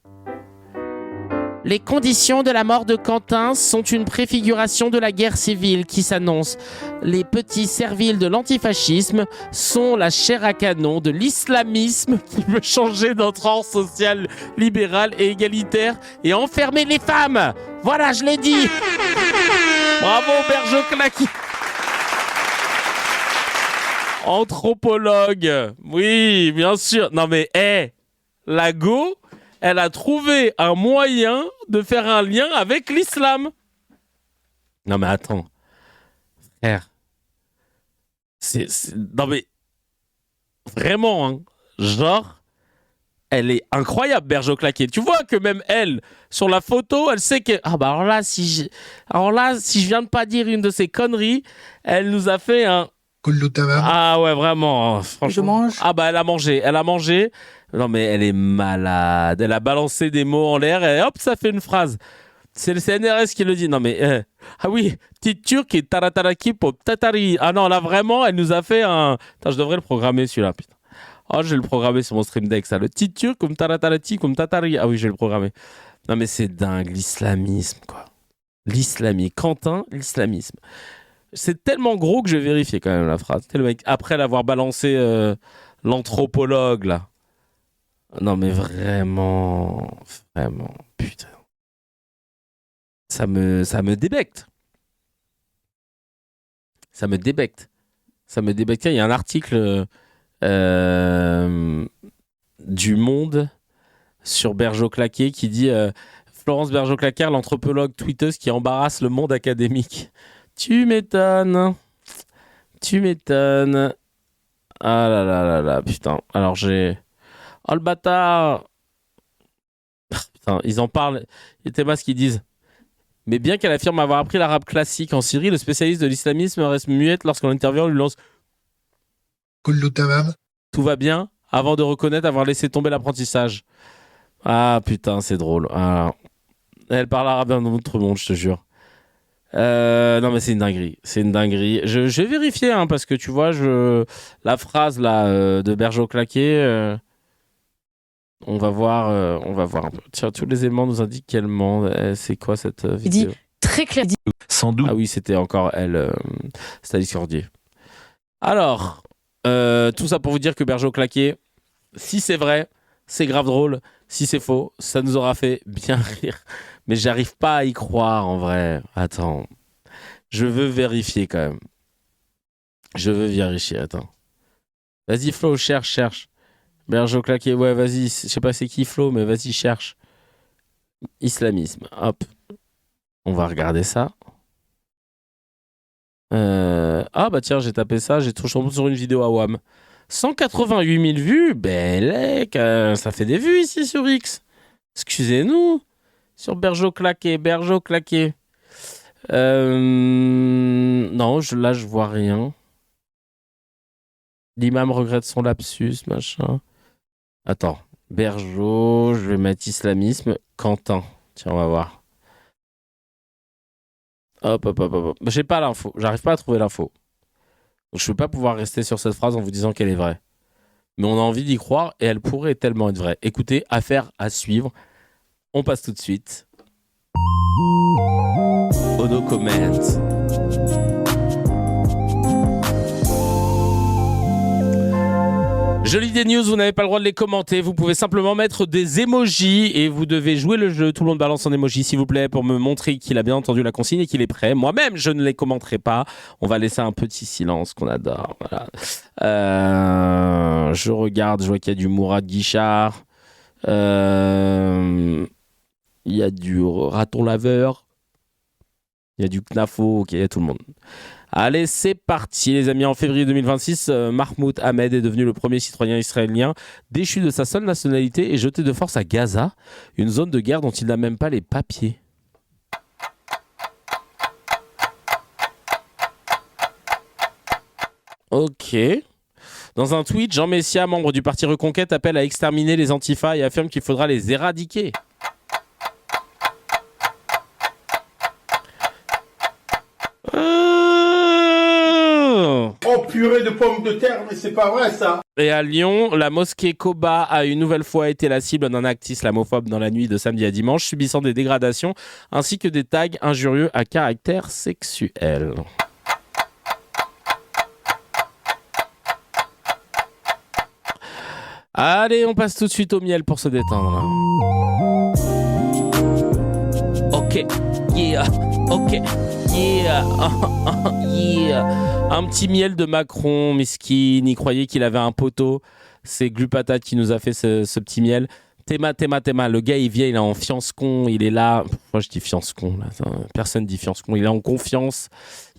Les conditions de la mort de Quentin sont une préfiguration de la guerre civile qui s'annonce. Les petits serviles de l'antifascisme sont la chair à canon de l'islamisme qui veut changer notre ordre social, libéral et égalitaire et enfermer les femmes. Voilà, je l'ai dit. Bravo, Bergeau Claqué. Anthropologue. Oui, bien sûr. Non mais, la go, elle a trouvé un moyen de faire un lien avec l'islam. Non mais attends. Frère. Non mais... Vraiment, hein. Genre... Elle est incroyable, Bergeau Claqué. Tu vois que même elle, sur la photo, elle sait que... alors là, si je viens de pas dire une de ces conneries, elle nous a fait un Ah ouais, vraiment. Franchement. Je mange. Ah bah elle a mangé. Non mais elle est malade. Elle a balancé des mots en l'air et hop, ça fait une phrase. C'est le CNRS qui le dit. Non mais ah oui, petite turque et tarataraki pour tatari. Ah non là vraiment, elle nous a fait un. Putain, je devrais le programmer celui-là. Putain. Oh, je vais le programmer sur mon stream deck ça. Le petite turque comme taratarati comme tatari. Ah oui, je vais le programmer. Non mais c'est dingue l'islamisme quoi. Quentin, l'islamisme. C'est tellement gros que je vais vérifier quand même la phrase. Le mec, après l'avoir balancé l'anthropologue là. Non mais vraiment, putain. Ça me débecte. Il y a un article du Monde sur Bergeau-Claquet qui dit Florence Bergeau-Claquer, l'anthropologue tweeteuse qui embarrasse le monde académique. Tu m'étonnes. Ah là là là là, putain. Alors j'ai... Oh le bâtard. Putain, ils en parlent. Il y a Thémas qui disent mais bien qu'elle affirme avoir appris l'arabe classique en Syrie, le spécialiste de l'islamisme reste muette lorsqu'on l'interviewe, lui lance tout va bien avant de reconnaître avoir laissé tomber l'apprentissage. Ah putain, c'est drôle. Ah. Elle parle arabe dans notre monde, je te jure. Non mais c'est une dinguerie. Je vais vérifier hein, parce que tu vois, la phrase là de Bergeau-Claquet, on va voir un peu. Tiens, tous les éléments nous indiquent qu'elle ment. C'est quoi cette vidéo ? Il dit très clair. Sans doute. Ah oui, c'était encore elle, Stalis Cordier. Alors, tout ça pour vous dire que Bergeau-Claquet, si c'est vrai, c'est grave drôle. Si c'est faux, ça nous aura fait bien rire. Mais j'arrive pas à y croire en vrai. Attends. Je veux vérifier quand même. Attends. Vas-y Flo, cherche. Bergeau-Claquet, ouais vas-y. Je sais pas c'est qui Flo, mais vas-y cherche. Islamisme, hop. On va regarder ça. Ah bah tiens, j'ai tapé ça. J'ai tombé sur une vidéo à WAM. 188 000 vues. Ben ça fait des vues ici sur X. Excusez-nous. Sur Bergeau-Claquet. Non, là, je vois rien. L'imam regrette son lapsus, machin. Attends. Bergeau, je vais mettre islamisme. Quentin. Tiens, on va voir. Hop. J'ai pas l'info. J'arrive pas à trouver l'info. Donc, je ne vais pas pouvoir rester sur cette phrase en vous disant qu'elle est vraie. Mais on a envie d'y croire et elle pourrait tellement être vraie. Écoutez, affaire à suivre. On passe tout de suite. No comment. Je lis des news, vous n'avez pas le droit de les commenter. Vous pouvez simplement mettre des emojis et vous devez jouer le jeu. Tout le monde balance son emoji, s'il vous plaît, pour me montrer qu'il a bien entendu la consigne et qu'il est prêt. Moi-même, je ne les commenterai pas. On va laisser un petit silence qu'on adore. Voilà. Je regarde, je vois qu'il y a du Mourad Guichard. Il y a du raton laveur. Il y a du Knafo. Ok, il y a tout le monde. Allez, c'est parti les amis. En février 2026, Mahmoud Ahmed est devenu le premier citoyen israélien déchu de sa seule nationalité et jeté de force à Gaza, une zone de guerre dont il n'a même pas les papiers. Ok. Dans un tweet, Jean Messia, membre du parti Reconquête, appelle à exterminer les antifas et affirme qu'il faudra les éradiquer. Oh purée de pommes de terre, mais c'est pas vrai ça. Et à Lyon, la mosquée Koba a une nouvelle fois été la cible d'un acte islamophobe dans la nuit de samedi à dimanche, subissant des dégradations ainsi que des tags injurieux à caractère sexuel. Allez, on passe tout de suite au miel pour se détendre. Ok, yeah, ok. Yeah, yeah. Un petit miel de Macron, miskin. Il croyait qu'il avait un poteau. C'est Glupatate qui nous a fait ce petit miel. Théma. Le gars, il vient, il est en fiance-con. Il est là. Moi, je dis fiance-con. Là. Personne dit fiance-con. Il est en confiance.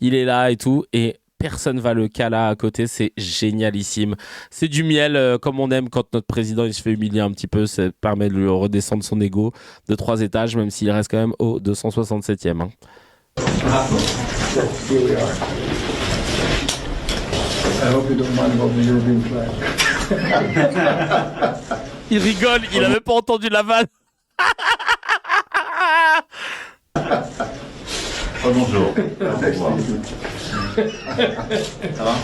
Il est là et tout. Et personne va le caler à côté. C'est génialissime. C'est du miel comme on aime quand notre président il se fait humilier un petit peu. Ça permet de lui redescendre son ego de 3 étages, même s'il reste quand même au 267e. Hein. hope you don't mind about the European flag. Il rigole, il a même pas entendu la vanne. Bonjour. Ça va?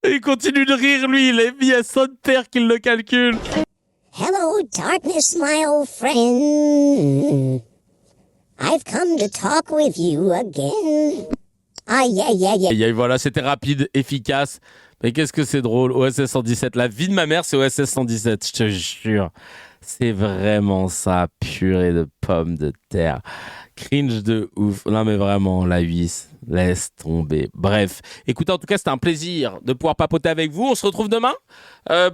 Il continue de rire, lui, il a mis à son père qu'il le calcule. Hello, darkness, my old friend. I've come to talk with you again. Et voilà, c'était rapide, efficace. Mais qu'est-ce que c'est drôle. OSS 117, la vie de ma mère, c'est OSS 117, je te jure. C'est vraiment ça, purée de pommes de terre. Cringe de ouf. Non mais vraiment, la huisse, laisse tomber. Bref, écoutez, en tout cas, c'était un plaisir de pouvoir papoter avec vous. On se retrouve demain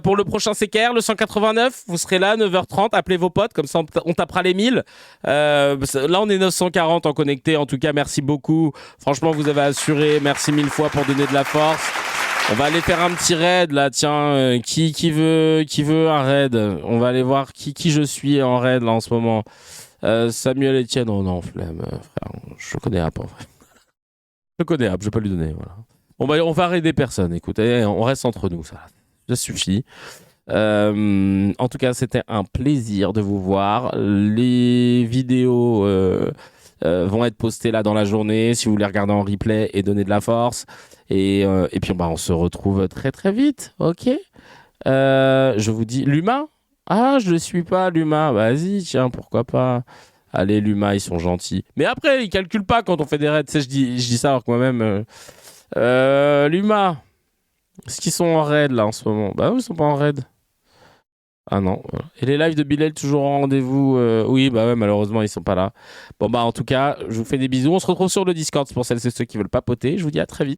pour le prochain CKR, le 189. Vous serez là, 9h30. Appelez vos potes, comme ça on tapera les 1000. Là, on est 940 en connecté. En tout cas, merci beaucoup. Franchement, vous avez assuré. Merci 1000 fois pour donner de la force. On va aller faire un petit raid là, tiens, qui veut un raid? On va aller voir qui je suis en raid là en ce moment. Samuel Etienne, oh non, flemme, frère, je connais App en vrai. Je connais App, je vais pas lui donner, voilà. Bon bah on va raider personne, écoutez, on reste entre nous, ça suffit. En tout cas, c'était un plaisir de vous voir. Les vidéos vont être postées là dans la journée, si vous voulez regarder en replay et donner de la force. Et puis bah, on se retrouve très très vite, ok. Je vous dis, Luma. Ah, je le suis pas, Luma. Vas-y, tiens, pourquoi pas. Allez, Luma, ils sont gentils. Mais après, ils calculent pas quand on fait des raids. Tu sais, je dis ça alors que moi-même... Luma, est-ce qu'ils sont en raid, là, en ce moment? Bah oui, ils sont pas en raid. Ah non. Et les lives de Bilal, toujours en rendez-vous? Oui, bah ouais, malheureusement, ils sont pas là. Bon, bah en tout cas, je vous fais des bisous. On se retrouve sur le Discord pour celles et ceux qui veulent papoter. Je vous dis à très vite.